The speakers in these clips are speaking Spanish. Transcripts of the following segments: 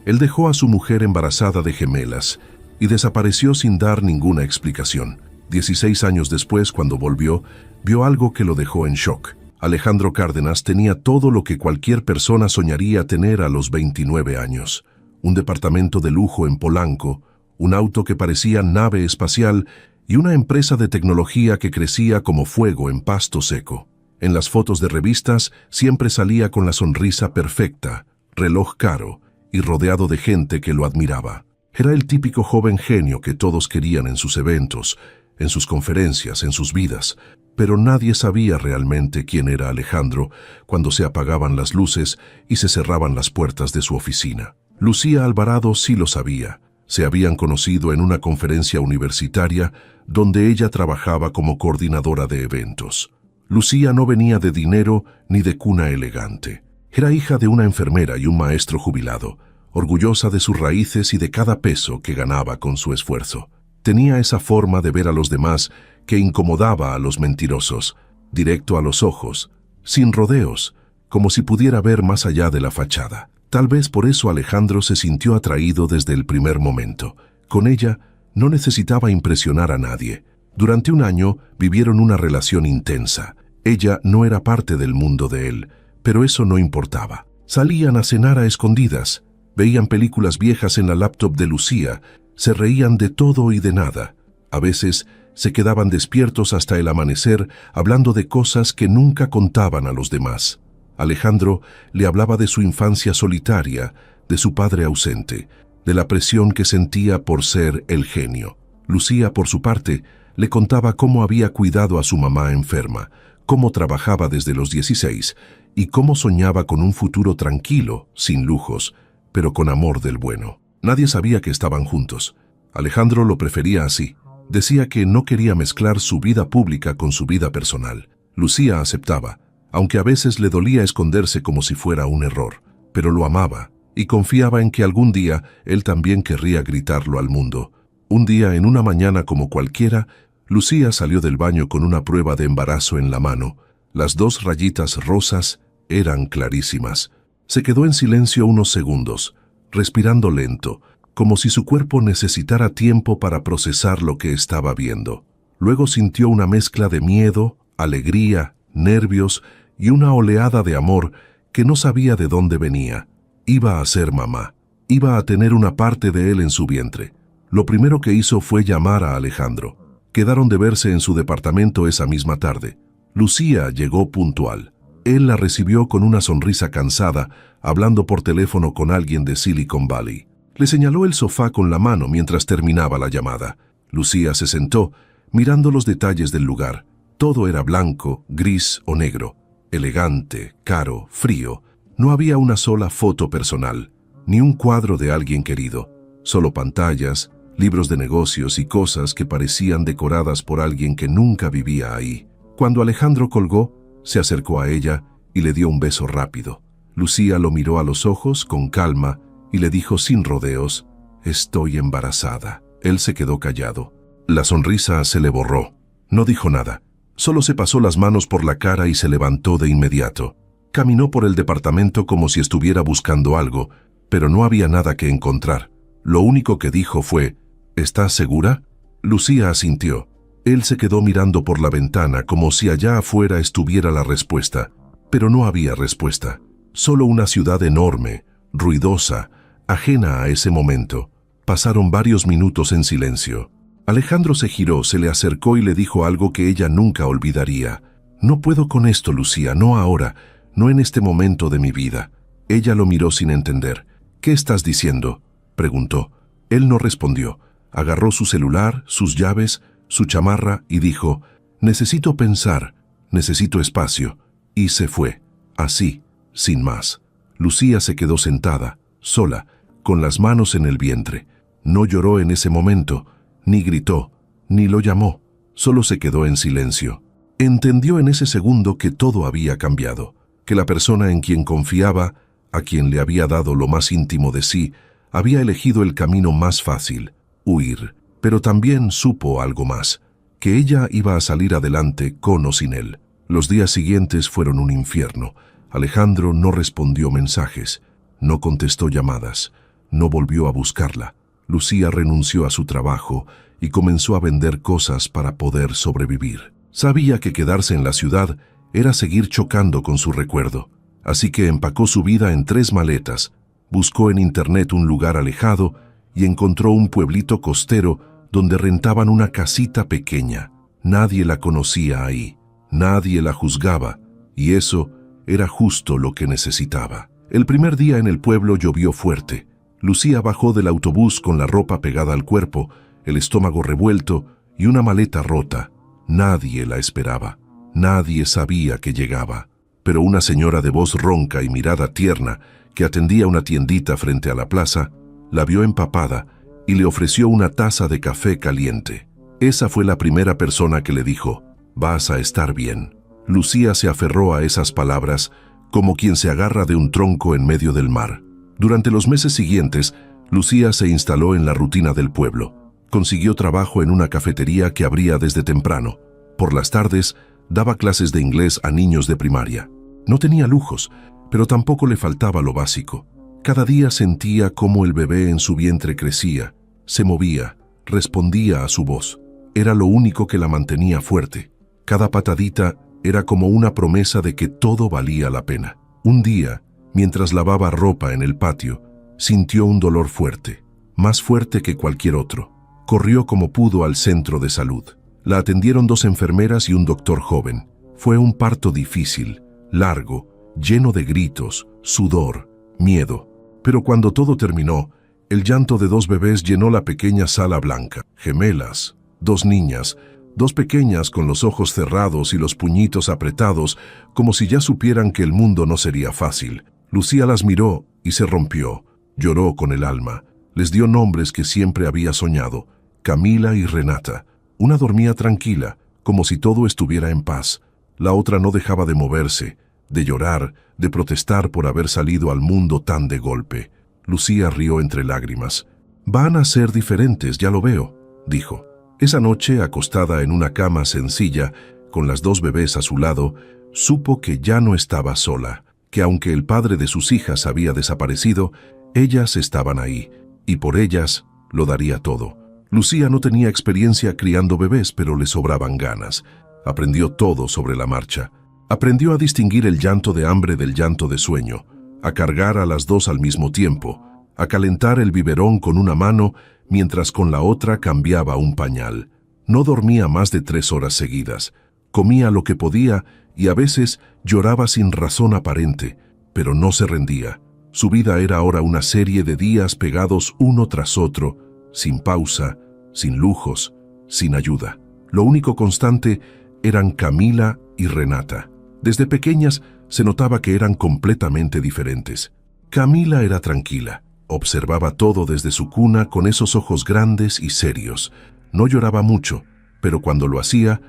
Él dejó a su mujer embarazada de gemelas y desapareció sin dar ninguna explicación. 16 años después, cuando volvió, vio algo que lo dejó en shock. Alejandro Cárdenas tenía todo lo que cualquier persona soñaría tener a los 29 años. Un departamento de lujo en Polanco, un auto que parecía nave espacial y una empresa de tecnología que crecía como fuego en pasto seco. En las fotos de revistas siempre salía con la sonrisa perfecta, reloj caro y rodeado de gente que lo admiraba. Era el típico joven genio que todos querían en sus eventos, en sus conferencias, en sus vidas, pero nadie sabía realmente quién era Alejandro cuando se apagaban las luces y se cerraban las puertas de su oficina. Lucía Alvarado sí lo sabía. Se habían conocido en una conferencia universitaria donde ella trabajaba como coordinadora de eventos. Lucía no venía de dinero ni de cuna elegante. Era hija de una enfermera y un maestro jubilado, orgullosa de sus raíces y de cada peso que ganaba con su esfuerzo. Tenía esa forma de ver a los demás que incomodaba a los mentirosos, directo a los ojos, sin rodeos, como si pudiera ver más allá de la fachada. Tal vez por eso Alejandro se sintió atraído desde el primer momento. Con ella no necesitaba impresionar a nadie. Durante un año vivieron una relación intensa. Ella no era parte del mundo de él, pero eso no importaba. Salían a cenar a escondidas, veían películas viejas en la laptop de Lucía, se reían de todo y de nada. A veces se quedaban despiertos hasta el amanecer hablando de cosas que nunca contaban a los demás. Alejandro le hablaba de su infancia solitaria, de su padre ausente, de la presión que sentía por ser el genio. Lucía, por su parte, le contaba cómo había cuidado a su mamá enferma, cómo trabajaba desde los 16 y cómo soñaba con un futuro tranquilo, sin lujos, pero con amor del bueno. Nadie sabía que estaban juntos. Alejandro lo prefería así. Decía que no quería mezclar su vida pública con su vida personal. Lucía aceptaba, aunque a veces le dolía esconderse como si fuera un error, pero lo amaba y confiaba en que algún día él también querría gritarlo al mundo. Un día, en una mañana como cualquiera, Lucía salió del baño con una prueba de embarazo en la mano. Las 2 rayitas rosas eran clarísimas. Se quedó en silencio unos segundos, respirando lento, como si su cuerpo necesitara tiempo para procesar lo que estaba viendo. Luego sintió una mezcla de miedo, alegría, nervios y una oleada de amor que no sabía de dónde venía. Iba a ser mamá. Iba a tener una parte de él en su vientre. Lo primero que hizo fue llamar a Alejandro. Quedaron de verse en su departamento esa misma tarde. Lucía llegó puntual. Él la recibió con una sonrisa cansada, hablando por teléfono con alguien de Silicon Valley. Le señaló el sofá con la mano mientras terminaba la llamada. Lucía se sentó, mirando los detalles del lugar. Todo era blanco, gris o negro. Elegante, caro, frío. No había una sola foto personal, ni un cuadro de alguien querido. Solo pantallas, libros de negocios y cosas que parecían decoradas por alguien que nunca vivía ahí. Cuando Alejandro colgó, se acercó a ella y le dio un beso rápido. Lucía lo miró a los ojos con calma y le dijo sin rodeos: «Estoy embarazada». Él se quedó callado. La sonrisa se le borró. No dijo nada. Solo se pasó las manos por la cara y se levantó de inmediato. Caminó por el departamento como si estuviera buscando algo, pero no había nada que encontrar. Lo único que dijo fue: «¿Estás segura?». Lucía asintió. Él se quedó mirando por la ventana como si allá afuera estuviera la respuesta, pero no había respuesta. Solo una ciudad enorme, ruidosa, ajena a ese momento. Pasaron varios minutos en silencio. Alejandro se giró, se le acercó y le dijo algo que ella nunca olvidaría. «No puedo con esto, Lucía, no ahora, no en este momento de mi vida». Ella lo miró sin entender. «¿Qué estás diciendo?», preguntó. Él no respondió. Agarró su celular, sus llaves, su chamarra y dijo: «Necesito pensar, necesito espacio». Y se fue, así, sin más. Lucía se quedó sentada, sola, con las manos en el vientre. No lloró en ese momento, ni gritó, ni lo llamó. Solo se quedó en silencio. Entendió en ese segundo que todo había cambiado, que la persona en quien confiaba, a quien le había dado lo más íntimo de sí, había elegido el camino más fácil, huir. Pero también supo algo más, que ella iba a salir adelante con o sin él. Los días siguientes fueron un infierno. Alejandro no respondió mensajes, no contestó llamadas, no volvió a buscarla. Lucía renunció a su trabajo y comenzó a vender cosas para poder sobrevivir. Sabía que quedarse en la ciudad era seguir chocando con su recuerdo, así que empacó su vida en 3 maletas, buscó en internet un lugar alejado y encontró un pueblito costero donde rentaban una casita pequeña. Nadie la conocía ahí, nadie la juzgaba, y eso era justo lo que necesitaba. El primer día en el pueblo llovió fuerte. Lucía bajó del autobús con la ropa pegada al cuerpo, el estómago revuelto y una maleta rota. Nadie la esperaba. Nadie sabía que llegaba. Pero una señora de voz ronca y mirada tierna, que atendía una tiendita frente a la plaza, la vio empapada y le ofreció una taza de café caliente. Esa fue la primera persona que le dijo: «Vas a estar bien». Lucía se aferró a esas palabras como quien se agarra de un tronco en medio del mar. Durante los meses siguientes, Lucía se instaló en la rutina del pueblo. Consiguió trabajo en una cafetería que abría desde temprano. Por las tardes, daba clases de inglés a niños de primaria. No tenía lujos, pero tampoco le faltaba lo básico. Cada día sentía cómo el bebé en su vientre crecía, se movía, respondía a su voz. Era lo único que la mantenía fuerte. Cada patadita era como una promesa de que todo valía la pena. Un día, mientras lavaba ropa en el patio, sintió un dolor fuerte, más fuerte que cualquier otro. Corrió como pudo al centro de salud. La atendieron 2 enfermeras y un doctor joven. Fue un parto difícil, largo, lleno de gritos, sudor, miedo. Pero cuando todo terminó, el llanto de 2 bebés llenó la pequeña sala blanca. Gemelas, 2 niñas, 2 pequeñas con los ojos cerrados y los puñitos apretados, como si ya supieran que el mundo no sería fácil. Lucía las miró y se rompió. Lloró con el alma. Les dio nombres que siempre había soñado: Camila y Renata. Una dormía tranquila, como si todo estuviera en paz. La otra no dejaba de moverse, de llorar, de protestar por haber salido al mundo tan de golpe. Lucía rió entre lágrimas. «Van a ser diferentes, ya lo veo», dijo. Esa noche, acostada en una cama sencilla, con las 2 bebés a su lado, supo que ya no estaba sola, que aunque el padre de sus hijas había desaparecido, ellas estaban ahí, y por ellas lo daría todo. Lucía no tenía experiencia criando bebés, pero le sobraban ganas. Aprendió todo sobre la marcha. Aprendió a distinguir el llanto de hambre del llanto de sueño, a cargar a las 2 al mismo tiempo, a calentar el biberón con una mano mientras con la otra cambiaba un pañal. No dormía más de 3 horas seguidas. Comía lo que podía y a veces lloraba sin razón aparente, pero no se rendía. Su vida era ahora una serie de días pegados uno tras otro, sin pausa, sin lujos, sin ayuda. Lo único constante eran Camila y Renata. Desde pequeñas se notaba que eran completamente diferentes. Camila era tranquila, observaba todo desde su cuna con esos ojos grandes y serios. No lloraba mucho, pero cuando lo hacía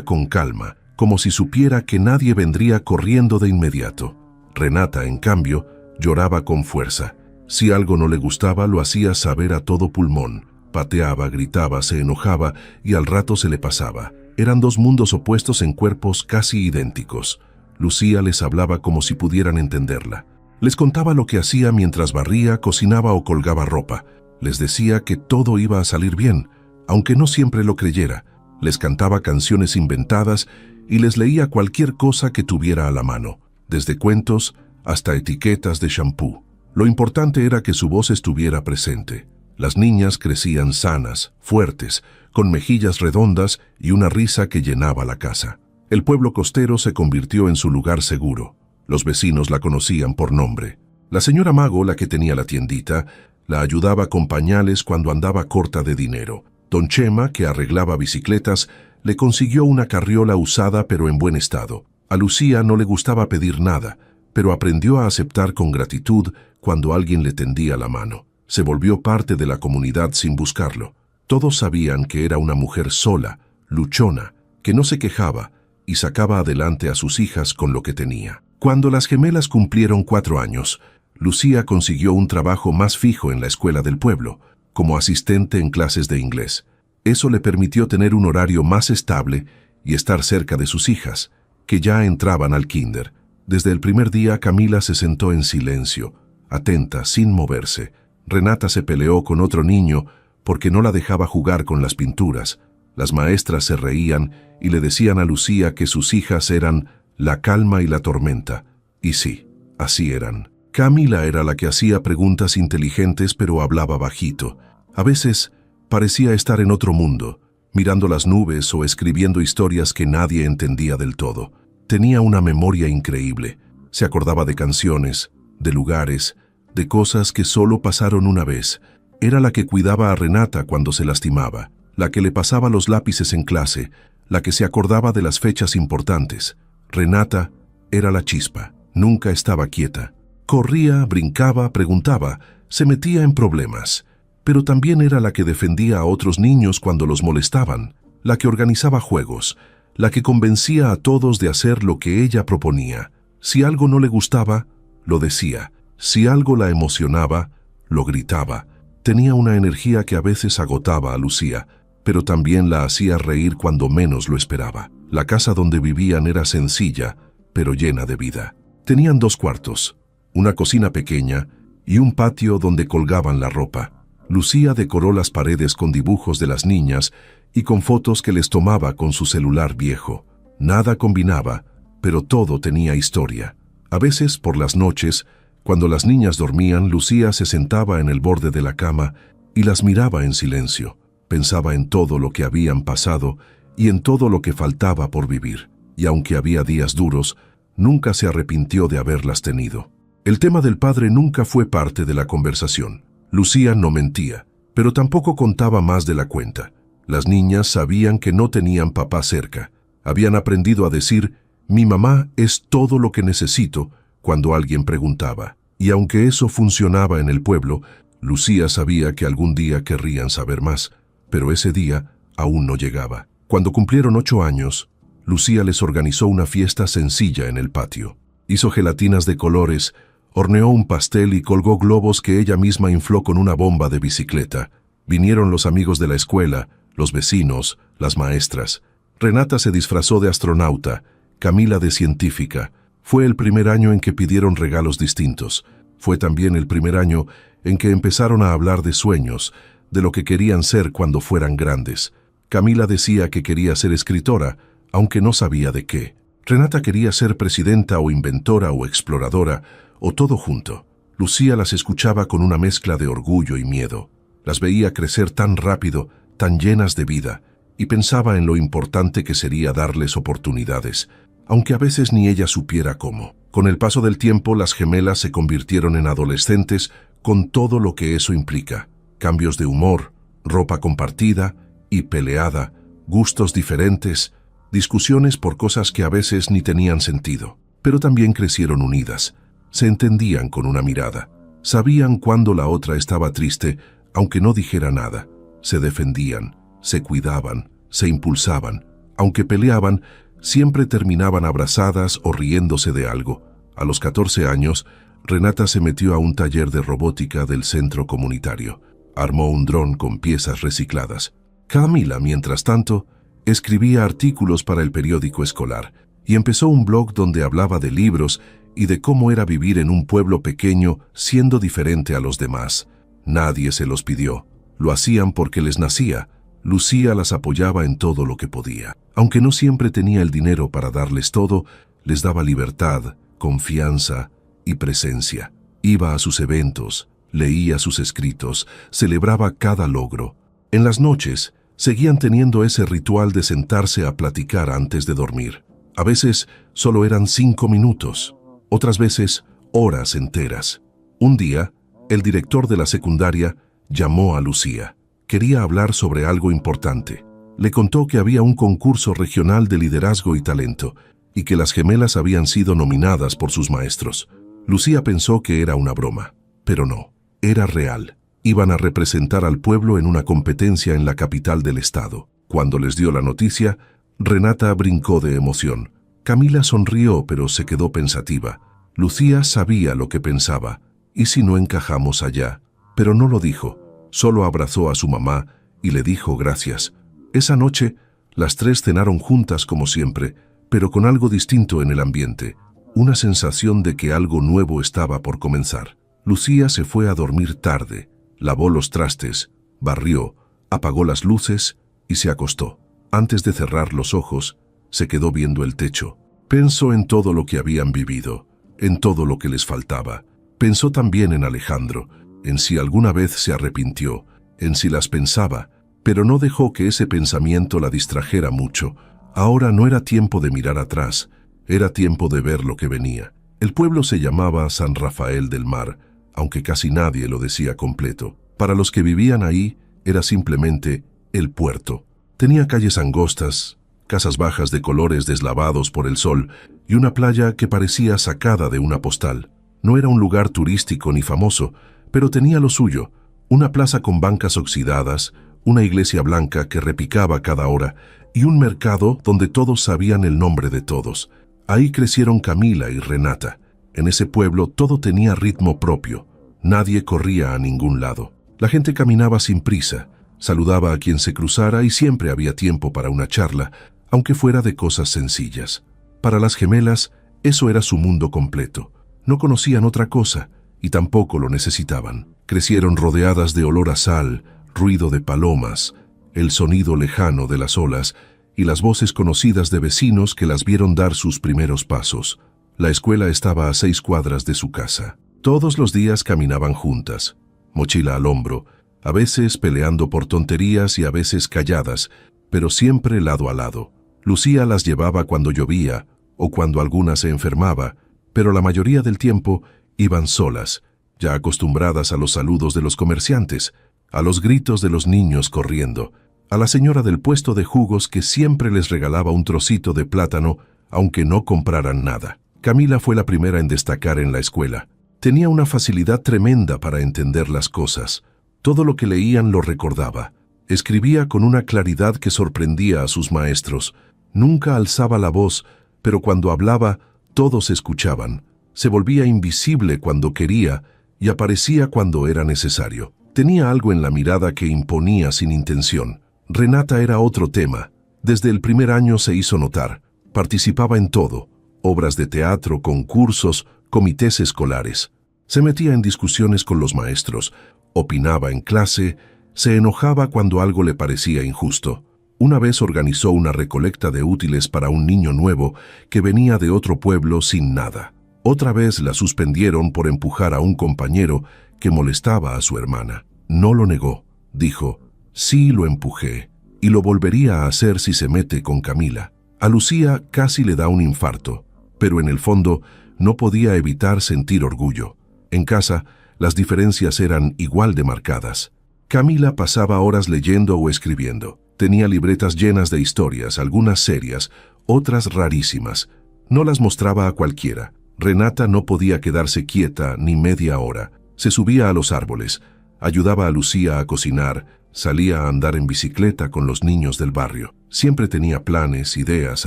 con calma, como si supiera que nadie vendría corriendo de inmediato. Renata, en cambio, lloraba con fuerza. Si algo no le gustaba, lo hacía saber a todo pulmón. Pateaba, gritaba, se enojaba y al rato se le pasaba. Eran 2 mundos opuestos en cuerpos casi idénticos. Lucía les hablaba como si pudieran entenderla. Les contaba lo que hacía mientras barría, cocinaba o colgaba ropa. Les decía que todo iba a salir bien, aunque no siempre lo creyera. Les cantaba canciones inventadas y les leía cualquier cosa que tuviera a la mano, desde cuentos hasta etiquetas de shampoo. Lo importante era que su voz estuviera presente. Las niñas crecían sanas, fuertes, con mejillas redondas y una risa que llenaba la casa. El pueblo costero se convirtió en su lugar seguro. Los vecinos la conocían por nombre. La señora Mago, la que tenía la tiendita, la ayudaba con pañales cuando andaba corta de dinero. Don Chema, que arreglaba bicicletas, le consiguió una carriola usada pero en buen estado. A Lucía no le gustaba pedir nada, pero aprendió a aceptar con gratitud cuando alguien le tendía la mano. Se volvió parte de la comunidad sin buscarlo. Todos sabían que era una mujer sola, luchona, que no se quejaba y sacaba adelante a sus hijas con lo que tenía. Cuando las gemelas cumplieron 4 años, Lucía consiguió un trabajo más fijo en la escuela del pueblo, como asistente en clases de inglés. Eso le permitió tener un horario más estable y estar cerca de sus hijas, que ya entraban al kinder. Desde el primer día, Camila se sentó en silencio, atenta, sin moverse. Renata se peleó con otro niño porque no la dejaba jugar con las pinturas. Las maestras se reían y le decían a Lucía que sus hijas eran la calma y la tormenta. Y sí, así eran. Camila era la que hacía preguntas inteligentes pero hablaba bajito. A veces parecía estar en otro mundo, mirando las nubes o escribiendo historias que nadie entendía del todo. Tenía una memoria increíble. Se acordaba de canciones, de lugares, de cosas que solo pasaron una vez. Era la que cuidaba a Renata cuando se lastimaba, la que le pasaba los lápices en clase, la que se acordaba de las fechas importantes. Renata era la chispa, nunca estaba quieta. Corría, brincaba, preguntaba, se metía en problemas. Pero también era la que defendía a otros niños cuando los molestaban, la que organizaba juegos, la que convencía a todos de hacer lo que ella proponía. Si algo no le gustaba, lo decía. Si algo la emocionaba, lo gritaba. Tenía una energía que a veces agotaba a Lucía, pero también la hacía reír cuando menos lo esperaba. La casa donde vivían era sencilla, pero llena de vida. Tenían 2 cuartos, una cocina pequeña y un patio donde colgaban la ropa. Lucía decoró las paredes con dibujos de las niñas y con fotos que les tomaba con su celular viejo. Nada combinaba, pero todo tenía historia. A veces, por las noches, cuando las niñas dormían, Lucía se sentaba en el borde de la cama y las miraba en silencio. Pensaba en todo lo que habían pasado y en todo lo que faltaba por vivir. Y aunque había días duros, nunca se arrepintió de haberlas tenido. El tema del padre nunca fue parte de la conversación. Lucía no mentía, pero tampoco contaba más de la cuenta. Las niñas sabían que no tenían papá cerca. Habían aprendido a decir, mi mamá es todo lo que necesito, cuando alguien preguntaba. Y aunque eso funcionaba en el pueblo, Lucía sabía que algún día querrían saber más, pero ese día aún no llegaba. Cuando cumplieron 8 años, Lucía les organizó una fiesta sencilla en el patio. Hizo gelatinas de colores, horneó un pastel y colgó globos que ella misma infló con una bomba de bicicleta. Vinieron los amigos de la escuela, los vecinos, las maestras. Renata se disfrazó de astronauta, Camila de científica. Fue el primer año en que pidieron regalos distintos. Fue también el primer año en que empezaron a hablar de sueños, de lo que querían ser cuando fueran grandes. Camila decía que quería ser escritora, aunque no sabía de qué. Renata quería ser presidenta o inventora o exploradora, o todo junto. Lucía las escuchaba con una mezcla de orgullo y miedo. Las veía crecer tan rápido, tan llenas de vida, y pensaba en lo importante que sería darles oportunidades, aunque a veces ni ella supiera cómo. Con el paso del tiempo, las gemelas se convirtieron en adolescentes con todo lo que eso implica. Cambios de humor, ropa compartida y peleada, gustos diferentes, discusiones por cosas que a veces ni tenían sentido. Pero también crecieron unidas. Se entendían con una mirada. Sabían cuando la otra estaba triste, aunque no dijera nada. Se defendían, se cuidaban, se impulsaban. Aunque peleaban, siempre terminaban abrazadas o riéndose de algo. A los 14 años, Renata se metió a un taller de robótica del centro comunitario. Armó un dron con piezas recicladas. Camila, mientras tanto, escribía artículos para el periódico escolar y empezó un blog donde hablaba de libros y de cómo era vivir en un pueblo pequeño siendo diferente a los demás. Nadie se los pidió. Lo hacían porque les nacía. Lucía las apoyaba en todo lo que podía. Aunque no siempre tenía el dinero para darles todo, les daba libertad, confianza y presencia. Iba a sus eventos, leía sus escritos, celebraba cada logro. En las noches, seguían teniendo ese ritual de sentarse a platicar antes de dormir. A veces solo eran 5 minutos, otras veces horas enteras. Un día, el director de la secundaria llamó a Lucía. Quería hablar sobre algo importante. Le contó que había un concurso regional de liderazgo y talento, y que las gemelas habían sido nominadas por sus maestros. Lucía pensó que era una broma, pero no, era real. Iban a representar al pueblo en una competencia en la capital del estado. Cuando les dio la noticia, Renata brincó de emoción. Camila sonrió, pero se quedó pensativa. Lucía sabía lo que pensaba. ¿Y si no encajamos allá? Pero no lo dijo. Solo abrazó a su mamá y le dijo gracias. Esa noche, las 3 cenaron juntas como siempre, pero con algo distinto en el ambiente. Una sensación de que algo nuevo estaba por comenzar. Lucía se fue a dormir tarde. lavó los trastes, barrió, apagó las luces y se acostó. Antes de cerrar los ojos, se quedó viendo el techo. Pensó en todo lo que habían vivido, en todo lo que les faltaba. Pensó también en Alejandro, en si alguna vez se arrepintió, en si las pensaba, pero no dejó que ese pensamiento la distrajera mucho. Ahora no era tiempo de mirar atrás, era tiempo de ver lo que venía. El pueblo se llamaba San Rafael del Mar, aunque casi nadie lo decía completo. Para los que vivían ahí, era simplemente el puerto. Tenía calles angostas, casas bajas de colores deslavados por el sol y una playa que parecía sacada de una postal. No era un lugar turístico ni famoso, pero tenía lo suyo, una plaza con bancas oxidadas, una iglesia blanca que repicaba cada hora y un mercado donde todos sabían el nombre de todos. Ahí crecieron Camila y Renata. En ese pueblo todo tenía ritmo propio. Nadie corría a ningún lado. La gente caminaba sin prisa, saludaba a quien se cruzara y siempre había tiempo para una charla, aunque fuera de cosas sencillas. Para las gemelas, eso era su mundo completo. No conocían otra cosa y tampoco lo necesitaban. Crecieron rodeadas de olor a sal, ruido de palomas, el sonido lejano de las olas y las voces conocidas de vecinos que las vieron dar sus primeros pasos. La escuela estaba a 6 cuadras de su casa. Todos los días caminaban juntas, mochila al hombro, a veces peleando por tonterías y a veces calladas, pero siempre lado a lado. Lucía las llevaba cuando llovía o cuando alguna se enfermaba, pero la mayoría del tiempo iban solas, ya acostumbradas a los saludos de los comerciantes, a los gritos de los niños corriendo, a la señora del puesto de jugos que siempre les regalaba un trocito de plátano, aunque no compraran nada. Camila fue la primera en destacar en la escuela. Tenía una facilidad tremenda para entender las cosas. Todo lo que leían lo recordaba. Escribía con una claridad que sorprendía a sus maestros. Nunca alzaba la voz, pero cuando hablaba, todos escuchaban. Se volvía invisible cuando quería y aparecía cuando era necesario. Tenía algo en la mirada que imponía sin intención. Renata era otro tema. Desde el primer año se hizo notar. Participaba en todo. Obras de teatro, concursos, comités escolares. Se metía en discusiones con los maestros, opinaba en clase, se enojaba cuando algo le parecía injusto. Una vez organizó una recolecta de útiles para un niño nuevo que venía de otro pueblo sin nada. Otra vez la suspendieron por empujar a un compañero que molestaba a su hermana. No lo negó. Dijo, sí lo empujé, y lo volvería a hacer si se mete con Camila. A Lucía casi le da un infarto, pero en el fondo no podía evitar sentir orgullo. En casa, las diferencias eran igual de marcadas. Camila pasaba horas leyendo o escribiendo. Tenía libretas llenas de historias, algunas serias, otras rarísimas. No las mostraba a cualquiera. Renata no podía quedarse quieta ni media hora. Se subía a los árboles, ayudaba a Lucía a cocinar, salía a andar en bicicleta con los niños del barrio. Siempre tenía planes, ideas,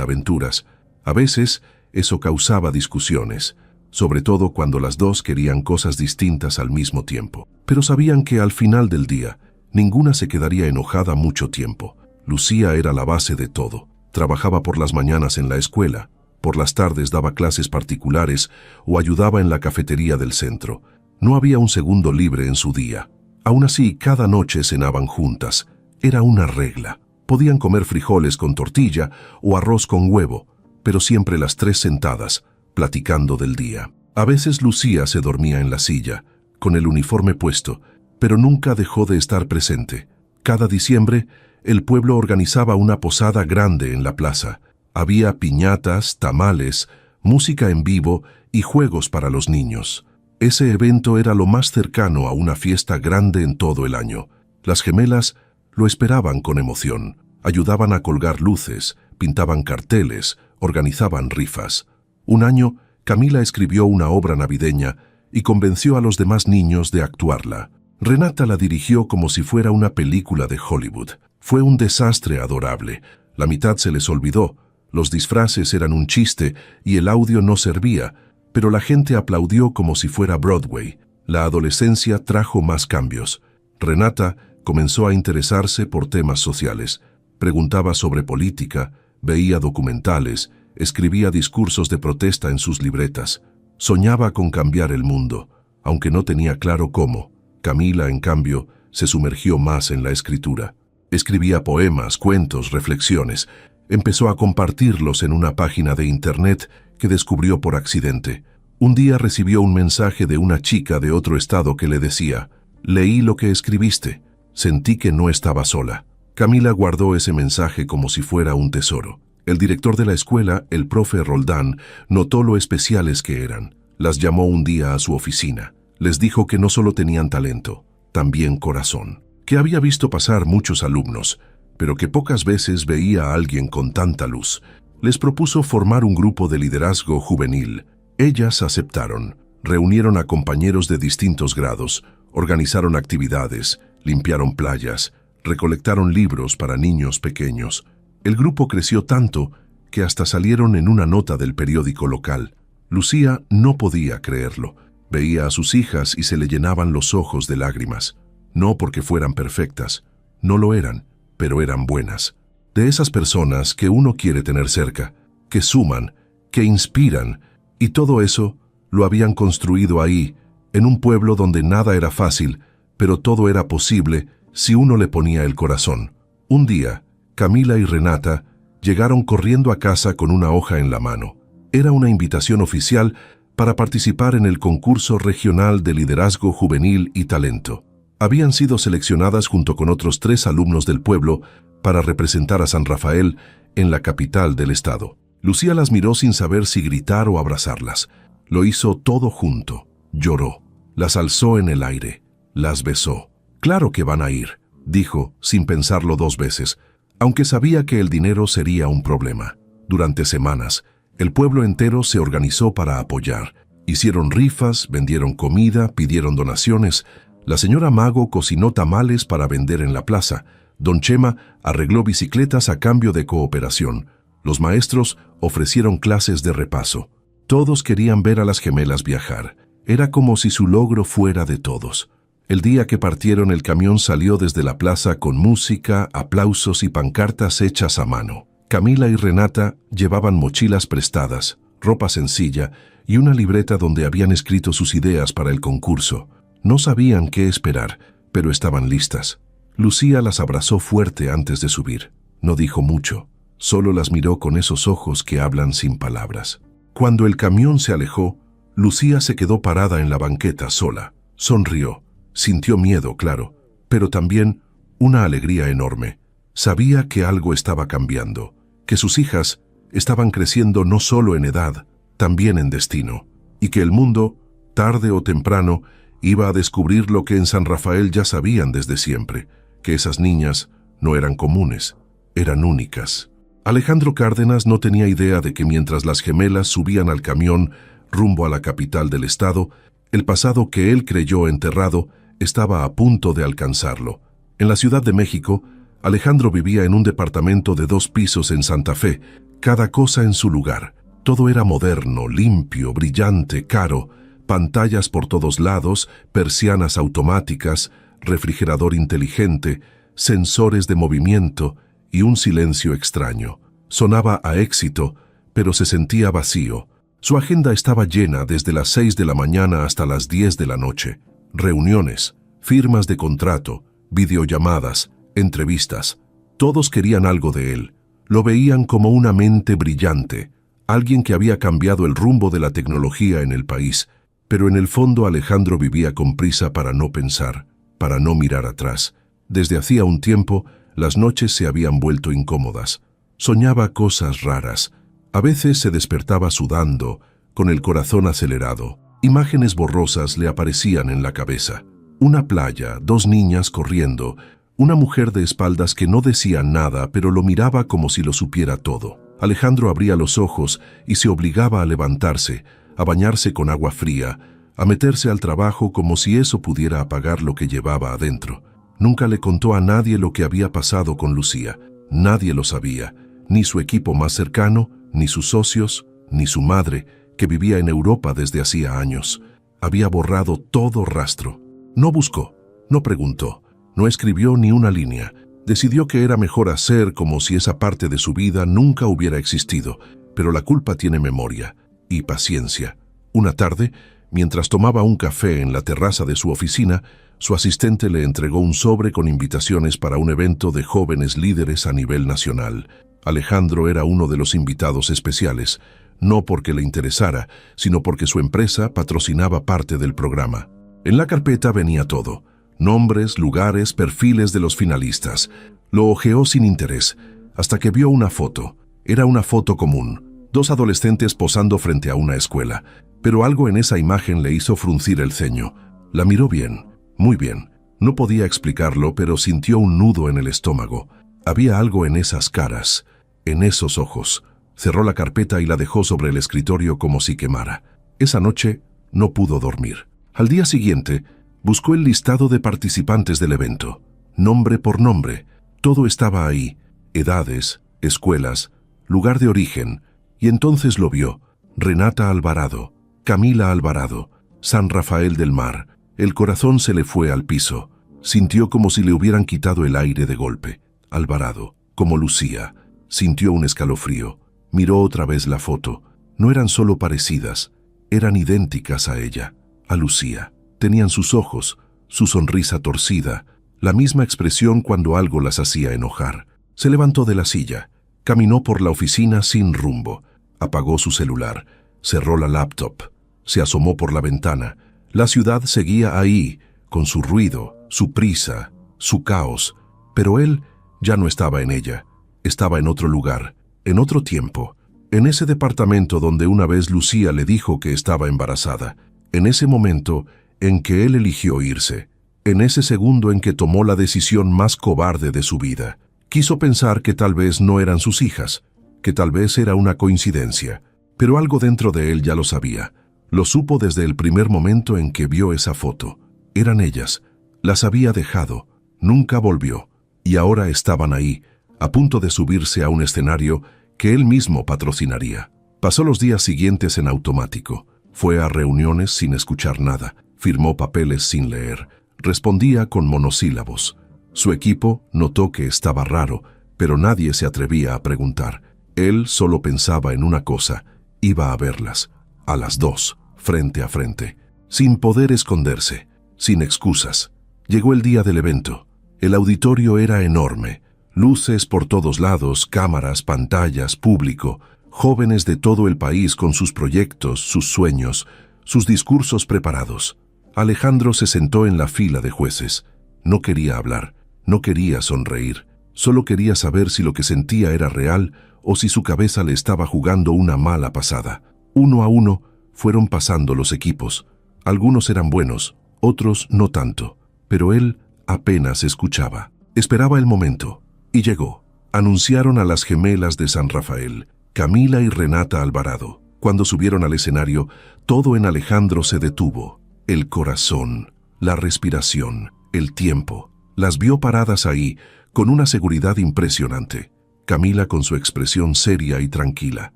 aventuras. A veces, eso causaba discusiones, sobre todo cuando las dos querían cosas distintas al mismo tiempo. Pero sabían que al final del día, ninguna se quedaría enojada mucho tiempo. Lucía era la base de todo. Trabajaba por las mañanas en la escuela, por las tardes daba clases particulares o ayudaba en la cafetería del centro. No había un segundo libre en su día. Aún así, cada noche cenaban juntas. Era una regla. Podían comer frijoles con tortilla o arroz con huevo, pero siempre las tres sentadas, platicando del día. A veces Lucía se dormía en la silla, con el uniforme puesto, pero nunca dejó de estar presente. Cada diciembre, el pueblo organizaba una posada grande en la plaza. Había piñatas, tamales, música en vivo y juegos para los niños. Ese evento era lo más cercano a una fiesta grande en todo el año. Las gemelas lo esperaban con emoción. Ayudaban a colgar luces, pintaban carteles, organizaban rifas. Un año, Camila escribió una obra navideña y convenció a los demás niños de actuarla. Renata la dirigió como si fuera una película de Hollywood. Fue un desastre adorable. La mitad se les olvidó, los disfraces eran un chiste y el audio no servía, pero la gente aplaudió como si fuera Broadway. La adolescencia trajo más cambios. Renata comenzó a interesarse por temas sociales. Preguntaba sobre política, veía documentales, escribía discursos de protesta en sus libretas. Soñaba con cambiar el mundo, aunque no tenía claro cómo. Camila, en cambio, se sumergió más en la escritura. Escribía poemas, cuentos, reflexiones. Empezó a compartirlos en una página de internet que descubrió por accidente. Un día recibió un mensaje de una chica de otro estado que le decía: «Leí lo que escribiste. Sentí que no estaba sola». Camila guardó ese mensaje como si fuera un tesoro. El director de la escuela, el profe Roldán, notó lo especiales que eran. Las llamó un día a su oficina. Les dijo que no solo tenían talento, también corazón. Que había visto pasar muchos alumnos, pero que pocas veces veía a alguien con tanta luz. Les propuso formar un grupo de liderazgo juvenil. Ellas aceptaron. Reunieron a compañeros de distintos grados, organizaron actividades, limpiaron playas, recolectaron libros para niños pequeños. El grupo creció tanto que hasta salieron en una nota del periódico local. Lucía no podía creerlo. Veía a sus hijas y se le llenaban los ojos de lágrimas. No porque fueran perfectas, no lo eran, pero eran buenas. De esas personas que uno quiere tener cerca, que suman, que inspiran, y todo eso lo habían construido ahí, en un pueblo donde nada era fácil, pero todo era posible si uno le ponía el corazón. Un día, Camila y Renata llegaron corriendo a casa con una hoja en la mano. Era una invitación oficial para participar en el concurso regional de liderazgo juvenil y talento. Habían sido seleccionadas junto con otros 3 alumnos del pueblo para representar a San Rafael en la capital del estado. Lucía las miró sin saber si gritar o abrazarlas. Lo hizo todo junto. Lloró. Las alzó en el aire. Las besó. «Claro que van a ir», dijo, sin pensarlo 2 veces, aunque sabía que el dinero sería un problema. Durante semanas, el pueblo entero se organizó para apoyar. Hicieron rifas, vendieron comida, pidieron donaciones. La señora Mago cocinó tamales para vender en la plaza. Don Chema arregló bicicletas a cambio de cooperación. Los maestros ofrecieron clases de repaso. Todos querían ver a las gemelas viajar. Era como si su logro fuera de todos. El día que partieron, el camión salió desde la plaza con música, aplausos y pancartas hechas a mano. Camila y Renata llevaban mochilas prestadas, ropa sencilla y una libreta donde habían escrito sus ideas para el concurso. No sabían qué esperar, pero estaban listas. Lucía las abrazó fuerte antes de subir. No dijo mucho, solo las miró con esos ojos que hablan sin palabras. Cuando el camión se alejó, Lucía se quedó parada en la banqueta sola. Sonrió. Sintió miedo, claro, pero también una alegría enorme. Sabía que algo estaba cambiando, que sus hijas estaban creciendo no solo en edad, también en destino, y que el mundo, tarde o temprano, iba a descubrir lo que en San Rafael ya sabían desde siempre, que esas niñas no eran comunes, eran únicas. Alejandro Cárdenas no tenía idea de que mientras las gemelas subían al camión rumbo a la capital del estado, el pasado que él creyó enterrado estaba a punto de alcanzarlo. En la Ciudad de México, Alejandro vivía en un departamento de 2 pisos en Santa Fe, cada cosa en su lugar. Todo era moderno, limpio, brillante, caro, pantallas por todos lados, persianas automáticas, refrigerador inteligente, sensores de movimiento y un silencio extraño. Sonaba a éxito, pero se sentía vacío. Su agenda estaba llena desde las 6 de la mañana hasta las 10 de la noche. Reuniones, firmas de contrato, videollamadas, entrevistas. Todos querían algo de él. Lo veían como una mente brillante, alguien que había cambiado el rumbo de la tecnología en el país. Pero en el fondo Alejandro vivía con prisa para no pensar, para no mirar atrás. Desde hacía un tiempo, las noches se habían vuelto incómodas. Soñaba cosas raras. A veces se despertaba sudando, con el corazón acelerado. Imágenes borrosas le aparecían en la cabeza. Una playa, 2 niñas corriendo, una mujer de espaldas que no decía nada, pero lo miraba como si lo supiera todo. Alejandro abría los ojos y se obligaba a levantarse, a bañarse con agua fría, a meterse al trabajo como si eso pudiera apagar lo que llevaba adentro. Nunca le contó a nadie lo que había pasado con Lucía. Nadie lo sabía, ni su equipo más cercano, ni sus socios, ni su madre, que vivía en Europa desde hacía años. Había borrado todo rastro. No buscó, no preguntó, no escribió ni una línea. Decidió que era mejor hacer como si esa parte de su vida nunca hubiera existido, pero la culpa tiene memoria y paciencia. Una tarde, Mientras tomaba un café en la terraza de su oficina, su asistente le entregó un sobre con invitaciones para un evento de jóvenes líderes a nivel nacional. Alejandro era uno de los invitados especiales, no porque le interesara, sino porque su empresa patrocinaba parte del programa. En la carpeta venía todo: nombres, lugares, perfiles de los finalistas. Lo hojeó sin interés, hasta que vio una foto. Era una foto común, dos adolescentes posando frente a una escuela, pero algo en esa imagen le hizo fruncir el ceño. La miró bien, muy bien. No podía explicarlo, pero sintió un nudo en el estómago. Había algo en esas caras, en esos ojos. Cerró la carpeta y la dejó sobre el escritorio como si quemara. Esa noche no pudo dormir. Al día siguiente, buscó el listado de participantes del evento. Nombre por nombre, todo estaba ahí: edades, escuelas, lugar de origen. Y entonces lo vio: Renata Alvarado, Camila Alvarado, San Rafael del Mar. El corazón se le fue al piso. Sintió como si le hubieran quitado el aire de golpe. Alvarado, como Lucía. Sintió un escalofrío. Miró otra vez la foto. No eran solo parecidas, eran idénticas a ella, a Lucía. Tenían sus ojos, su sonrisa torcida, la misma expresión cuando algo las hacía enojar. Se levantó de la silla, caminó por la oficina sin rumbo, apagó su celular, cerró la laptop, se asomó por la ventana. La ciudad seguía ahí, con su ruido, su prisa, su caos, pero él ya no estaba en ella. Estaba en otro lugar, en otro tiempo, en ese departamento donde una vez Lucía le dijo que estaba embarazada, en ese momento en que él eligió irse, en ese segundo en que tomó la decisión más cobarde de su vida. Quiso pensar que tal vez no eran sus hijas, que tal vez era una coincidencia, pero algo dentro de él ya lo sabía. Lo supo desde el primer momento en que vio esa foto. Eran ellas, las había dejado, nunca volvió, y ahora estaban ahí, a punto de subirse a un escenario que él mismo patrocinaría. Pasó los días siguientes en automático. Fue a reuniones sin escuchar nada, firmó papeles sin leer, respondía con monosílabos. Su equipo notó que estaba raro, pero nadie se atrevía a preguntar. Él solo pensaba en una cosa: iba a verlas, a las dos, frente a frente, sin poder esconderse, sin excusas. Llegó el día del evento. El auditorio era enorme. Luces por todos lados, cámaras, pantallas, público, jóvenes de todo el país con sus proyectos, sus sueños, sus discursos preparados. Alejandro se sentó en la fila de jueces. No quería hablar, no quería sonreír, solo quería saber si lo que sentía era real o si su cabeza le estaba jugando una mala pasada. Uno a uno fueron pasando los equipos. Algunos eran buenos, otros no tanto, pero él apenas escuchaba. Esperaba el momento. Y llegó. Anunciaron a las gemelas de San Rafael, Camila y Renata Alvarado. Cuando subieron al escenario, todo en Alejandro se detuvo. El corazón, la respiración, el tiempo. Las vio paradas ahí, con una seguridad impresionante. Camila con su expresión seria y tranquila.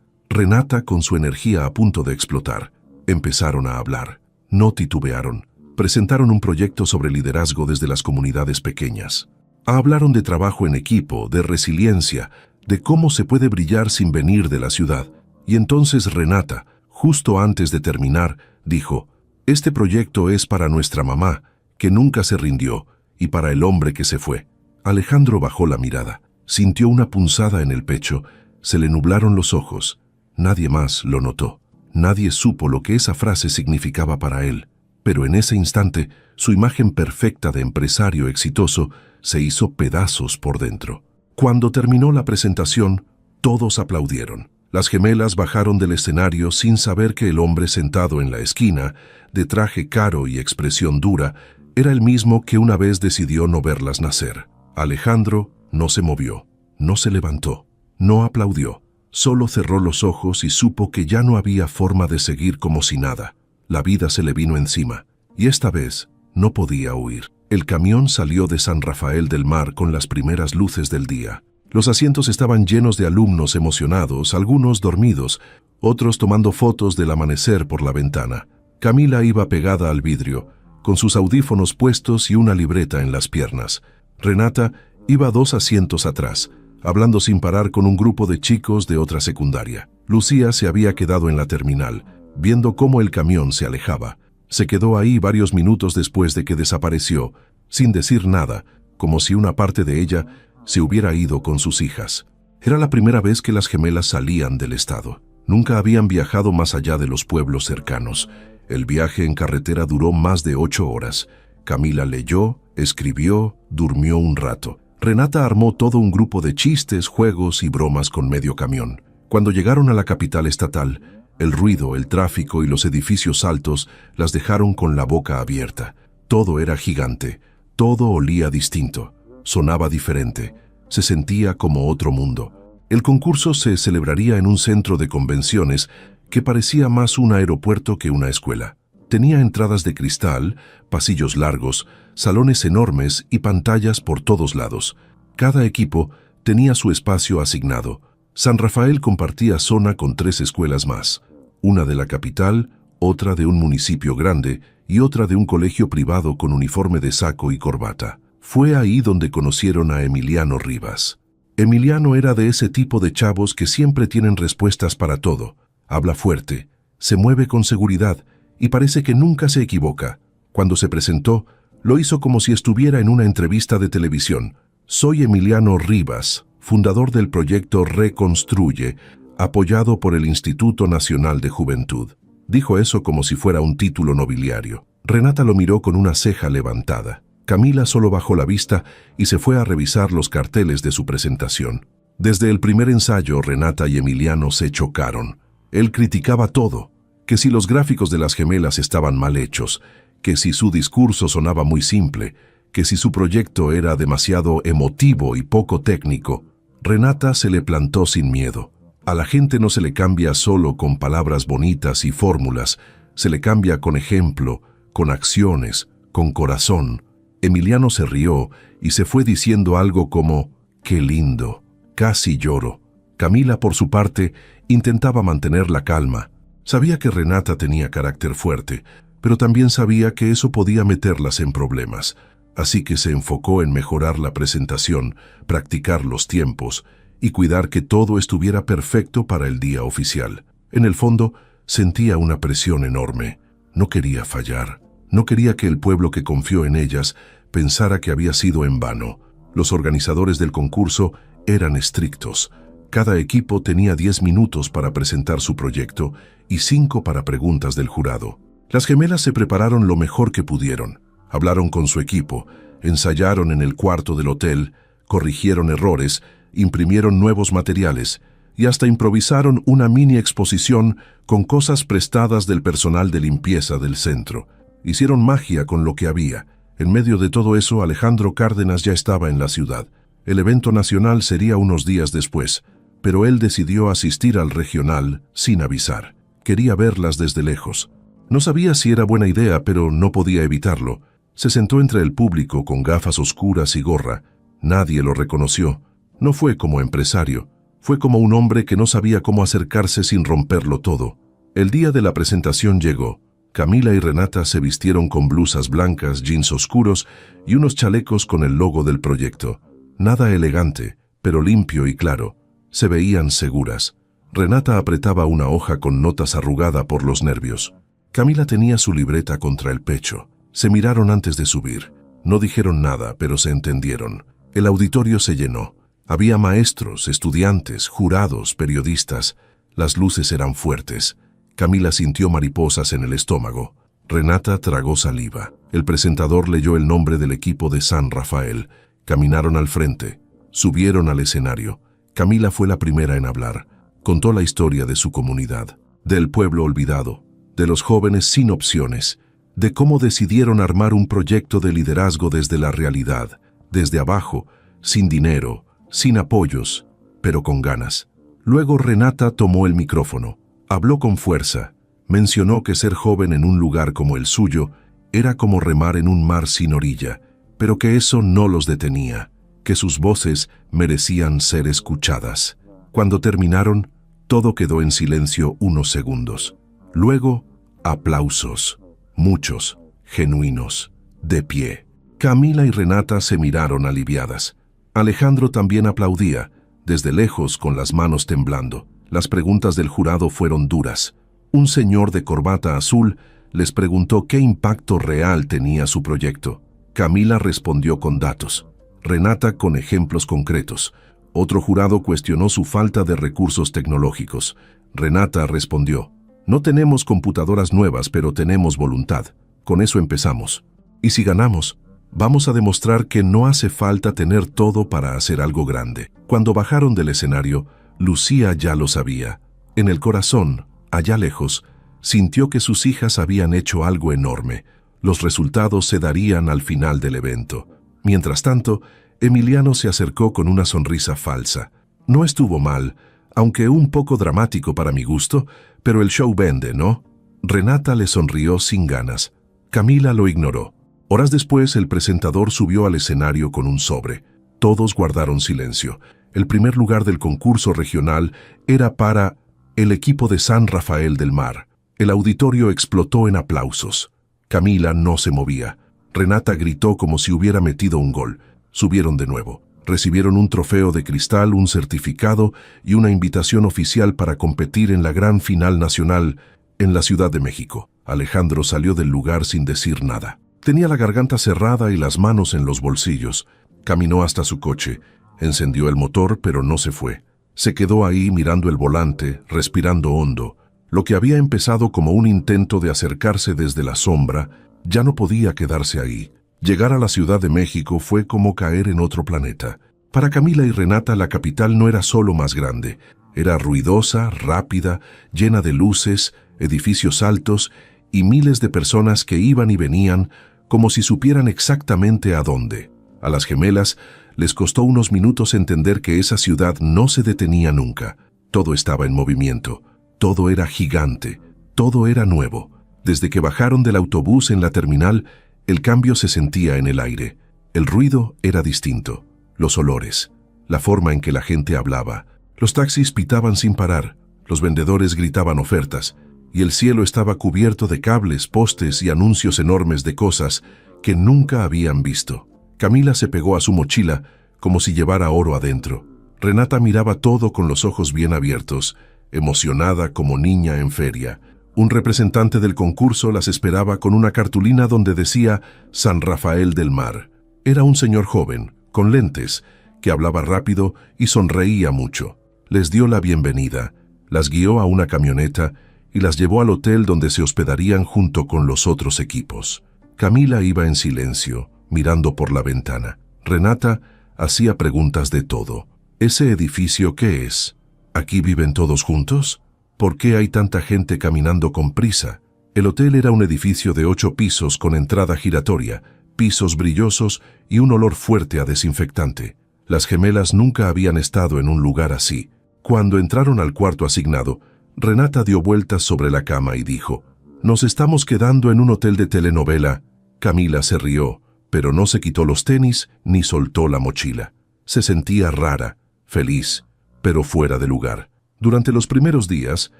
Renata con su energía a punto de explotar. Empezaron a hablar. No titubearon. Presentaron un proyecto sobre liderazgo desde las comunidades pequeñas. Hablaron de trabajo en equipo, de resiliencia, de cómo se puede brillar sin venir de la ciudad. Y entonces Renata, justo antes de terminar, dijo: «Este proyecto es para nuestra mamá, que nunca se rindió, y para el hombre que se fue». Alejandro bajó la mirada, sintió una punzada en el pecho, se le nublaron los ojos. Nadie más lo notó. Nadie supo lo que esa frase significaba para él. Pero en ese instante, su imagen perfecta de empresario exitoso se hizo pedazos por dentro. Cuando terminó la presentación, todos aplaudieron. Las gemelas bajaron del escenario sin saber que el hombre sentado en la esquina, de traje caro y expresión dura, era el mismo que una vez decidió no verlas nacer. Alejandro no se movió, no se levantó, no aplaudió. Solo cerró los ojos y supo que ya no había forma de seguir como si nada. La vida se le vino encima, y esta vez no podía huir. El camión salió de San Rafael del Mar con las primeras luces del día. Los asientos estaban llenos de alumnos emocionados, algunos dormidos, otros tomando fotos del amanecer por la ventana. Camila iba pegada al vidrio, con sus audífonos puestos y una libreta en las piernas. Renata iba 2 asientos atrás, hablando sin parar con un grupo de chicos de otra secundaria. Lucía se había quedado en la terminal, viendo cómo el camión se alejaba. Se quedó ahí varios minutos después de que desapareció, sin decir nada, como si una parte de ella se hubiera ido con sus hijas. Era la primera vez que las gemelas salían del estado. Nunca habían viajado más allá de los pueblos cercanos. El viaje en carretera duró más de 8 horas. Camila leyó, escribió, durmió un rato. Renata armó todo un grupo de chistes, juegos y bromas con medio camión. Cuando llegaron a la capital estatal, el ruido, el tráfico y los edificios altos las dejaron con la boca abierta. Todo era gigante, todo olía distinto, sonaba diferente, se sentía como otro mundo. El concurso se celebraría en un centro de convenciones que parecía más un aeropuerto que una escuela. Tenía entradas de cristal, pasillos largos, salones enormes y pantallas por todos lados. Cada equipo tenía su espacio asignado. San Rafael compartía zona con 3 escuelas más, una de la capital, otra de un municipio grande y otra de un colegio privado con uniforme de saco y corbata. Fue ahí donde conocieron a Emiliano Rivas. Emiliano era de ese tipo de chavos que siempre tienen respuestas para todo. Habla fuerte, se mueve con seguridad y parece que nunca se equivoca. Cuando se presentó, lo hizo como si estuviera en una entrevista de televisión. Soy Emiliano Rivas, fundador del proyecto Reconstruye, apoyado por el Instituto Nacional de Juventud. Dijo eso como si fuera un título nobiliario. Renata lo miró con una ceja levantada. Camila solo bajó la vista y se fue a revisar los carteles de su presentación. Desde el primer ensayo, Renata y Emiliano se chocaron. Él criticaba todo, que si los gráficos de las gemelas estaban mal hechos, que si su discurso sonaba muy simple, que si su proyecto era demasiado emotivo y poco técnico. Renata se le plantó sin miedo. A la gente no se le cambia solo con palabras bonitas y fórmulas, se le cambia con ejemplo, con acciones, con corazón. Emiliano se rió y se fue diciendo algo como, «¡Qué lindo!». Casi lloró. Camila, por su parte, intentaba mantener la calma. Sabía que Renata tenía carácter fuerte, pero también sabía que eso podía meterlas en problemas. Así que se enfocó en mejorar la presentación, practicar los tiempos y cuidar que todo estuviera perfecto para el día oficial. En el fondo, sentía una presión enorme. No quería fallar. No quería que el pueblo que confió en ellas pensara que había sido en vano. Los organizadores del concurso eran estrictos. Cada equipo tenía 10 minutos para presentar su proyecto y 5 para preguntas del jurado. Las gemelas se prepararon lo mejor que pudieron. Hablaron con su equipo, ensayaron en el cuarto del hotel, corrigieron errores, imprimieron nuevos materiales y hasta improvisaron una mini exposición con cosas prestadas del personal de limpieza del centro. Hicieron magia con lo que había. En medio de todo eso, Alejandro Cárdenas ya estaba en la ciudad. El evento nacional sería unos días después, pero él decidió asistir al regional sin avisar. Quería verlas desde lejos. No sabía si era buena idea, pero no podía evitarlo. Se sentó entre el público con gafas oscuras y gorra. Nadie lo reconoció. No fue como empresario. Fue como un hombre que no sabía cómo acercarse sin romperlo todo. El día de la presentación llegó. Camila y Renata se vistieron con blusas blancas, jeans oscuros y unos chalecos con el logo del proyecto. Nada elegante, pero limpio y claro. Se veían seguras. Renata apretaba una hoja con notas arrugada por los nervios. Camila tenía su libreta contra el pecho. Se miraron antes de subir. No dijeron nada, pero se entendieron. El auditorio se llenó. Había maestros, estudiantes, jurados, periodistas. Las luces eran fuertes. Camila sintió mariposas en el estómago. Renata tragó saliva. El presentador leyó el nombre del equipo de San Rafael. Caminaron al frente. Subieron al escenario. Camila fue la primera en hablar. Contó la historia de su comunidad, del pueblo olvidado, de los jóvenes sin opciones, de cómo decidieron armar un proyecto de liderazgo desde la realidad, desde abajo, sin dinero, sin apoyos, pero con ganas. Luego Renata tomó el micrófono. Habló con fuerza. Mencionó que ser joven en un lugar como el suyo era como remar en un mar sin orilla, pero que eso no los detenía, que sus voces merecían ser escuchadas. Cuando terminaron, todo quedó en silencio unos segundos. Luego, aplausos. Muchos, genuinos, de pie. Camila y Renata se miraron aliviadas. Alejandro también aplaudía, desde lejos con las manos temblando. Las preguntas del jurado fueron duras. Un señor de corbata azul Les preguntó qué impacto real tenía su proyecto. Camila respondió con datos, Renata con ejemplos concretos. Otro jurado cuestionó su falta de recursos tecnológicos. Renata respondió, no tenemos computadoras nuevas, pero tenemos voluntad. Con eso empezamos. Y si ganamos, vamos a demostrar que no hace falta tener todo para hacer algo grande. Cuando bajaron del escenario, Lucía ya lo sabía. En el corazón, allá lejos, sintió que sus hijas habían hecho algo enorme. Los resultados se darían al final del evento. Mientras tanto, Emiliano se acercó con una sonrisa falsa. No estuvo mal, aunque un poco dramático para mi gusto, pero el show vende, ¿no? Renata le sonrió sin ganas. Camila lo ignoró. Horas después, el presentador subió al escenario con un sobre. Todos guardaron silencio. El primer lugar del concurso regional era para el equipo de San Rafael del Mar. El auditorio explotó en aplausos. Camila no se movía. Renata gritó como si hubiera metido un gol. Subieron de nuevo. Recibieron un trofeo de cristal, un certificado y una invitación oficial para competir en la gran final nacional en la Ciudad de México. Alejandro salió del lugar sin decir nada. Tenía la garganta cerrada y las manos en los bolsillos. Caminó hasta su coche. Encendió el motor, pero no se fue. Se quedó ahí mirando el volante, respirando hondo. Lo que había empezado como un intento de acercarse desde la sombra, ya no podía quedarse ahí. Llegar a la Ciudad de México fue como caer en otro planeta. Para Camila y Renata, la capital no era solo más grande. Era ruidosa, rápida, llena de luces, edificios altos y miles de personas que iban y venían como si supieran exactamente a dónde. A las gemelas les costó unos minutos entender que esa ciudad no se detenía nunca. Todo estaba en movimiento. Todo era gigante. Todo era nuevo. Desde que bajaron del autobús en la terminal, el cambio se sentía en el aire. El ruido era distinto. Los olores, la forma en que la gente hablaba. Los taxis pitaban sin parar. Los vendedores gritaban ofertas. Y el cielo estaba cubierto de cables, postes y anuncios enormes de cosas que nunca habían visto. Camila se pegó a su mochila como si llevara oro adentro. Renata miraba todo con los ojos bien abiertos, emocionada como niña en feria. Un representante del concurso las esperaba con una cartulina donde decía San Rafael del Mar. Era un señor joven, con lentes, que hablaba rápido y sonreía mucho. Les dio la bienvenida, las guió a una camioneta y las llevó al hotel donde se hospedarían junto con los otros equipos. Camila iba en silencio, mirando por la ventana. Renata hacía preguntas de todo. ¿Ese edificio qué es? ¿Aquí viven todos juntos? ¿Por qué hay tanta gente caminando con prisa? El hotel era un edificio de 8 pisos con entrada giratoria, pisos brillosos y un olor fuerte a desinfectante. Las gemelas nunca habían estado en un lugar así. Cuando entraron al cuarto asignado, Renata dio vueltas sobre la cama y dijo, «Nos estamos quedando en un hotel de telenovela». Camila se rió, pero no se quitó los tenis ni soltó la mochila. Se sentía rara, feliz, pero fuera de lugar. Durante los primeros días,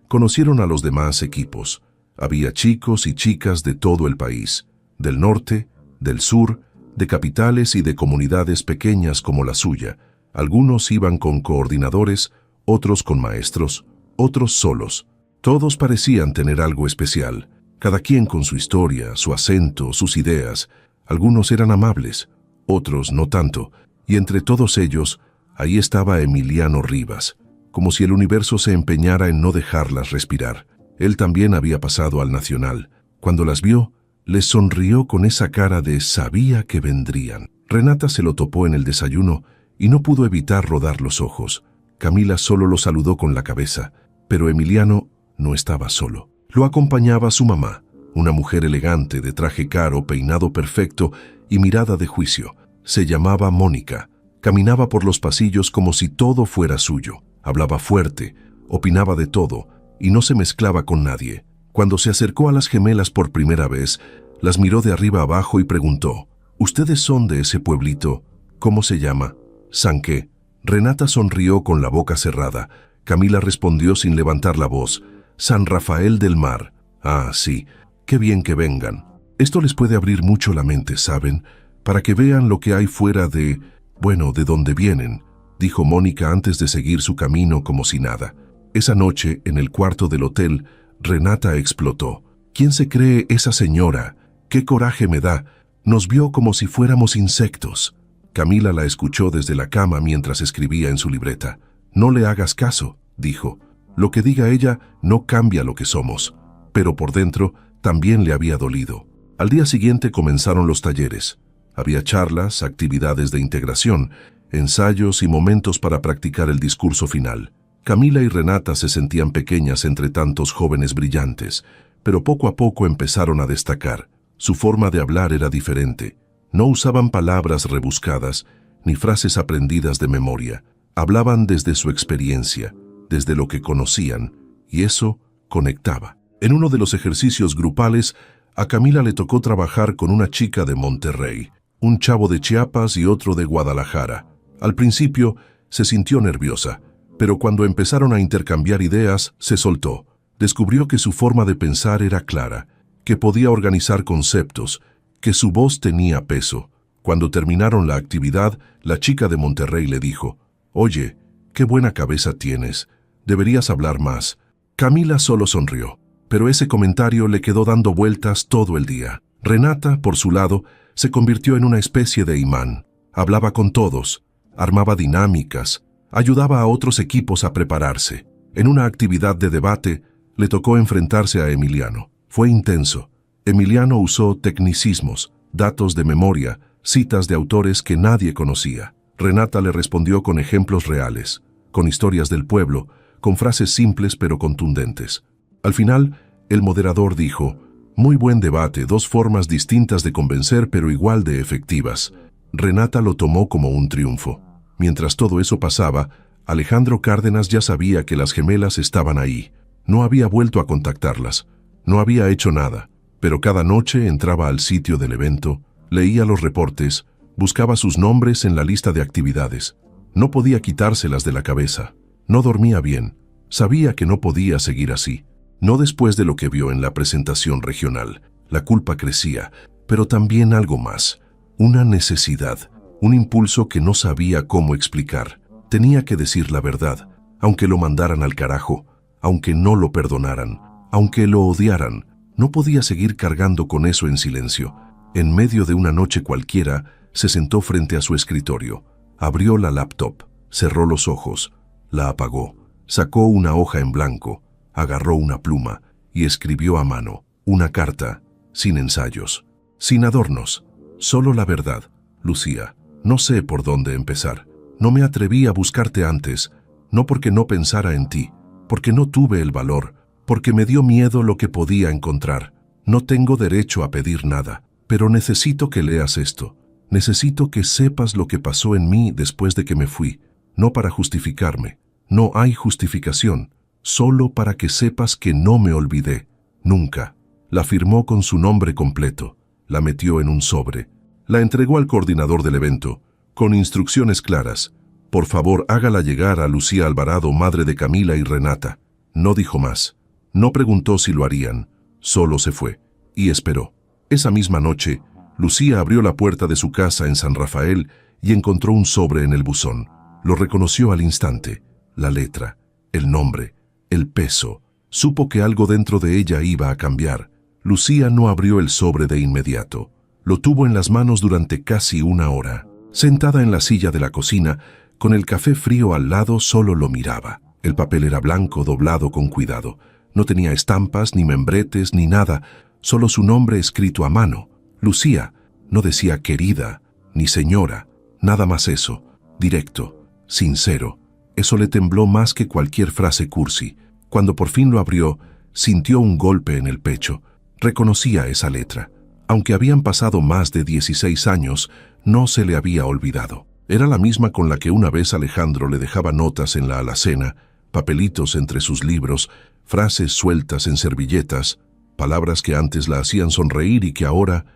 conocieron a los demás equipos. Había chicos y chicas de todo el país, del norte, del sur, de capitales y de comunidades pequeñas como la suya. Algunos iban con coordinadores, otros con maestros, otros solos. Todos parecían tener algo especial, cada quien con su historia, su acento, sus ideas. Algunos eran amables, otros no tanto, y entre todos ellos, ahí estaba Emiliano Rivas, como si el universo se empeñara en no dejarlas respirar. Él también había pasado al Nacional. Cuando las vio, les sonrió con esa cara de sabía que vendrían. Renata se lo topó en el desayuno y no pudo evitar rodar los ojos. Camila solo lo saludó con la cabeza, pero Emiliano no estaba solo. Lo acompañaba su mamá, una mujer elegante, de traje caro, peinado perfecto y mirada de juicio. Se llamaba Mónica. Caminaba por los pasillos como si todo fuera suyo. Hablaba fuerte, opinaba de todo y no se mezclaba con nadie. Cuando se acercó a las gemelas por primera vez, las miró de arriba abajo y preguntó, «¿Ustedes son de ese pueblito? ¿Cómo se llama?» «¿San qué?» Renata sonrió con la boca cerrada. Camila respondió sin levantar la voz, «San Rafael del Mar». «Ah, sí, qué bien que vengan. Esto les puede abrir mucho la mente, ¿saben? Para que vean lo que hay fuera de, bueno, de dónde vienen», dijo Mónica antes de seguir su camino como si nada. Esa noche, en el cuarto del hotel, Renata explotó. ¿Quién se cree esa señora? ¡Qué coraje me da! Nos vio como si fuéramos insectos. Camila la escuchó desde la cama mientras escribía en su libreta. No le hagas caso, dijo. Lo que diga ella no cambia lo que somos. Pero por dentro también le había dolido. Al día siguiente comenzaron los talleres. Había charlas, actividades de integración, ensayos y momentos para practicar el discurso final. Camila y Renata se sentían pequeñas entre tantos jóvenes brillantes, pero poco a poco empezaron a destacar. Su forma de hablar era diferente. No usaban palabras rebuscadas, ni frases aprendidas de memoria. Hablaban desde su experiencia, desde lo que conocían, y eso conectaba. En uno de los ejercicios grupales, a Camila le tocó trabajar con una chica de Monterrey, un chavo de Chiapas y otro de Guadalajara. Al principio se sintió nerviosa, pero cuando empezaron a intercambiar ideas, se soltó. Descubrió que su forma de pensar era clara, que podía organizar conceptos, que su voz tenía peso. Cuando terminaron la actividad, la chica de Monterrey le dijo: «Oye, qué buena cabeza tienes, deberías hablar más». Camila solo sonrió, pero ese comentario le quedó dando vueltas todo el día. Renata, por su lado, se convirtió en una especie de imán. Hablaba con todos, armaba dinámicas, ayudaba a otros equipos a prepararse. En una actividad de debate, le tocó enfrentarse a Emiliano. Fue intenso. Emiliano usó tecnicismos, datos de memoria, citas de autores que nadie conocía. Renata le respondió con ejemplos reales, con historias del pueblo, con frases simples pero contundentes. Al final, el moderador dijo: «Muy buen debate, dos formas distintas de convencer pero igual de efectivas». Renata lo tomó como un triunfo. Mientras todo eso pasaba, Alejandro Cárdenas ya sabía que las gemelas estaban ahí. No había vuelto a contactarlas, no había hecho nada, pero cada noche entraba al sitio del evento, leía los reportes, buscaba sus nombres en la lista de actividades. No podía quitárselas de la cabeza. No dormía bien. Sabía que no podía seguir así. No después de lo que vio en la presentación regional. La culpa crecía, pero también algo más. Una necesidad, un impulso que no sabía cómo explicar. Tenía que decir la verdad, aunque lo mandaran al carajo, aunque no lo perdonaran, aunque lo odiaran. No podía seguir cargando con eso en silencio. En medio de una noche cualquiera, se sentó frente a su escritorio. Abrió la laptop, cerró los ojos, la apagó, sacó una hoja en blanco, agarró una pluma y escribió a mano una carta, sin ensayos, sin adornos, solo la verdad. Lucía, no sé por dónde empezar. No me atreví a buscarte antes, no porque no pensara en ti, porque no tuve el valor, porque me dio miedo lo que podía encontrar. No tengo derecho a pedir nada, pero necesito que leas esto. Necesito que sepas lo que pasó en mí después de que me fui, no para justificarme. No hay justificación, solo para que sepas que no me olvidé, nunca». La firmó con su nombre completo, la metió en un sobre, la entregó al coordinador del evento, con instrucciones claras. Por favor, hágala llegar a Lucía Alvarado, madre de Camila y Renata. No dijo más. No preguntó si lo harían. Solo se fue. Y esperó. Esa misma noche, Lucía abrió la puerta de su casa en San Rafael y encontró un sobre en el buzón. Lo reconoció al instante. La letra, el nombre, el peso. Supo que algo dentro de ella iba a cambiar. Lucía no abrió el sobre de inmediato. Lo tuvo en las manos durante casi una hora. Sentada en la silla de la cocina, con el café frío al lado, solo lo miraba. El papel era blanco, doblado con cuidado. No tenía estampas, ni membretes, ni nada, solo su nombre escrito a mano. Lucía. No decía querida, ni señora, nada más eso. Directo, sincero. Eso le tembló más que cualquier frase cursi. Cuando por fin lo abrió, sintió un golpe en el pecho. Reconocía esa letra. Aunque habían pasado más de 16 años, no se le había olvidado. Era la misma con la que una vez Alejandro le dejaba notas en la alacena, papelitos entre sus libros, frases sueltas en servilletas, palabras que antes la hacían sonreír y que ahora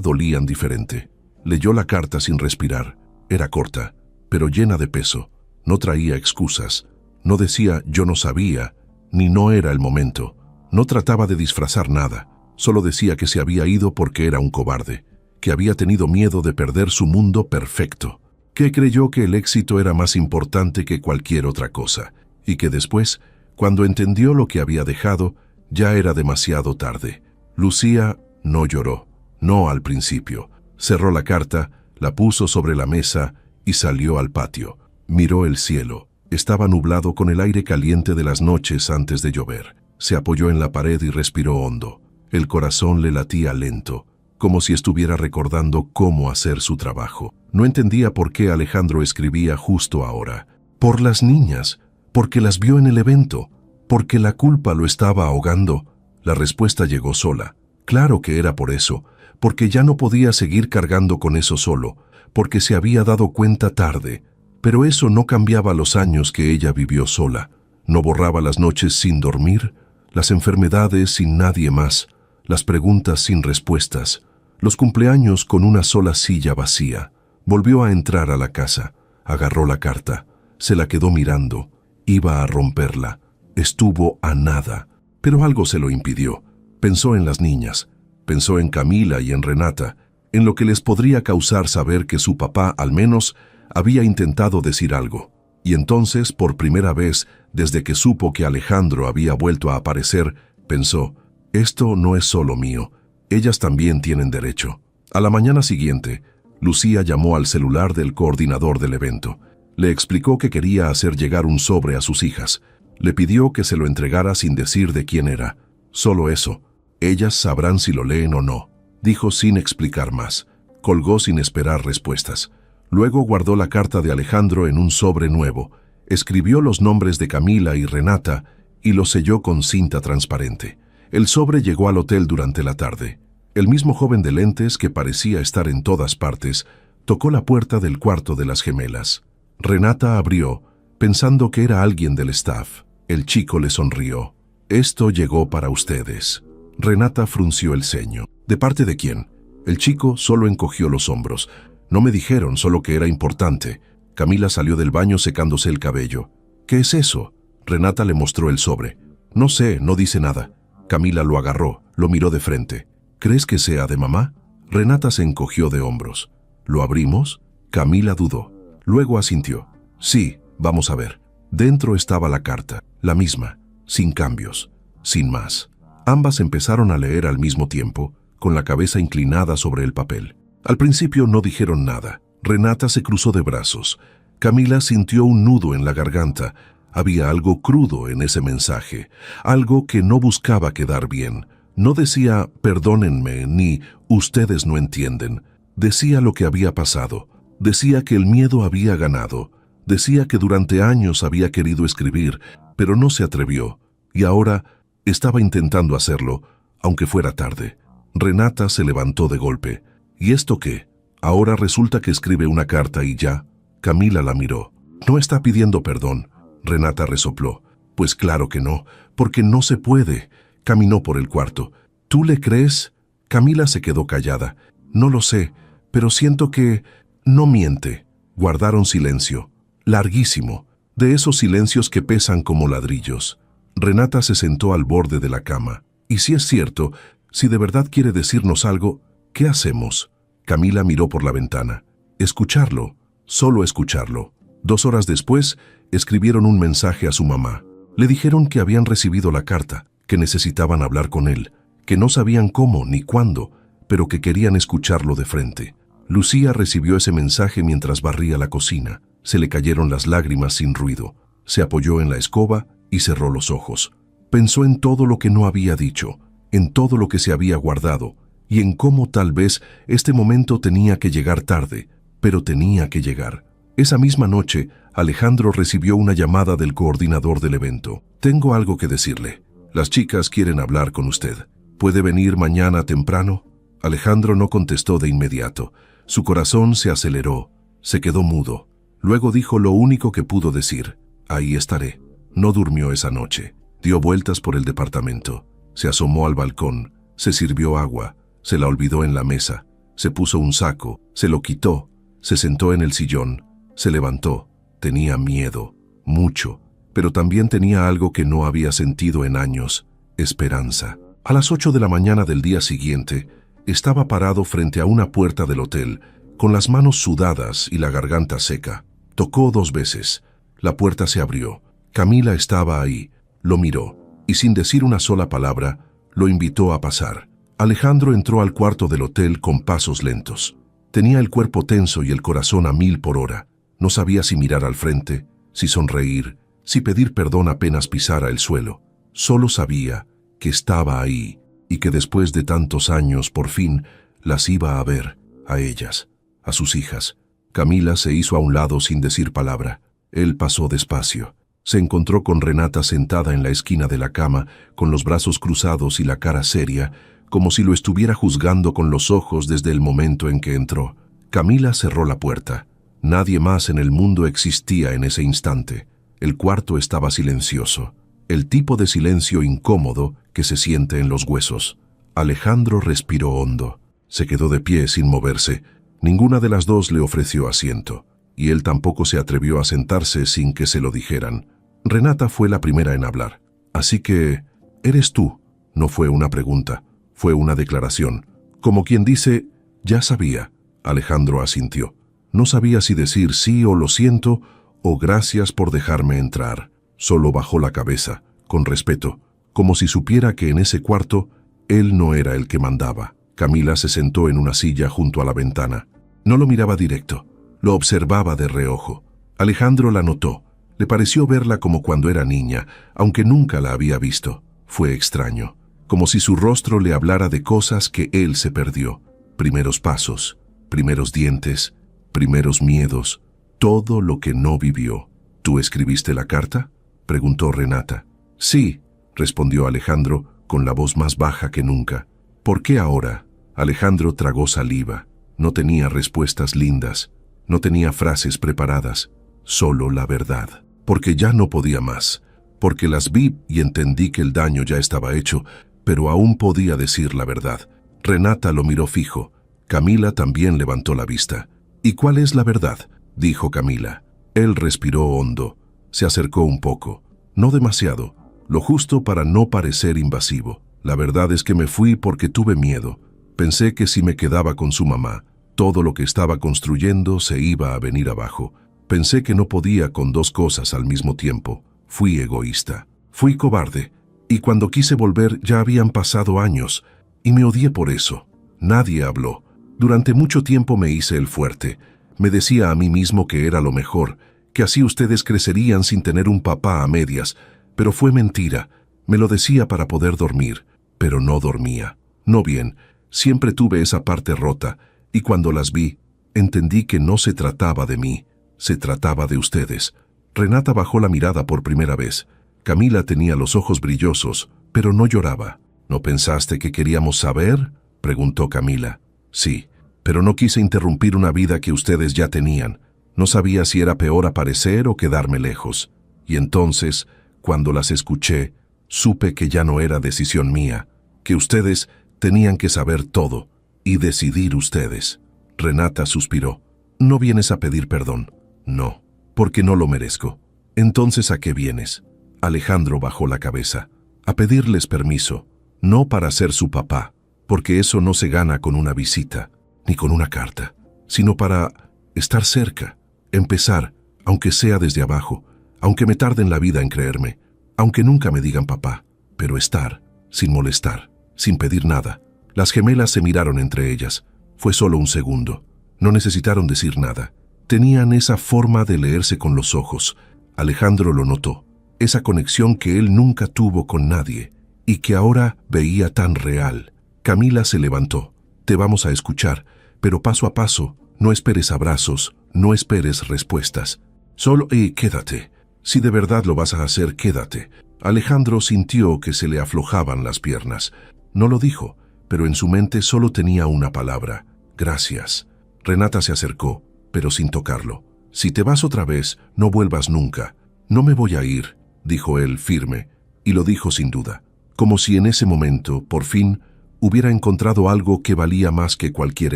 dolían diferente. Leyó la carta sin respirar. Era corta, pero llena de peso. No traía excusas. No decía «yo no sabía», ni «no era el momento». No trataba de disfrazar nada. Solo decía que se había ido porque era un cobarde, que había tenido miedo de perder su mundo perfecto, que creyó que el éxito era más importante que cualquier otra cosa, y que después, cuando entendió lo que había dejado, Ya era demasiado tarde. Lucía no lloró, no al principio. Cerró la carta, la puso sobre la mesa y salió al patio. Miró el cielo. Estaba nublado con el aire caliente de las noches antes de llover. Se apoyó en la pared y respiró hondo. El corazón le latía lento, como si estuviera recordando cómo hacer su trabajo. No entendía por qué Alejandro escribía justo ahora. Por las niñas, porque las vio en el evento, porque la culpa lo estaba ahogando. La respuesta llegó sola. Claro que era por eso, porque ya no podía seguir cargando con eso solo, porque se había dado cuenta tarde. Pero eso no cambiaba los años que ella vivió sola. No borraba las noches sin dormir, las enfermedades sin nadie más, las preguntas sin respuestas, los cumpleaños con una sola silla vacía. Volvió a entrar a la casa, agarró la carta, se la quedó mirando, iba a romperla. Estuvo a nada, pero algo se lo impidió. Pensó en las niñas, pensó en Camila y en Renata, en lo que les podría causar saber que su papá, al menos, había intentado decir algo. Y entonces, por primera vez, desde que supo que Alejandro había vuelto a aparecer, pensó, esto no es solo mío, ellas también tienen derecho. A la mañana siguiente, Lucía llamó al celular del coordinador del evento. Le explicó que quería hacer llegar un sobre a sus hijas. Le pidió que se lo entregara sin decir de quién era. Solo eso. Ellas sabrán si lo leen o no, dijo sin explicar más. Colgó sin esperar respuestas. Luego guardó la carta de Alejandro en un sobre nuevo, escribió los nombres de Camila y Renata y lo selló con cinta transparente. El sobre llegó al hotel durante la tarde. El mismo joven de lentes, que parecía estar en todas partes, tocó la puerta del cuarto de las gemelas. Renata abrió, pensando que era alguien del staff. El chico le sonrió. «Esto llegó para ustedes». Renata frunció el ceño. «¿De parte de quién?» El chico solo encogió los hombros. «No me dijeron, solo que era importante». Camila salió del baño secándose el cabello. «¿Qué es eso?» Renata le mostró el sobre. «No sé, no dice nada». Camila lo agarró, lo miró de frente. «¿Crees que sea de mamá?» Renata se encogió de hombros. «¿Lo abrimos?» Camila dudó. Luego asintió. «Sí, vamos a ver». Dentro estaba la carta, la misma, sin cambios, sin más. Ambas empezaron a leer al mismo tiempo, con la cabeza inclinada sobre el papel. Al principio no dijeron nada. Renata se cruzó de brazos. Camila sintió un nudo en la garganta. Había algo crudo en ese mensaje, algo que no buscaba quedar bien. No decía «perdónenme» ni «ustedes no entienden». Decía lo que había pasado. Decía que el miedo había ganado. Decía que durante años había querido escribir, pero no se atrevió, y ahora estaba intentando hacerlo, aunque fuera tarde. Renata se levantó de golpe. ¿Y esto qué? Ahora resulta que escribe una carta y ya. Camila la miró. «No está pidiendo perdón». Renata resopló. «Pues claro que no, porque no se puede». Caminó por el cuarto. «¿Tú le crees?» Camila se quedó callada. «No lo sé, pero siento que no miente». Guardaron silencio. Larguísimo, de esos silencios que pesan como ladrillos. Renata se sentó al borde de la cama. «Y si es cierto, si de verdad quiere decirnos algo, ¿qué hacemos?» Camila miró por la ventana. Escucharlo, solo escucharlo. 2 horas después, escribieron un mensaje a su mamá. Le dijeron que habían recibido la carta, que necesitaban hablar con él, que no sabían cómo ni cuándo, pero que querían escucharlo de frente. Lucía recibió ese mensaje mientras barría la cocina. Se le cayeron las lágrimas sin ruido. Se apoyó en la escoba y cerró los ojos. Pensó en todo lo que no había dicho, en todo lo que se había guardado, y en cómo tal vez este momento tenía que llegar tarde, pero tenía que llegar. Esa misma noche, Alejandro recibió una llamada del coordinador del evento. «Tengo algo que decirle. Las chicas quieren hablar con usted. ¿Puede venir mañana temprano?» Alejandro no contestó de inmediato. Su corazón se aceleró. Se quedó mudo. Luego dijo lo único que pudo decir. «Ahí estaré». No durmió esa noche. Dio vueltas por el departamento. Se asomó al balcón. Se sirvió agua. Se la olvidó en la mesa. Se puso un saco. Se lo quitó. Se sentó en el sillón. Se levantó. Tenía miedo. Mucho. Pero también tenía algo que no había sentido en años. Esperanza. A las 8 de la mañana del día siguiente, estaba parado frente a una puerta del hotel, con las manos sudadas y la garganta seca. Tocó 2 veces. La puerta se abrió. Camila estaba ahí. Lo miró. y sin decir una sola palabra, lo invitó a pasar. Alejandro entró al cuarto del hotel con pasos lentos. Tenía el cuerpo tenso y el corazón a 1000 por hora. No sabía si mirar al frente, si sonreír, si pedir perdón apenas pisara el suelo. Solo sabía que estaba ahí y que después de tantos años por fin las iba a ver, a ellas, a sus hijas. Camila se hizo a un lado sin decir palabra. Él pasó despacio. Se encontró con Renata sentada en la esquina de la cama, con los brazos cruzados y la cara seria, como si lo estuviera juzgando con los ojos desde el momento en que entró. Camila cerró la puerta. Nadie más en el mundo existía en ese instante. El cuarto estaba silencioso. El tipo de silencio incómodo que se siente en los huesos. Alejandro respiró hondo. Se quedó de pie sin moverse. Ninguna de las dos le ofreció asiento, y él tampoco se atrevió a sentarse sin que se lo dijeran. Renata fue la primera en hablar. Así que, ¿eres tú? No fue una pregunta, fue una declaración. Como quien dice, ya sabía. Alejandro asintió. No sabía si decir sí o lo siento o gracias por dejarme entrar. Solo bajó la cabeza, con respeto, como si supiera que en ese cuarto él no era el que mandaba. Camila se sentó en una silla junto a la ventana. No lo miraba directo, lo observaba de reojo. Alejandro la notó. Le pareció verla como cuando era niña, aunque nunca la había visto. Fue extraño, como si su rostro le hablara de cosas que él se perdió. Primeros pasos, primeros dientes, primeros miedos, todo lo que no vivió. ¿Tú escribiste la carta?, preguntó Renata. Sí, respondió Alejandro con la voz más baja que nunca. ¿Por qué ahora? Alejandro tragó saliva. No tenía respuestas lindas, no tenía frases preparadas, solo la verdad. Porque ya no podía más, porque las vi y entendí que el daño ya estaba hecho, pero aún podía decir la verdad. Renata lo miró fijo. Camila también levantó la vista. ¿Y cuál es la verdad?, dijo Camila. Él respiró hondo. Se acercó un poco, no demasiado, lo justo para no parecer invasivo. La verdad es que me fui porque tuve miedo. Pensé que si me quedaba con su mamá, todo lo que estaba construyendo se iba a venir abajo. Pensé que no podía con dos cosas al mismo tiempo. Fui egoísta. Fui cobarde. Y cuando quise volver ya habían pasado años. Y me odié por eso. Nadie habló. Durante mucho tiempo me hice el fuerte. Me decía a mí mismo que era lo mejor, que así ustedes crecerían sin tener un papá a medias. Pero fue mentira. Me lo decía para poder dormir. Pero no dormía. No bien. Siempre tuve esa parte rota. Y cuando las vi, entendí que no se trataba de mí. Se trataba de ustedes. Renata bajó la mirada por primera vez. Camila tenía los ojos brillosos, pero no lloraba. ¿No pensaste que queríamos saber?, preguntó Camila. Sí, pero no quise interrumpir una vida que ustedes ya tenían. No sabía si era peor aparecer o quedarme lejos. Y entonces, cuando las escuché, supe que ya no era decisión mía, que ustedes tenían que saber todo y decidir ustedes. Renata suspiró. ¿No vienes a pedir perdón? No, porque no lo merezco. Entonces, ¿a qué vienes? Alejandro bajó la cabeza. A pedirles permiso, no para ser su papá, porque eso no se gana con una visita, ni con una carta, sino para estar cerca, empezar, aunque sea desde abajo, aunque me tarden la vida en creerme, aunque nunca me digan papá, pero estar, sin molestar, sin pedir nada. Las gemelas se miraron entre ellas. Fue solo un segundo. No necesitaron decir nada. Tenían esa forma de leerse con los ojos. Alejandro lo notó. Esa conexión que él nunca tuvo con nadie y que ahora veía tan real. Camila se levantó. Te vamos a escuchar, pero paso a paso. No esperes abrazos, no esperes respuestas. Solo quédate. Si de verdad lo vas a hacer, quédate. Alejandro sintió que se le aflojaban las piernas. No lo dijo, pero en su mente solo tenía una palabra: gracias. Renata se acercó, pero sin tocarlo. Si te vas otra vez, no vuelvas nunca. No me voy a ir, dijo él firme, y lo dijo sin duda, como si en ese momento, por fin, hubiera encontrado algo que valía más que cualquier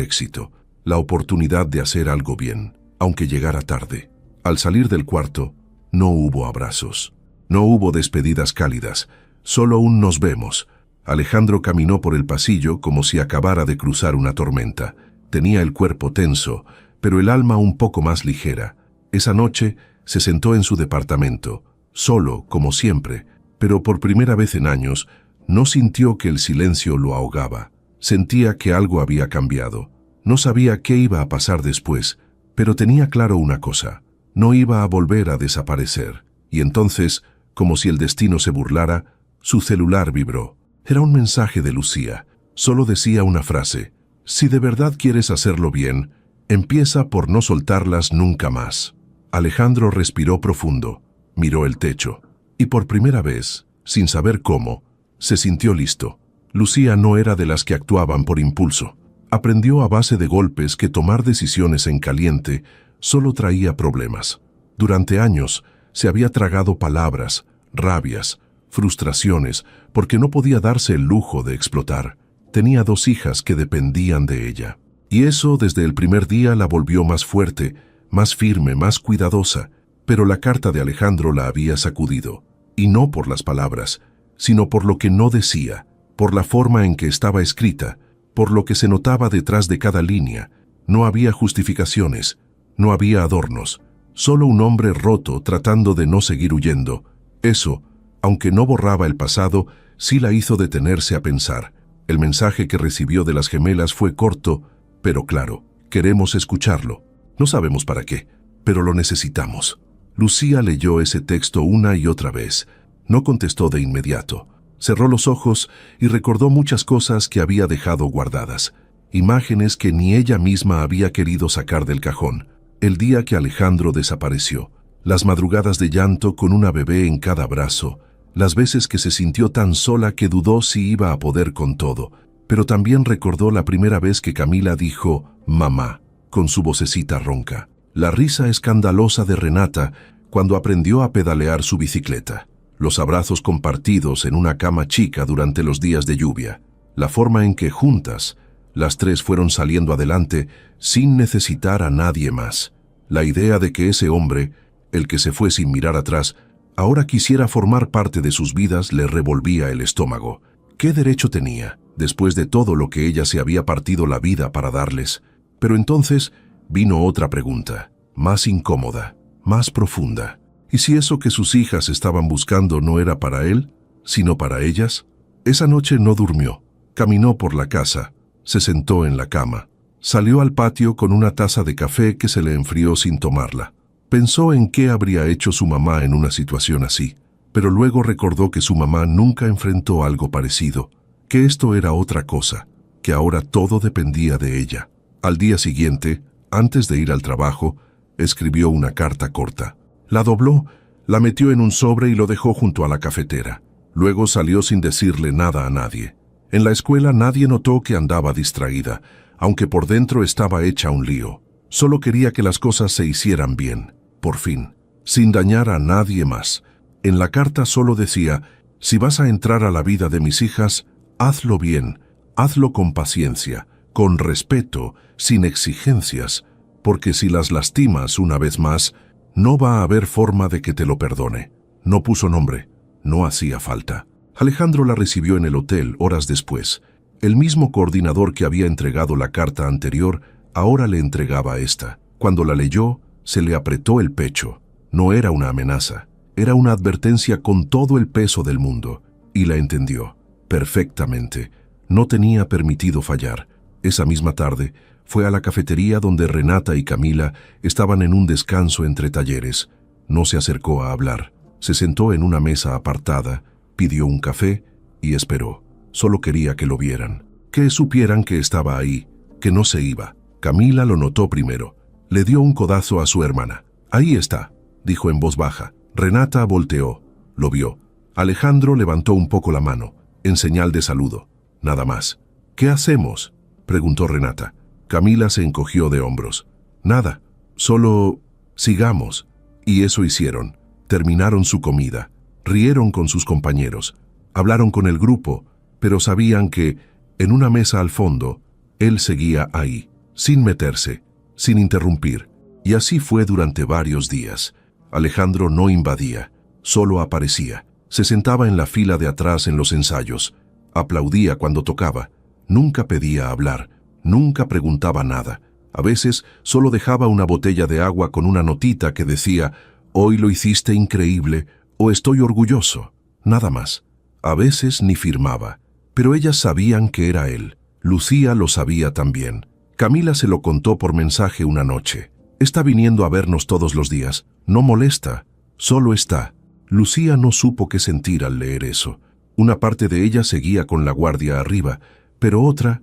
éxito, la oportunidad de hacer algo bien, aunque llegara tarde. Al salir del cuarto, no hubo abrazos, no hubo despedidas cálidas, solo un nos vemos. Alejandro caminó por el pasillo como si acabara de cruzar una tormenta. Tenía el cuerpo tenso, pero el alma un poco más ligera. Esa noche se sentó en su departamento, solo como siempre, pero por primera vez en años no sintió que el silencio lo ahogaba. Sentía que algo había cambiado. No sabía qué iba a pasar después, pero tenía claro una cosa: no iba a volver a desaparecer. Y entonces, como si el destino se burlara, su celular vibró. Era un mensaje de Lucía. Solo decía una frase: si de verdad quieres hacerlo bien, empieza por no soltarlas nunca más. Alejandro respiró profundo, miró el techo, y por primera vez, sin saber cómo, se sintió listo. Lucía no era de las que actuaban por impulso. Aprendió a base de golpes que tomar decisiones en caliente solo traía problemas. Durante años se había tragado palabras, rabias, frustraciones, porque no podía darse el lujo de explotar. Tenía 2 hijas que dependían de ella. Y eso desde el primer día la volvió más fuerte, más firme, más cuidadosa. Pero la carta de Alejandro la había sacudido. Y no por las palabras, sino por lo que no decía, por la forma en que estaba escrita, por lo que se notaba detrás de cada línea. No había justificaciones, no había adornos, solo un hombre roto tratando de no seguir huyendo. Eso, aunque no borraba el pasado, sí la hizo detenerse a pensar. El mensaje que recibió de las gemelas fue corto, pero claro. Queremos escucharlo. No sabemos para qué, pero lo necesitamos. Lucía leyó ese texto una y otra vez. No contestó de inmediato. Cerró los ojos y recordó muchas cosas que había dejado guardadas. Imágenes que ni ella misma había querido sacar del cajón. El día que Alejandro desapareció. Las madrugadas de llanto con una bebé en cada brazo. Las veces que se sintió tan sola que dudó si iba a poder con todo. Pero también recordó la primera vez que Camila dijo «mamá», con su vocecita ronca. La risa escandalosa de Renata cuando aprendió a pedalear su bicicleta. Los abrazos compartidos en una cama chica durante los días de lluvia. La forma en que juntas, las 3 fueron saliendo adelante sin necesitar a nadie más. La idea de que ese hombre, el que se fue sin mirar atrás, ahora quisiera formar parte de sus vidas le revolvía el estómago. ¿Qué derecho tenía, después de todo lo que ella se había partido la vida para darles? Pero entonces vino otra pregunta, más incómoda, más profunda. ¿Y si eso que sus hijas estaban buscando no era para él, sino para ellas? Esa noche no durmió. Caminó por la casa, se sentó en la cama. Salió al patio con una taza de café que se le enfrió sin tomarla. Pensó en qué habría hecho su mamá en una situación así, pero luego recordó que su mamá nunca enfrentó algo parecido, que esto era otra cosa, que ahora todo dependía de ella. Al día siguiente, antes de ir al trabajo, escribió una carta corta. La dobló, la metió en un sobre y lo dejó junto a la cafetera. Luego salió sin decirle nada a nadie. En la escuela nadie notó que andaba distraída, aunque por dentro estaba hecha un lío. Solo quería que las cosas se hicieran bien, por fin, sin dañar a nadie más. En la carta solo decía: si vas a entrar a la vida de mis hijas, hazlo bien, hazlo con paciencia, con respeto, sin exigencias, porque si las lastimas una vez más, no va a haber forma de que te lo perdone. No puso nombre, no hacía falta. Alejandro la recibió en el hotel horas después. El mismo coordinador que había entregado la carta anterior, ahora le entregaba esta. Cuando la leyó, se le apretó el pecho. No era una amenaza, era una advertencia con todo el peso del mundo. Y la entendió, perfectamente. No tenía permitido fallar. Esa misma tarde, fue a la cafetería donde Renata y Camila estaban en un descanso entre talleres. No se acercó a hablar. Se sentó en una mesa apartada, pidió un café y esperó. Solo quería que lo vieran, que supieran que estaba ahí, que no se iba. Camila lo notó primero. Le dio un codazo a su hermana. «Ahí está», dijo en voz baja. Renata volteó. Lo vio. Alejandro levantó un poco la mano, en señal de saludo. Nada más. «¿Qué hacemos?», preguntó Renata. Camila se encogió de hombros. «Nada, solo sigamos». Y eso hicieron. Terminaron su comida. Rieron con sus compañeros. Hablaron con el grupo, pero sabían que, en una mesa al fondo, él seguía ahí, sin meterse, sin interrumpir. Y así fue durante varios días. Alejandro no invadía, solo aparecía. Se sentaba en la fila de atrás en los ensayos. Aplaudía cuando tocaba. Nunca pedía hablar. Nunca preguntaba nada. A veces solo dejaba una botella de agua con una notita que decía: «Hoy lo hiciste increíble» o «Estoy orgulloso». nada más. A veces ni firmaba, pero ellas sabían que era él. Lucía lo sabía también. Camila se lo contó por mensaje una noche. Está viniendo a vernos todos los días. No molesta, solo está. Lucía no supo qué sentir al leer eso. Una parte de ella seguía con la guardia arriba, pero otra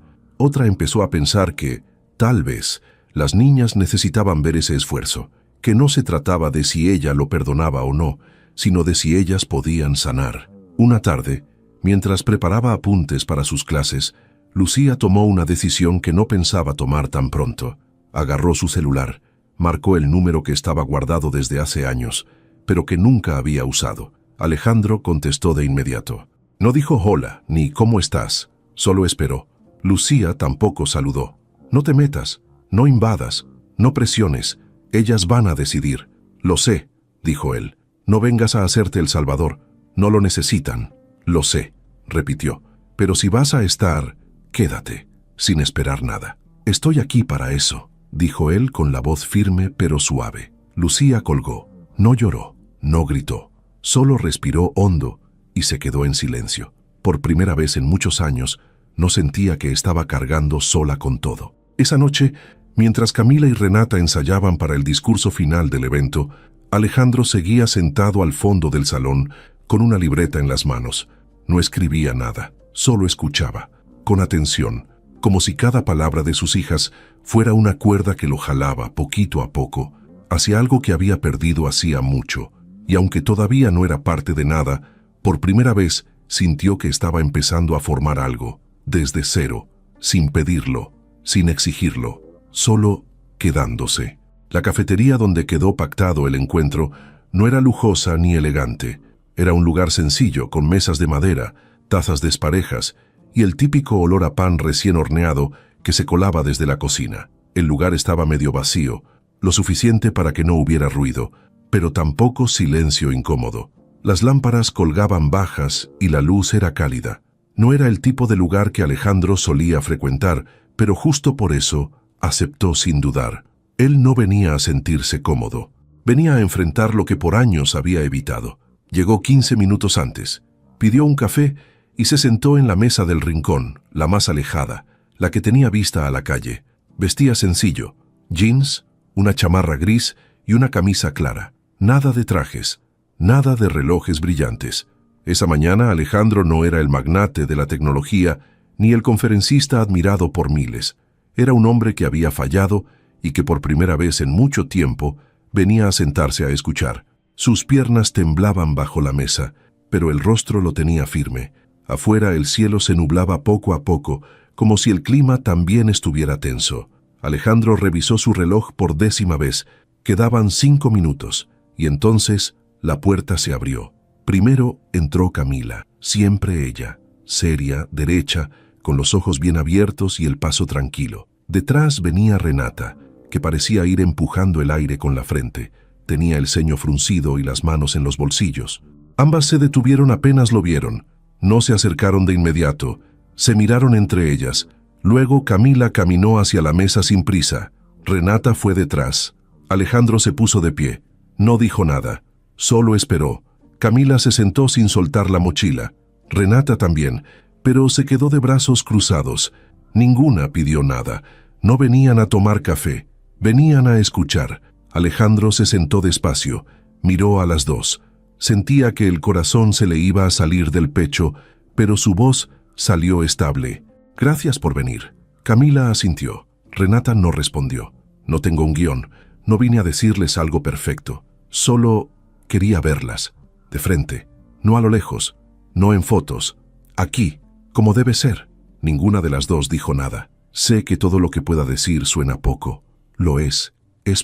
empezó a pensar que, tal vez, las niñas necesitaban ver ese esfuerzo, que no se trataba de si ella lo perdonaba o no, sino de si ellas podían sanar. Una tarde, mientras preparaba apuntes para sus clases, Lucía tomó una decisión que no pensaba tomar tan pronto. Agarró su celular, marcó el número que estaba guardado desde hace años, pero que nunca había usado. Alejandro contestó de inmediato. No dijo hola, ni ¿cómo estás? Solo esperó. Lucía tampoco saludó. No te metas, no invadas, no presiones. Ellas van a decidir. Lo sé, dijo él. No vengas a hacerte el salvador. No lo necesitan. Lo sé, repitió. Pero si vas a estar, quédate, sin esperar nada. Estoy aquí para eso, dijo él con la voz firme pero suave. Lucía colgó. No lloró, no gritó. Solo respiró hondo y se quedó en silencio. Por primera vez en muchos años, no sentía que estaba cargando sola con todo. Esa noche, mientras Camila y Renata ensayaban para el discurso final del evento, Alejandro seguía sentado al fondo del salón con una libreta en las manos. No escribía nada, solo escuchaba, con atención, como si cada palabra de sus hijas fuera una cuerda que lo jalaba poquito a poco hacia algo que había perdido hacía mucho, y aunque todavía no era parte de nada, por primera vez sintió que estaba empezando a formar algo, desde cero, sin pedirlo, sin exigirlo, solo quedándose. La cafetería donde quedó pactado el encuentro no era lujosa ni elegante. Era un lugar sencillo, con mesas de madera, tazas desparejas y el típico olor a pan recién horneado que se colaba desde la cocina. El lugar estaba medio vacío, lo suficiente para que no hubiera ruido, pero tampoco silencio incómodo. Las lámparas colgaban bajas y la luz era cálida. No era el tipo de lugar que Alejandro solía frecuentar, pero justo por eso aceptó sin dudar. Él no venía a sentirse cómodo. Venía a enfrentar lo que por años había evitado. Llegó 15 minutos antes. Pidió un café y se sentó en la mesa del rincón, la más alejada, la que tenía vista a la calle. Vestía sencillo, jeans, una chamarra gris y una camisa clara. Nada de trajes, nada de relojes brillantes. Esa mañana Alejandro no era el magnate de la tecnología ni el conferencista admirado por miles. Era un hombre que había fallado y que por primera vez en mucho tiempo venía a sentarse a escuchar. Sus piernas temblaban bajo la mesa, pero el rostro lo tenía firme. Afuera el cielo se nublaba poco a poco, como si el clima también estuviera tenso. Alejandro revisó su reloj por 10ª vez. Quedaban 5 minutos, y entonces la puerta se abrió. Primero entró Camila, siempre ella, seria, derecha, con los ojos bien abiertos y el paso tranquilo. Detrás venía Renata, que parecía ir empujando el aire con la frente. Tenía el ceño fruncido y las manos en los bolsillos. Ambas se detuvieron apenas lo vieron. No se acercaron de inmediato. Se miraron entre ellas. Luego Camila caminó hacia la mesa sin prisa. Renata fue detrás. Alejandro se puso de pie. No dijo nada. Solo esperó. Camila se sentó sin soltar la mochila. Renata también, pero se quedó de brazos cruzados. Ninguna pidió nada. No venían a tomar café. Venían a escuchar. Alejandro se sentó despacio. Miró a las dos. Sentía que el corazón se le iba a salir del pecho, pero su voz salió estable. Gracias por venir. Camila asintió. Renata no respondió. No tengo un guión. No vine a decirles algo perfecto. Solo quería verlas. De frente. No a lo lejos. No en fotos. Aquí, como debe ser. Ninguna de las dos dijo nada. Sé que todo lo que pueda decir suena poco. Lo es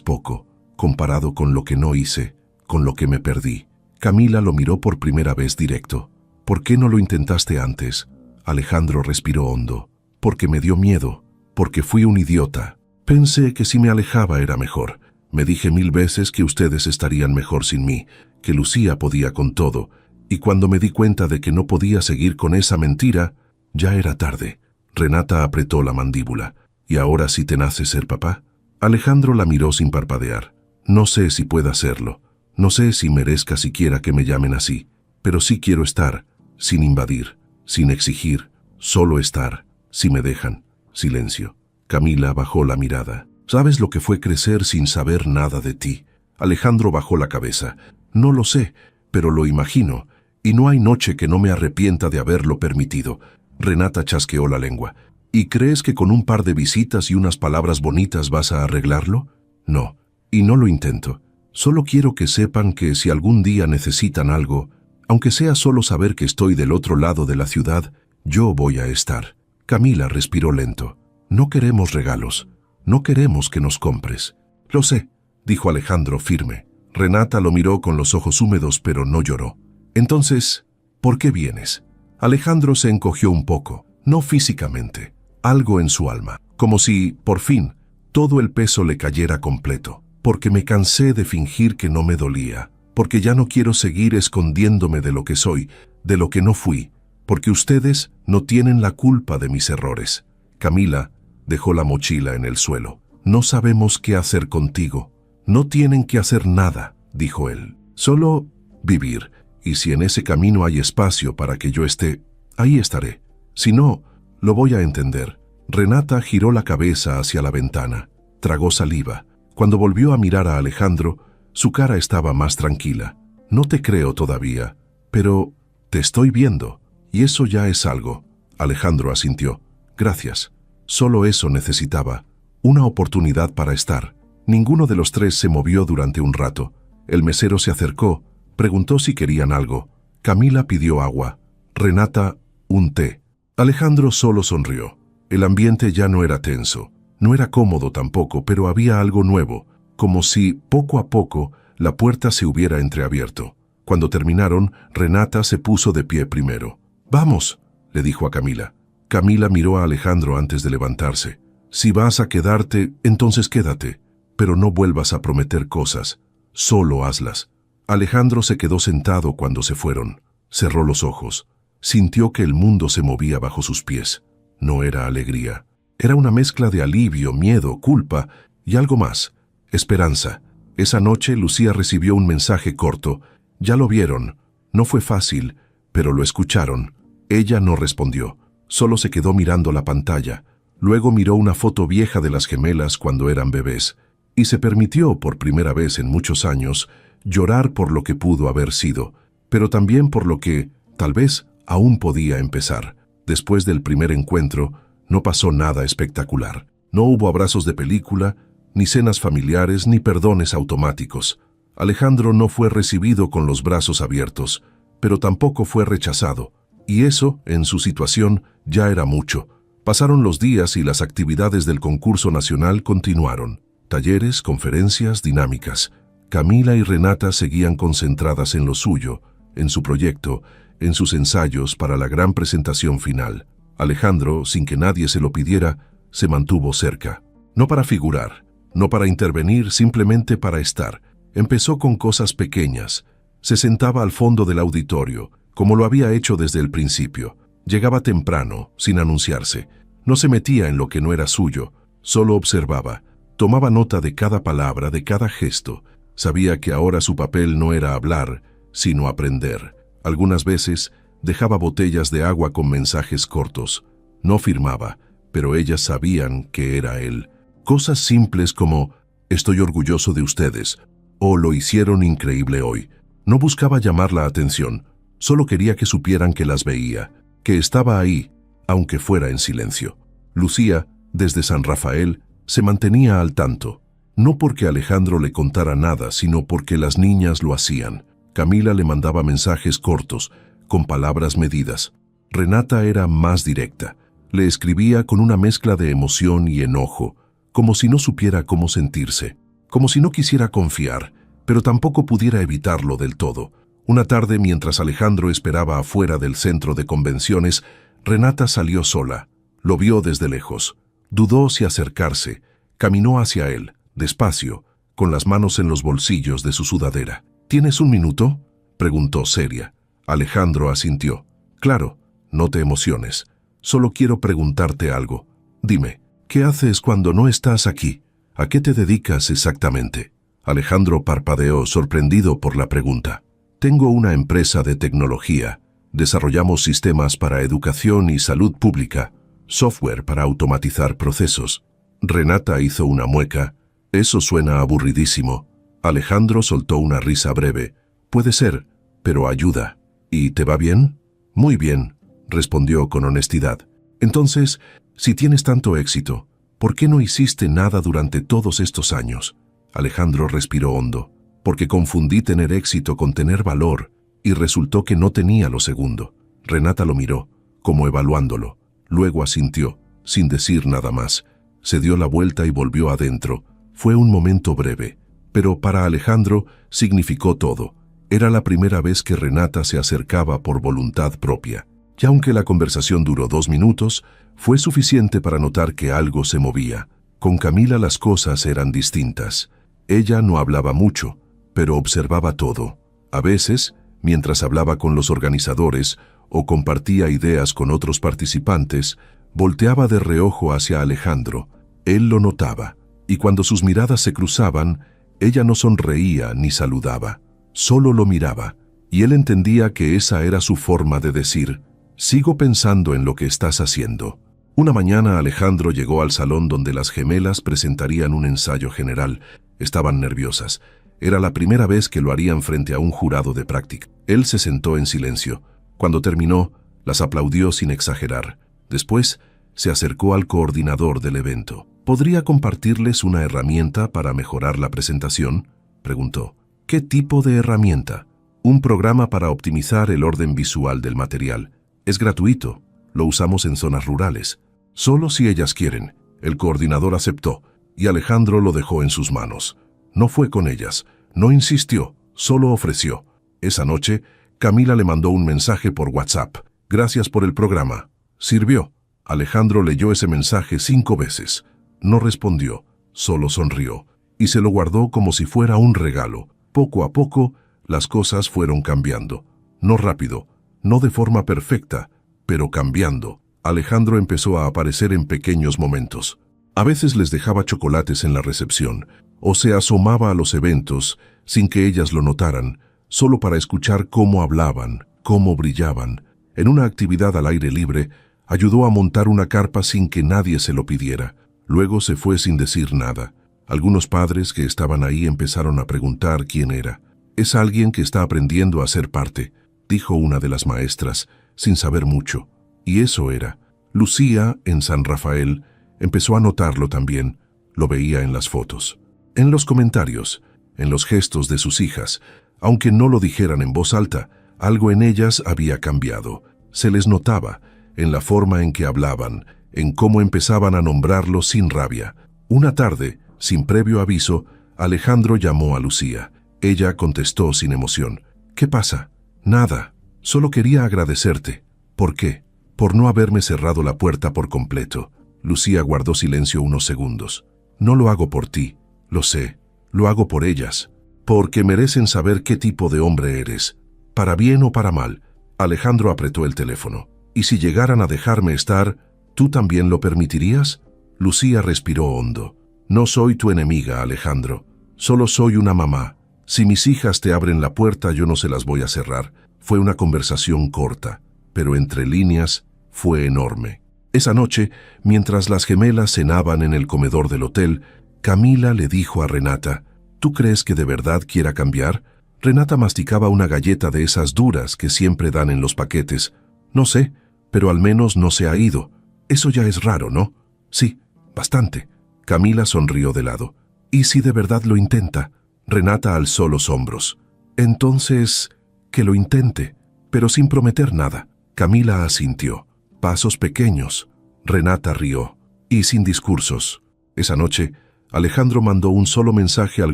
poco, comparado con lo que no hice, con lo que me perdí. Camila lo miró por primera vez directo. ¿Por qué no lo intentaste antes? Alejandro respiró hondo. Porque me dio miedo, porque fui un idiota. Pensé que si me alejaba era mejor. Me dije 1000 veces que ustedes estarían mejor sin mí, que Lucía podía con todo, y cuando me di cuenta de que no podía seguir con esa mentira, ya era tarde. Renata apretó la mandíbula. ¿Y ahora sí te nace ser papá? Alejandro la miró sin parpadear. No sé si pueda hacerlo. No sé si merezca siquiera que me llamen así. pero sí quiero estar, sin invadir, sin exigir, solo estar, si me dejan. Silencio. Camila bajó la mirada. ¿Sabes lo que fue crecer sin saber nada de ti? Alejandro bajó la cabeza. No lo sé, pero lo imagino, y no hay noche que no me arrepienta de haberlo permitido. Renata chasqueó la lengua. ¿Y crees que con un par de visitas y unas palabras bonitas vas a arreglarlo? No, y no lo intento. Solo quiero que sepan que si algún día necesitan algo, aunque sea solo saber que estoy del otro lado de la ciudad, yo voy a estar. Camila respiró lento. No queremos regalos. No queremos que nos compres. Lo sé, dijo Alejandro firme. Renata lo miró con los ojos húmedos, pero no lloró. Entonces, ¿por qué vienes? Alejandro se encogió un poco, no físicamente, algo en su alma, como si, por fin, todo el peso le cayera completo. Porque me cansé de fingir que no me dolía, porque ya no quiero seguir escondiéndome de lo que soy, de lo que no fui, porque ustedes no tienen la culpa de mis errores. Camila dejó la mochila en el suelo. No sabemos qué hacer contigo. No tienen que hacer nada, dijo él. Solo vivir, y si en ese camino hay espacio para que yo esté, ahí estaré. Si no, lo voy a entender. Renata giró la cabeza hacia la ventana. Tragó saliva. Cuando volvió a mirar a Alejandro, su cara estaba más tranquila. No te creo todavía, pero te estoy viendo, y eso ya es algo. Alejandro asintió. Gracias. Solo eso necesitaba. Una oportunidad para estar. Ninguno de los tres se movió durante un rato. El mesero se acercó, preguntó si querían algo. Camila pidió agua. Renata, un té. Alejandro solo sonrió. El ambiente ya no era tenso. No era cómodo tampoco, pero había algo nuevo, como si, poco a poco, la puerta se hubiera entreabierto. Cuando terminaron, Renata se puso de pie primero. «Vamos», le dijo a Camila. Camila miró a Alejandro antes de levantarse. «Si vas a quedarte, entonces quédate, pero no vuelvas a prometer cosas. Solo hazlas». Alejandro se quedó sentado cuando se fueron. Cerró los ojos. Sintió que el mundo se movía bajo sus pies. No era alegría. Era una mezcla de alivio, miedo, culpa y algo más, esperanza. Esa noche Lucía recibió un mensaje corto. Ya lo vieron. No fue fácil, pero lo escucharon. Ella no respondió. Solo se quedó mirando la pantalla. Luego miró una foto vieja de las gemelas cuando eran bebés. Y se permitió, por primera vez en muchos años, llorar por lo que pudo haber sido, pero también por lo que, tal vez, aún podía empezar. Después del primer encuentro, no pasó nada espectacular. No hubo abrazos de película, ni cenas familiares, ni perdones automáticos. Alejandro no fue recibido con los brazos abiertos, pero tampoco fue rechazado. Y eso, en su situación, ya era mucho. Pasaron los días y las actividades del concurso nacional continuaron. Talleres, conferencias, dinámicas. Camila y Renata seguían concentradas en lo suyo, en su proyecto, en sus ensayos para la gran presentación final. Alejandro, sin que nadie se lo pidiera, se mantuvo cerca. No para figurar, no para intervenir, simplemente para estar. Empezó con cosas pequeñas. Se sentaba al fondo del auditorio, como lo había hecho desde el principio. Llegaba temprano, sin anunciarse. No se metía en lo que no era suyo, solo observaba. Tomaba nota de cada palabra, de cada gesto. Sabía que ahora su papel no era hablar, sino aprender. Algunas veces dejaba botellas de agua con mensajes cortos. No firmaba, pero ellas sabían que era él. Cosas simples como, «Estoy orgulloso de ustedes», o «Lo hicieron increíble hoy». No buscaba llamar la atención, solo quería que supieran que las veía, que estaba ahí, aunque fuera en silencio. Lucía, desde San Rafael, se mantenía al tanto. No porque Alejandro le contara nada, sino porque las niñas lo hacían. Camila le mandaba mensajes cortos, con palabras medidas. Renata era más directa. Le escribía con una mezcla de emoción y enojo, como si no supiera cómo sentirse, como si no quisiera confiar, pero tampoco pudiera evitarlo del todo. Una tarde, mientras Alejandro esperaba afuera del centro de convenciones, Renata salió sola. Lo vio desde lejos. Dudó si acercarse. Caminó hacia él, despacio, con las manos en los bolsillos de su sudadera. «¿Tienes un minuto?», preguntó seria. Alejandro asintió. «Claro, no te emociones. Solo quiero preguntarte algo. Dime, ¿qué haces cuando no estás aquí? ¿A qué te dedicas exactamente?». Alejandro parpadeó, sorprendido por la pregunta. Tengo una empresa de tecnología. Desarrollamos sistemas para educación y salud pública, software para automatizar procesos. Renata hizo una mueca. Eso suena aburridísimo. Alejandro soltó una risa breve. Puede ser, pero ayuda. ¿Y te va bien? Muy bien, respondió con honestidad. Entonces, si tienes tanto éxito, ¿por qué no hiciste nada durante todos estos años? Alejandro respiró hondo. Porque confundí tener éxito con tener valor, y resultó que no tenía lo segundo. Renata lo miró, como evaluándolo. Luego asintió, sin decir nada más. Se dio la vuelta y volvió adentro. Fue un momento breve, pero para Alejandro significó todo. Era la primera vez que Renata se acercaba por voluntad propia. Y aunque la conversación duró 2 minutos, fue suficiente para notar que algo se movía. Con Camila las cosas eran distintas. Ella no hablaba mucho, pero observaba todo. A veces, mientras hablaba con los organizadores o compartía ideas con otros participantes, volteaba de reojo hacia Alejandro. Él lo notaba, y cuando sus miradas se cruzaban, ella no sonreía ni saludaba. Solo lo miraba, y él entendía que esa era su forma de decir: sigo pensando en lo que estás haciendo. Una mañana Alejandro llegó al salón donde las gemelas presentarían un ensayo general. Estaban nerviosas. Era la primera vez que lo harían frente a un jurado de práctica. Él se sentó en silencio. Cuando terminó, las aplaudió sin exagerar. Después, se acercó al coordinador del evento. ¿Podría compartirles una herramienta para mejorar la presentación?, preguntó. ¿Qué tipo de herramienta? Un programa para optimizar el orden visual del material. Es gratuito. Lo usamos en zonas rurales. Solo si ellas quieren. El coordinador aceptó, y Alejandro lo dejó en sus manos. No fue con ellas, no insistió, solo ofreció. Esa noche, Camila le mandó un mensaje por WhatsApp. Gracias por el programa. Sirvió. Alejandro leyó ese mensaje 5 veces. No respondió, solo sonrió, y se lo guardó como si fuera un regalo. Poco a poco, las cosas fueron cambiando. No rápido, no de forma perfecta, pero cambiando. Alejandro empezó a aparecer en pequeños momentos. A veces les dejaba chocolates en la recepción, o se asomaba a los eventos sin que ellas lo notaran, solo para escuchar cómo hablaban, cómo brillaban. En una actividad al aire libre, ayudó a montar una carpa sin que nadie se lo pidiera. Luego se fue sin decir nada. Algunos padres que estaban ahí empezaron a preguntar quién era. «Es alguien que está aprendiendo a ser parte», dijo una de las maestras, sin saber mucho. Y eso era. Lucía, en San Rafael, empezó a notarlo también. Lo veía en las fotos, en los comentarios, en los gestos de sus hijas. Aunque no lo dijeran en voz alta, algo en ellas había cambiado. Se les notaba, en la forma en que hablaban, en cómo empezaban a nombrarlo sin rabia. Una tarde, sin previo aviso, Alejandro llamó a Lucía. Ella contestó sin emoción. «¿Qué pasa?» «Nada. Solo quería agradecerte». «¿Por qué?» «Por no haberme cerrado la puerta por completo». Lucía guardó silencio unos segundos. «No lo hago por ti, lo sé. Lo hago por ellas. Porque merecen saber qué tipo de hombre eres. Para bien o para mal». Alejandro apretó el teléfono. «¿Y si llegaran a dejarme estar, tú también lo permitirías?» Lucía respiró hondo. «No soy tu enemiga, Alejandro. Solo soy una mamá. Si mis hijas te abren la puerta, yo no se las voy a cerrar». Fue una conversación corta, pero entre líneas fue enorme. Esa noche, mientras las gemelas cenaban en el comedor del hotel, Camila le dijo a Renata: «¿Tú crees que de verdad quiera cambiar?» Renata masticaba una galleta de esas duras que siempre dan en los paquetes. «No sé, pero al menos no se ha ido. Eso ya es raro, ¿no?» «Sí, bastante». Camila sonrió de lado. «¿Y si de verdad lo intenta?» Renata alzó los hombros. «Entonces, que lo intente, pero sin prometer nada». Camila asintió. «Pasos pequeños». Renata rió. «Y sin discursos». Esa noche, Alejandro mandó un solo mensaje al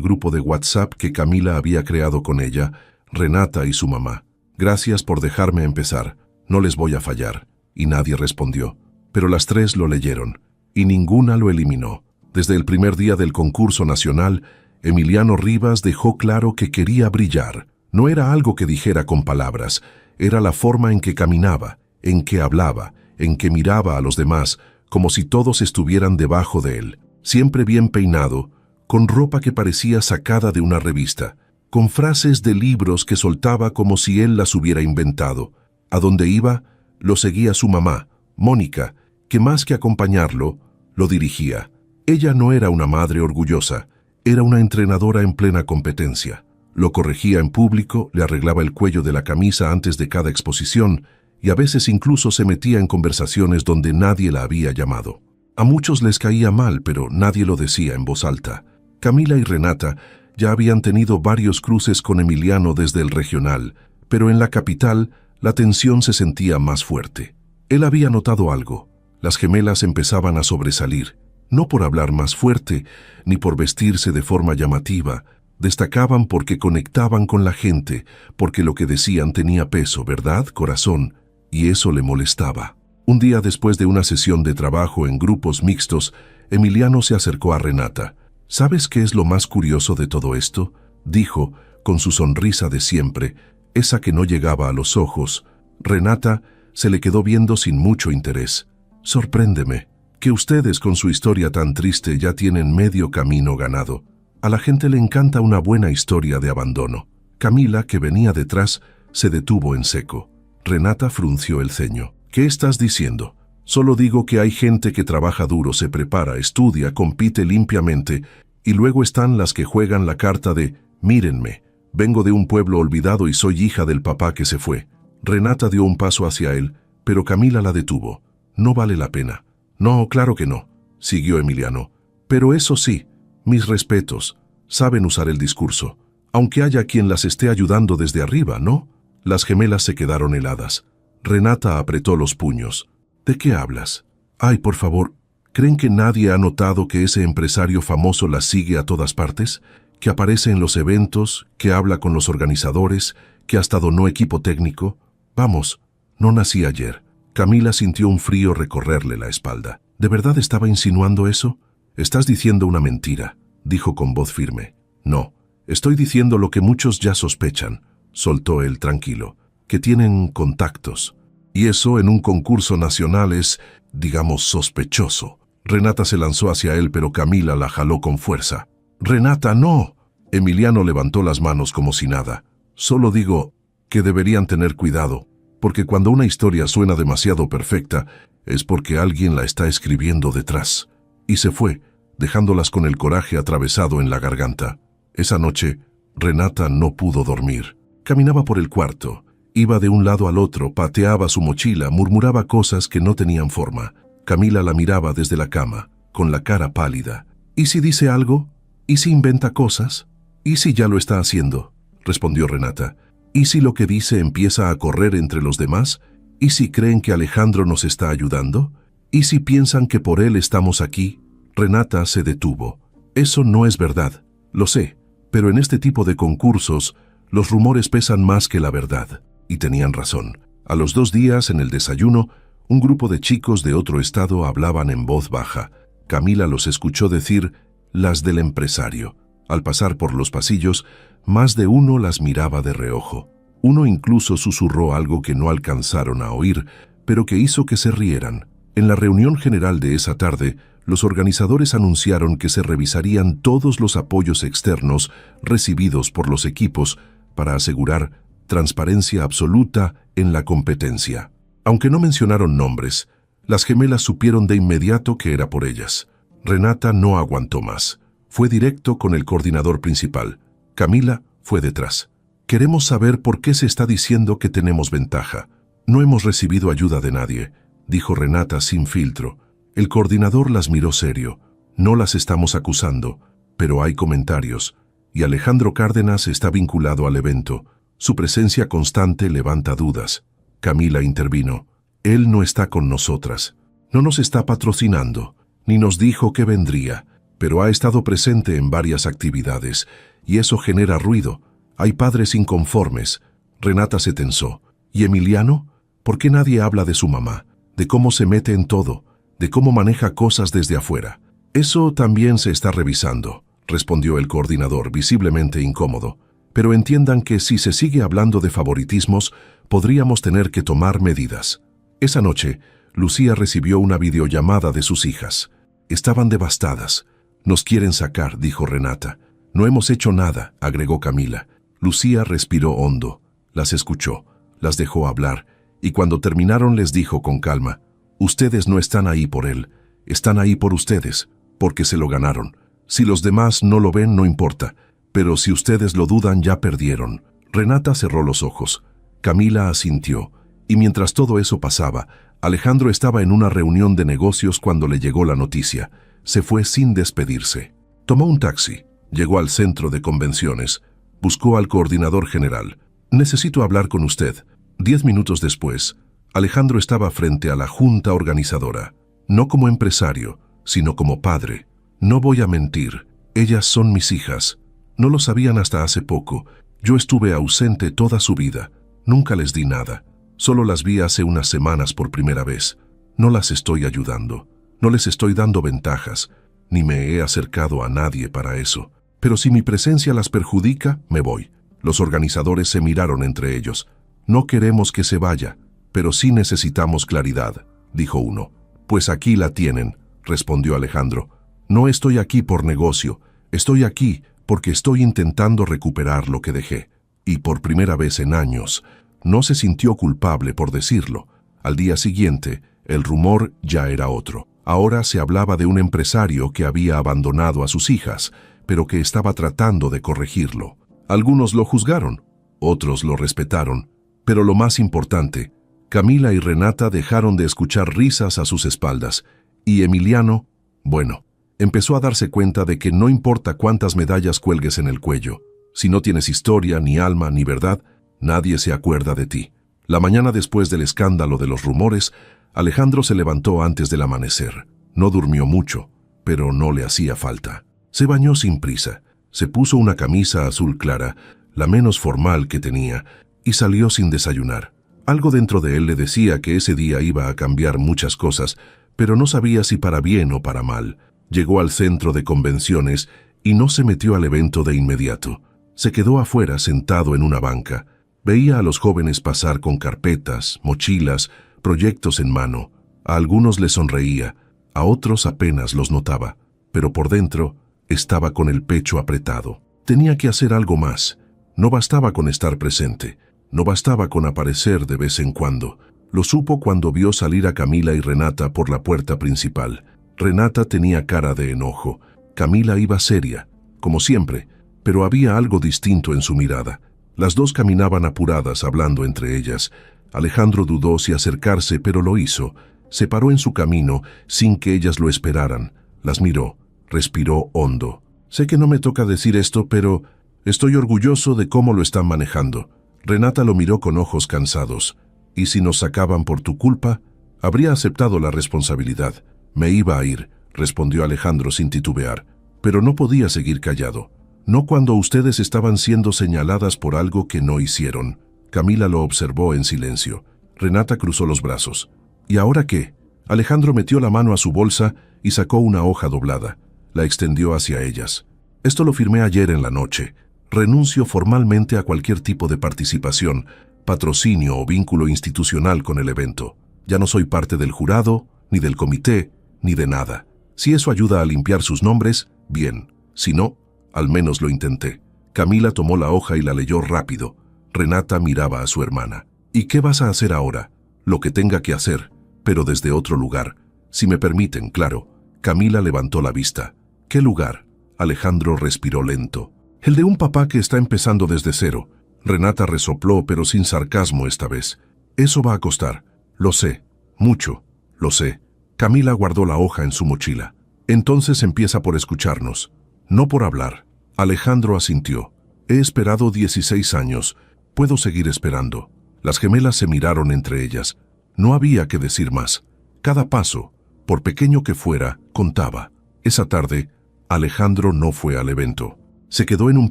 grupo de WhatsApp que Camila había creado con ella, Renata y su mamá. «Gracias por dejarme empezar. No les voy a fallar». Y nadie respondió. Pero las 3 lo leyeron, y ninguna lo eliminó. Desde el primer día del concurso nacional, Emiliano Rivas dejó claro que quería brillar. No era algo que dijera con palabras, era la forma en que caminaba, en que hablaba, en que miraba a los demás, como si todos estuvieran debajo de él. Siempre bien peinado, con ropa que parecía sacada de una revista. con frases de libros que soltaba como si él las hubiera inventado. A donde iba, lo seguía su mamá, Mónica, que más que acompañarlo, lo dirigía. Ella no era una madre orgullosa, era una entrenadora en plena competencia. Lo corregía en público, le arreglaba el cuello de la camisa antes de cada exposición y a veces incluso se metía en conversaciones donde nadie la había llamado. A muchos les caía mal, pero nadie lo decía en voz alta. Camila y Renata ya habían tenido varios cruces con Emiliano desde el regional, pero en la capital la tensión se sentía más fuerte. Él había notado algo. Las gemelas empezaban a sobresalir, no por hablar más fuerte, ni por vestirse de forma llamativa. Destacaban porque conectaban con la gente, porque lo que decían tenía peso, ¿verdad, corazón? Y eso le molestaba. Un día después de una sesión de trabajo en grupos mixtos, Emiliano se acercó a Renata. ¿Sabes qué es lo más curioso de todo esto?, dijo, con su sonrisa de siempre, esa que no llegaba a los ojos. Renata se le quedó viendo sin mucho interés. Sorpréndeme, que ustedes con su historia tan triste ya tienen medio camino ganado. A la gente le encanta una buena historia de abandono. Camila, que venía detrás, se detuvo en seco. Renata frunció el ceño. ¿Qué estás diciendo? Solo digo que hay gente que trabaja duro, se prepara, estudia, compite limpiamente, y luego están las que juegan la carta de «mírenme, vengo de un pueblo olvidado y soy hija del papá que se fue». Renata dio un paso hacia él, pero Camila la detuvo. «No vale la pena». «No, claro que no», siguió Emiliano. «Pero eso sí, mis respetos, saben usar el discurso, aunque haya quien las esté ayudando desde arriba, ¿no?». Las gemelas se quedaron heladas. Renata apretó los puños. «¿De qué hablas? Ay, por favor, ¿creen que nadie ha notado que ese empresario famoso las sigue a todas partes? Que aparece en los eventos, que habla con los organizadores, que hasta donó equipo técnico. Vamos, no nací ayer». Camila sintió un frío recorrerle la espalda. ¿De verdad estaba insinuando eso? «Estás diciendo una mentira», dijo con voz firme. «No, estoy diciendo lo que muchos ya sospechan», soltó él tranquilo, «que tienen contactos. Y eso en un concurso nacional es, digamos, sospechoso». Renata se lanzó hacia él, pero Camila la jaló con fuerza. «Renata, no». Emiliano levantó las manos como si nada. «Solo digo que deberían tener cuidado, porque cuando una historia suena demasiado perfecta, es porque alguien la está escribiendo detrás». Y se fue, dejándolas con el coraje atravesado en la garganta. Esa noche, Renata no pudo dormir. Caminaba por el cuarto, iba de un lado al otro, pateaba su mochila, murmuraba cosas que no tenían forma. Camila la miraba desde la cama, con la cara pálida. «¿Y si dice algo? ¿Y si inventa cosas? ¿Y si ya lo está haciendo?», respondió Renata. «¿Y si lo que dice empieza a correr entre los demás? ¿Y si creen que Alejandro nos está ayudando? ¿Y si piensan que por él estamos aquí?». Renata se detuvo. «Eso no es verdad, lo sé, pero en este tipo de concursos los rumores pesan más que la verdad». Y tenían razón. A los 2 días, en el desayuno, un grupo de chicos de otro estado hablaban en voz baja. Camila los escuchó decir «las del empresario». Al pasar por los pasillos, más de uno las miraba de reojo. Uno incluso susurró algo que no alcanzaron a oír, pero que hizo que se rieran. En la reunión general de esa tarde, los organizadores anunciaron que se revisarían todos los apoyos externos recibidos por los equipos para asegurar transparencia absoluta en la competencia. Aunque no mencionaron nombres, las gemelas supieron de inmediato que era por ellas. Renata no aguantó más. Fue directo con el coordinador principal. Camila fue detrás. «Queremos saber por qué se está diciendo que tenemos ventaja. No hemos recibido ayuda de nadie», dijo Renata sin filtro. El coordinador las miró serio. «No las estamos acusando, pero hay comentarios, y Alejandro Cárdenas está vinculado al evento. Su presencia constante levanta dudas». Camila intervino. «Él no está con nosotras. No nos está patrocinando, ni nos dijo que vendría, pero ha estado presente en varias actividades, y eso genera ruido. Hay padres inconformes». Renata se tensó. «¿Y Emiliano? ¿Por qué nadie habla de su mamá, de cómo se mete en todo, de cómo maneja cosas desde afuera?» «Eso también se está revisando», respondió el coordinador, visiblemente incómodo. «Pero entiendan que si se sigue hablando de favoritismos, podríamos tener que tomar medidas». Esa noche, Lucía recibió una videollamada de sus hijas. Estaban devastadas. «Nos quieren sacar», dijo Renata. «No hemos hecho nada», agregó Camila. Lucía respiró hondo, las escuchó, las dejó hablar, y cuando terminaron les dijo con calma: ustedes no están ahí por él, están ahí por ustedes, porque se lo ganaron. Si los demás no lo ven, no importa, pero si ustedes lo dudan, ya perdieron. Renata cerró los ojos. Camila asintió, y mientras todo eso pasaba, Alejandro estaba en una reunión de negocios cuando le llegó la noticia. Se fue sin despedirse. Tomó un taxi, llegó al centro de convenciones, buscó al coordinador general. Necesito hablar con usted. 10 minutos después, Alejandro estaba frente a la junta organizadora, no como empresario, sino como padre. No voy a mentir, ellas son mis hijas. No lo sabían hasta hace poco. Yo estuve ausente toda su vida. Nunca les di nada. Solo las vi hace unas semanas por primera vez. No las estoy ayudando. No les estoy dando ventajas. Ni me he acercado a nadie para eso. Pero si mi presencia las perjudica, me voy. Los organizadores se miraron entre ellos. No queremos que se vaya, pero sí necesitamos claridad, dijo uno. Pues aquí la tienen, respondió Alejandro. No estoy aquí por negocio. Estoy aquí porque estoy intentando recuperar lo que dejé. Y por primera vez en años, no se sintió culpable por decirlo. Al día siguiente, el rumor ya era otro. Ahora se hablaba de un empresario que había abandonado a sus hijas, pero que estaba tratando de corregirlo. Algunos lo juzgaron, otros lo respetaron, pero lo más importante, Camila y Renata dejaron de escuchar risas a sus espaldas, y Emiliano, bueno, empezó a darse cuenta de que no importa cuántas medallas cuelgues en el cuello, si no tienes historia, ni alma, ni verdad, nadie se acuerda de ti. La mañana después del escándalo de los rumores, Alejandro se levantó antes del amanecer. No durmió mucho, pero no le hacía falta. Se bañó sin prisa, se puso una camisa azul clara, la menos formal que tenía, y salió sin desayunar. Algo dentro de él le decía que ese día iba a cambiar muchas cosas, pero no sabía si para bien o para mal. Llegó al centro de convenciones y no se metió al evento de inmediato. Se quedó afuera sentado en una banca. Veía a los jóvenes pasar con carpetas, mochilas, proyectos en mano. A algunos les sonreía, a otros apenas los notaba, pero por dentro estaba con el pecho apretado. Tenía que hacer algo más. No bastaba con estar presente, no bastaba con aparecer de vez en cuando. Lo supo cuando vio salir a Camila y Renata por la puerta principal. Renata tenía cara de enojo. Camila iba seria, como siempre, pero había algo distinto en su mirada. Las dos caminaban apuradas, hablando entre ellas. Alejandro dudó si acercarse, pero lo hizo. Se paró en su camino sin que ellas lo esperaran. Las miró, respiró hondo. Sé que no me toca decir esto, pero estoy orgulloso de cómo lo están manejando. Renata lo miró con ojos cansados. ¿Y si nos sacaban por tu culpa? Habría aceptado la responsabilidad. Me iba a ir, respondió Alejandro sin titubear. Pero no podía seguir callado. No cuando ustedes estaban siendo señaladas por algo que no hicieron. Camila lo observó en silencio. Renata cruzó los brazos. ¿Y ahora qué? Alejandro metió la mano a su bolsa y sacó una hoja doblada. La extendió hacia ellas. Esto lo firmé ayer en la noche. Renuncio formalmente a cualquier tipo de participación, patrocinio o vínculo institucional con el evento. Ya no soy parte del jurado, ni del comité, ni de nada. Si eso ayuda a limpiar sus nombres, bien. Si no, al menos lo intenté. Camila tomó la hoja y la leyó rápido. Renata miraba a su hermana. ¿Y qué vas a hacer ahora? Lo que tenga que hacer, pero desde otro lugar. Si me permiten, claro. Camila levantó la vista. ¿Qué lugar? Alejandro respiró lento. El de un papá que está empezando desde cero. Renata resopló, pero sin sarcasmo esta vez. Eso va a costar. Lo sé. Mucho. Lo sé. Camila guardó la hoja en su mochila. Entonces empieza por escucharnos. No por hablar. Alejandro asintió. He esperado 16 años. Puedo seguir esperando. Las gemelas se miraron entre ellas. No había que decir más. Cada paso, por pequeño que fuera, contaba. Esa tarde, Alejandro no fue al evento. Se quedó en un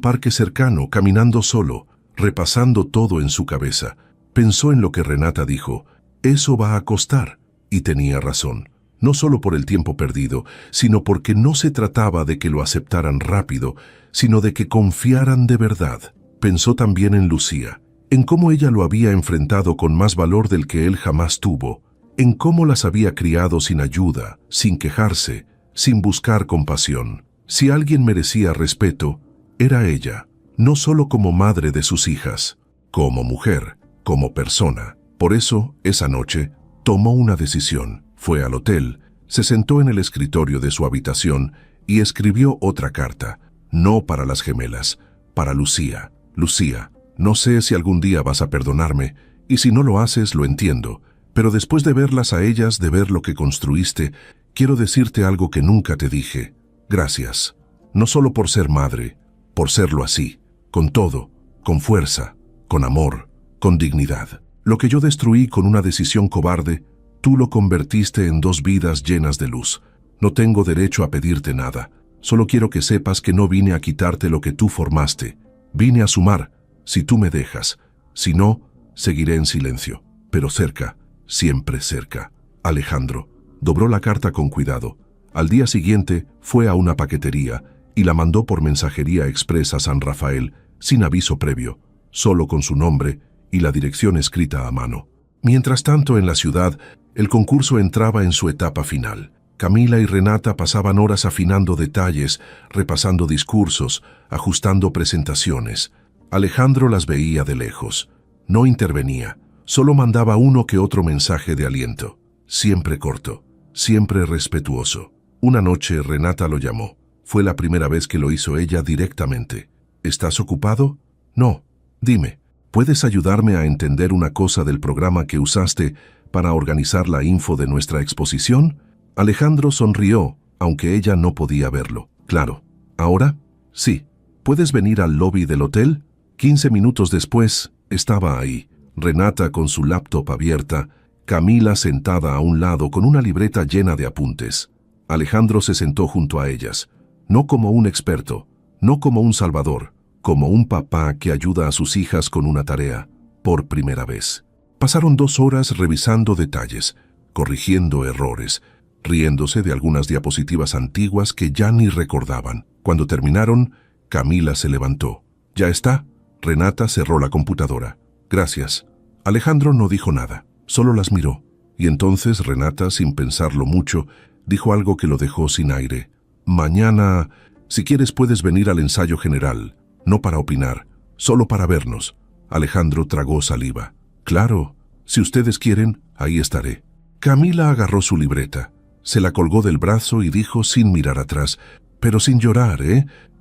parque cercano, caminando solo, repasando todo en su cabeza. Pensó en lo que Renata dijo. Eso va a costar. Y tenía razón. No solo por el tiempo perdido, sino porque no se trataba de que lo aceptaran rápido, sino de que confiaran de verdad. Pensó también en Lucía, en cómo ella lo había enfrentado con más valor del que él jamás tuvo, en cómo las había criado sin ayuda, sin quejarse, sin buscar compasión. Si alguien merecía respeto, era ella. no solo como madre de sus hijas, como mujer, como persona. Por eso, esa noche, tomó una decisión. Fue al hotel, se sentó en el escritorio de su habitación y escribió otra carta, no para las gemelas, para Lucía. Lucía, no sé si algún día vas a perdonarme, y si no lo haces, lo entiendo, pero después de verlas a ellas, de ver lo que construiste, quiero decirte algo que nunca te dije. Gracias. No solo por ser madre, por serlo así, con todo, con fuerza, con amor, con dignidad. Lo que yo destruí con una decisión cobarde, tú lo convertiste en 2 vidas llenas de luz. No tengo derecho a pedirte nada. Solo quiero que sepas que no vine a quitarte lo que tú formaste. Vine a sumar, si tú me dejas. Si no, seguiré en silencio. Pero cerca, siempre cerca. Alejandro dobró la carta con cuidado. Al día siguiente fue a una paquetería y la mandó por mensajería express a San Rafael, sin aviso previo, solo con su nombre y la dirección escrita a mano. Mientras tanto, en la ciudad, el concurso entraba en su etapa final. Camila y Renata pasaban horas afinando detalles, repasando discursos, ajustando presentaciones. Alejandro las veía de lejos. No intervenía, solo mandaba uno que otro mensaje de aliento. Siempre corto, siempre respetuoso. Una noche Renata lo llamó. Fue la primera vez que lo hizo ella directamente. ¿Estás ocupado? No. Dime, ¿puedes ayudarme a entender una cosa del programa que usaste para organizar la info de nuestra exposición? Alejandro sonrió, aunque ella no podía verlo. Claro. ¿Ahora? Sí. ¿Puedes venir al lobby del hotel? 15 minutos después, estaba ahí. Renata con su laptop abierta, Camila sentada a un lado con una libreta llena de apuntes. Alejandro se sentó junto a ellas, no como un experto, no como un salvador, como un papá que ayuda a sus hijas con una tarea, por primera vez. Pasaron 2 horas revisando detalles, corrigiendo errores, riéndose de algunas diapositivas antiguas que ya ni recordaban. Cuando terminaron, Camila se levantó. ¿Ya está? Renata cerró la computadora. Gracias. Alejandro no dijo nada, solo las miró. Y entonces Renata, sin pensarlo mucho, dijo algo que lo dejó sin aire. Mañana, si quieres, puedes venir al ensayo general, no para opinar, solo para vernos. Alejandro tragó saliva. Claro, si ustedes quieren, ahí estaré. Camila agarró su libreta, se la colgó del brazo y dijo sin mirar atrás, pero sin llorar,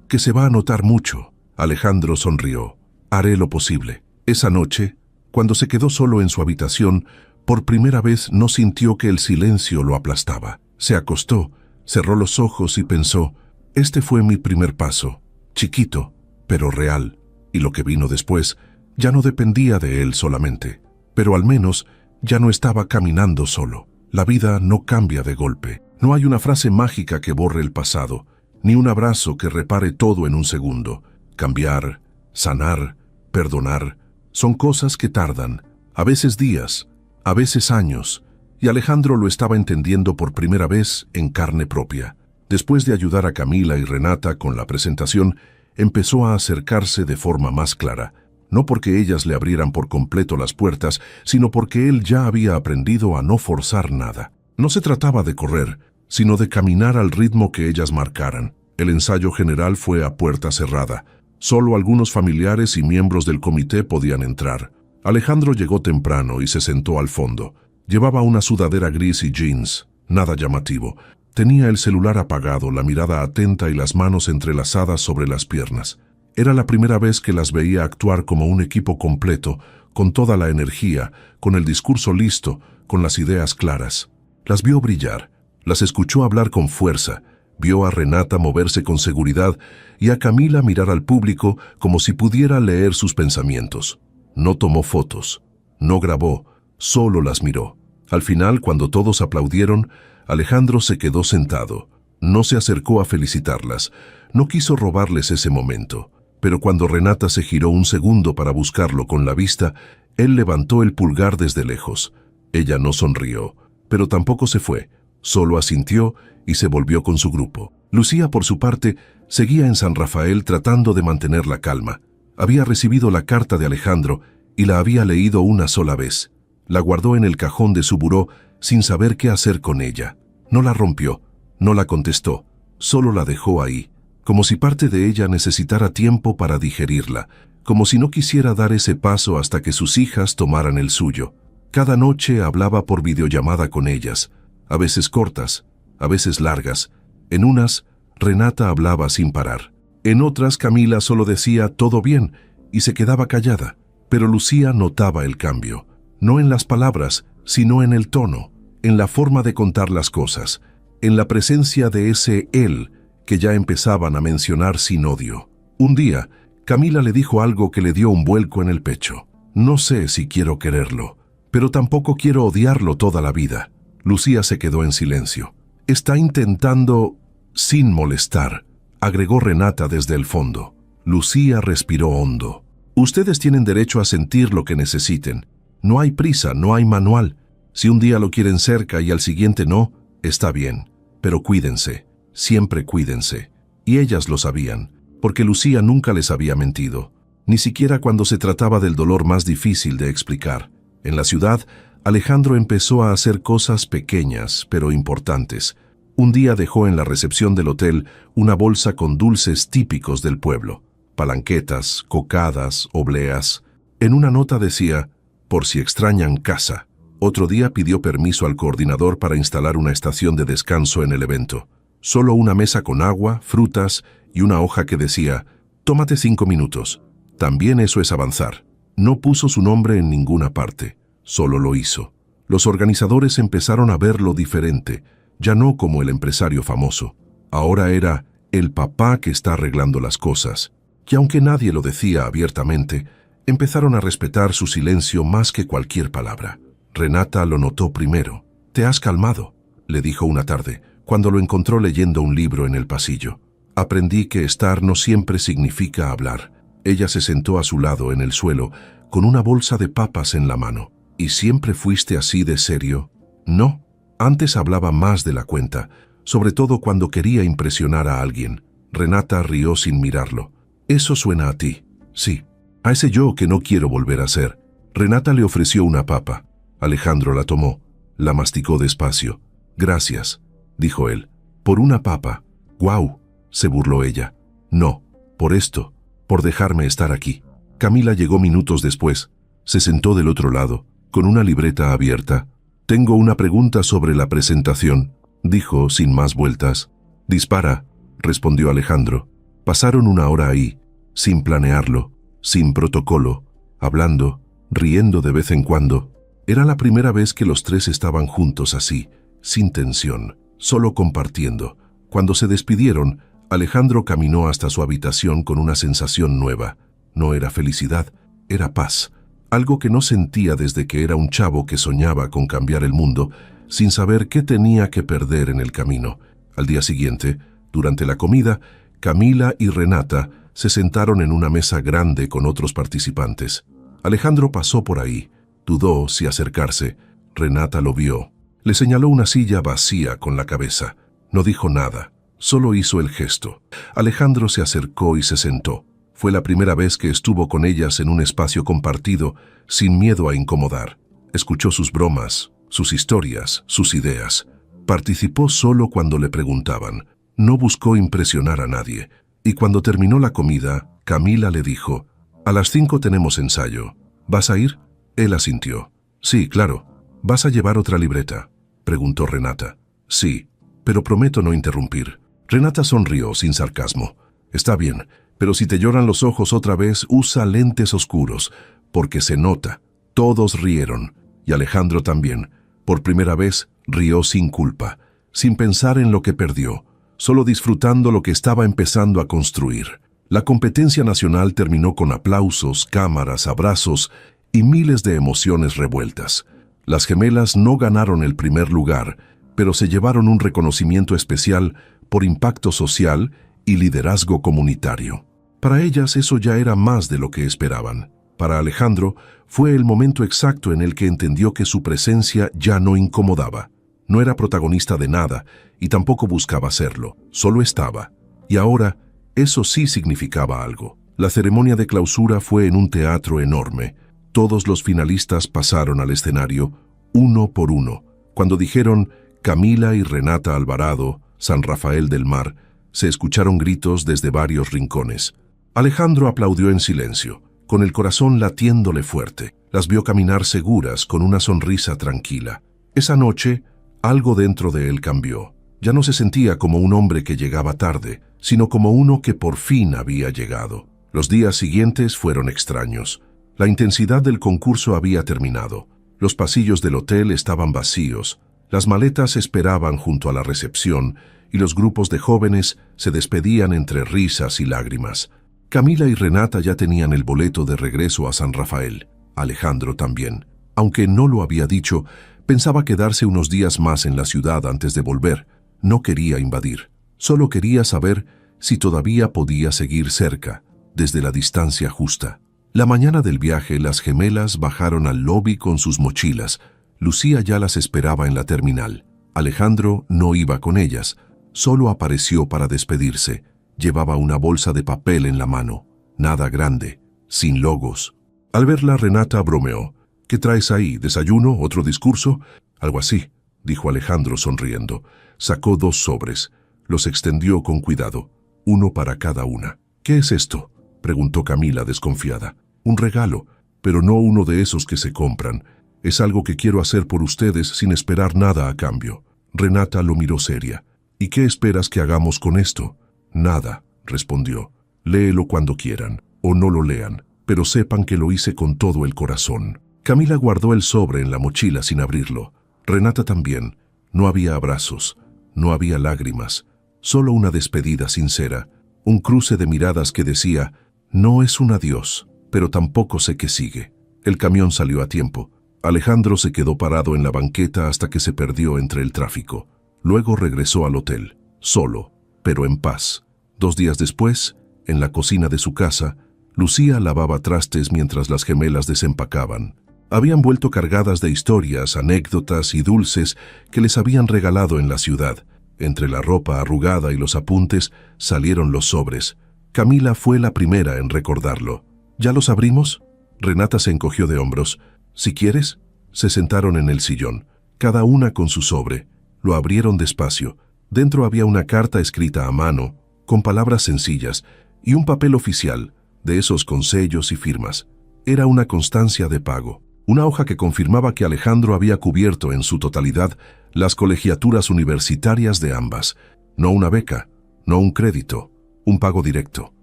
que se va a notar mucho. Alejandro sonrió. Haré lo posible. Esa noche, cuando se quedó solo en su habitación, por primera vez no sintió que el silencio lo aplastaba. Se acostó, cerró los ojos y pensó, este fue mi primer paso, chiquito, pero real, y lo que vino después ya no dependía de él solamente, pero al menos ya no estaba caminando solo. La vida no cambia de golpe. No hay una frase mágica que borre el pasado, ni un abrazo que repare todo en un segundo. Cambiar, sanar, perdonar, son cosas que tardan, a veces días, a veces años, y Alejandro lo estaba entendiendo por primera vez en carne propia. Después de ayudar a Camila y Renata con la presentación, empezó a acercarse de forma más clara, no porque ellas le abrieran por completo las puertas, sino porque él ya había aprendido a no forzar nada. No se trataba de correr, sino de caminar al ritmo que ellas marcaran. El ensayo general fue a puerta cerrada. Solo algunos familiares y miembros del comité podían entrar. Alejandro llegó temprano y se sentó al fondo. Llevaba una sudadera gris y jeans, nada llamativo. Tenía el celular apagado, la mirada atenta y las manos entrelazadas sobre las piernas. Era la primera vez que las veía actuar como un equipo completo, con toda la energía, con el discurso listo, con las ideas claras. Las vio brillar, las escuchó hablar con fuerza, vio a Renata moverse con seguridad y a Camila mirar al público como si pudiera leer sus pensamientos. No tomó fotos, no grabó, solo las miró. Al final, cuando todos aplaudieron, Alejandro se quedó sentado. No se acercó a felicitarlas, no quiso robarles ese momento. Pero cuando Renata se giró un segundo para buscarlo con la vista, él levantó el pulgar desde lejos. Ella no sonrió, pero tampoco se fue, solo asintió y se volvió con su grupo. Lucía, por su parte, seguía en San Rafael tratando de mantener la calma. Había recibido la carta de Alejandro y la había leído una sola vez. La guardó en el cajón de su buró sin saber qué hacer con ella. No la rompió, no la contestó, solo la dejó ahí. como si parte de ella necesitara tiempo para digerirla, como si no quisiera dar ese paso hasta que sus hijas tomaran el suyo. Cada noche hablaba por videollamada con ellas, a veces cortas, a veces largas. En unas, Renata hablaba sin parar. En otras, Camila solo decía «todo bien» y se quedaba callada. Pero Lucía notaba el cambio, no en las palabras, sino en el tono, en la forma de contar las cosas, en la presencia de ese él que ya empezaban a mencionar sin odio. Un día, Camila le dijo algo que le dio un vuelco en el pecho. «No sé si quiero quererlo, pero tampoco quiero odiarlo toda la vida». Lucía se quedó en silencio. «Está intentando, sin molestar», agregó Renata desde el fondo. Lucía respiró hondo. «Ustedes tienen derecho a sentir lo que necesiten. No hay prisa, no hay manual. Si un día lo quieren cerca y al siguiente no, está bien. Pero cuídense, siempre cuídense». Y ellas lo sabían, porque Lucía nunca les había mentido, ni siquiera cuando se trataba del dolor más difícil de explicar. En la ciudad, Alejandro empezó a hacer cosas pequeñas, pero importantes. Un día dejó en la recepción del hotel una bolsa con dulces típicos del pueblo. Palanquetas, cocadas, obleas. En una nota decía, «por si extrañan casa». Otro día pidió permiso al coordinador para instalar una estación de descanso en el evento. Solo una mesa con agua, frutas y una hoja que decía, «tómate 5 minutos». También eso es avanzar. No puso su nombre en ninguna parte, solo lo hizo. Los organizadores empezaron a verlo diferente, ya no como el empresario famoso. Ahora era el papá que está arreglando las cosas. Y aunque nadie lo decía abiertamente, empezaron a respetar su silencio más que cualquier palabra. Renata lo notó primero. «Te has calmado», le dijo una tarde, cuando lo encontró leyendo un libro en el pasillo. «Aprendí que estar no siempre significa hablar». Ella se sentó a su lado en el suelo, con una bolsa de papas en la mano. «¿Y siempre fuiste así de serio?» «No, antes hablaba más de la cuenta, sobre todo cuando quería impresionar a alguien». Renata rió sin mirarlo. «Eso suena a ti». «Sí, a ese yo que no quiero volver a ser». Renata le ofreció una papa. Alejandro la tomó, la masticó despacio. «Gracias», dijo él. «¿Por una papa?» «Guau», se burló ella. «No, por esto, por dejarme estar aquí». Camila llegó minutos después. Se sentó del otro lado, con una libreta abierta. «Tengo una pregunta sobre la presentación», dijo sin más vueltas. «Dispara», respondió Alejandro. Pasaron 1 hora ahí, sin planearlo, sin protocolo, hablando, riendo de vez en cuando. Era la primera vez que los tres estaban juntos así, sin tensión, solo compartiendo. Cuando se despidieron, Alejandro caminó hasta su habitación con una sensación nueva. No era felicidad, era paz. Algo que no sentía desde que era un chavo que soñaba con cambiar el mundo, sin saber qué tenía que perder en el camino. Al día siguiente, durante la comida, Camila y Renata se sentaron en una mesa grande con otros participantes. Alejandro pasó por ahí, dudó si acercarse. Renata lo vio. Le señaló una silla vacía con la cabeza. No dijo nada, solo hizo el gesto. Alejandro se acercó y se sentó. Fue la primera vez que estuvo con ellas en un espacio compartido, sin miedo a incomodar. Escuchó sus bromas, sus historias, sus ideas. Participó solo cuando le preguntaban. No buscó impresionar a nadie. Y cuando terminó la comida, Camila le dijo, «A las 5 tenemos ensayo. ¿Vas a ir?» Él asintió. «Sí, claro. ¿Vas a llevar otra libreta?», preguntó Renata. «Sí, pero prometo no interrumpir». Renata sonrió sin sarcasmo. «Está bien, pero si te lloran los ojos otra vez, usa lentes oscuros, porque se nota». Todos rieron, y Alejandro también. Por primera vez, rió sin culpa, sin pensar en lo que perdió, solo disfrutando lo que estaba empezando a construir. La competencia nacional terminó con aplausos, cámaras, abrazos y miles de emociones revueltas. Las gemelas no ganaron el primer lugar, pero se llevaron un reconocimiento especial por impacto social y liderazgo comunitario. Para ellas eso ya era más de lo que esperaban. Para Alejandro fue el momento exacto en el que entendió que su presencia ya no incomodaba. No era protagonista de nada y tampoco buscaba serlo, solo estaba. Y ahora, eso sí significaba algo. La ceremonia de clausura fue en un teatro enorme. Todos los finalistas pasaron al escenario, uno por uno. Cuando dijeron Camila y Renata Alvarado, San Rafael del Mar, Se escucharon gritos desde varios rincones. Alejandro aplaudió en silencio, con el corazón latiéndole fuerte. Las vio caminar seguras, con una sonrisa tranquila. Esa noche, algo dentro de él cambió. Ya no se sentía como un hombre que llegaba tarde, sino como uno que por fin había llegado. Los días siguientes fueron extraños. La intensidad del concurso había terminado. Los pasillos del hotel estaban vacíos. Las maletas esperaban junto a la recepción y los grupos de jóvenes se despedían entre risas y lágrimas. Camila y Renata ya tenían el boleto de regreso a San Rafael. Alejandro también. Aunque no lo había dicho, pensaba quedarse unos días más en la ciudad antes de volver. No quería invadir. Solo quería saber si todavía podía seguir cerca, desde la distancia justa. La mañana del viaje, las gemelas bajaron al lobby con sus mochilas. Lucía ya las esperaba en la terminal. Alejandro no iba con ellas. Solo apareció para despedirse. Llevaba una bolsa de papel en la mano. Nada grande, sin logos. Al verla, Renata bromeó. «¿Qué traes ahí? ¿Desayuno? ¿Otro discurso?» «Algo así», dijo Alejandro sonriendo. Sacó 2 sobres. Los extendió con cuidado. Uno para cada una. «¿Qué es esto?», preguntó Camila desconfiada. «Un regalo, pero no uno de esos que se compran. Es algo que quiero hacer por ustedes sin esperar nada a cambio». Renata lo miró seria. «¿Y qué esperas que hagamos con esto?» «Nada», respondió. «Léelo cuando quieran, o no lo lean, pero sepan que lo hice con todo el corazón». Camila guardó el sobre en la mochila sin abrirlo. Renata también. No había abrazos, no había lágrimas, solo una despedida sincera, un cruce de miradas que decía, no es un adiós, pero tampoco sé qué sigue. El camión salió a tiempo. Alejandro se quedó parado en la banqueta hasta que se perdió entre el tráfico. Luego regresó al hotel, solo, pero en paz. 2 días después, en la cocina de su casa, Lucía lavaba trastes mientras las gemelas desempacaban. Habían vuelto cargadas de historias, anécdotas y dulces que les habían regalado en la ciudad. Entre la ropa arrugada y los apuntes salieron los sobres. Camila fue la primera en recordarlo. ¿Ya los abrimos? Renata se encogió de hombros. «Si quieres». Se sentaron en el sillón, cada una con su sobre. Lo abrieron despacio. Dentro había una carta escrita a mano, con palabras sencillas, y un papel oficial, de esos con sellos y firmas. Era una constancia de pago. Una hoja que confirmaba que Alejandro había cubierto en su totalidad las colegiaturas universitarias de ambas. No una beca, no un crédito, un pago directo.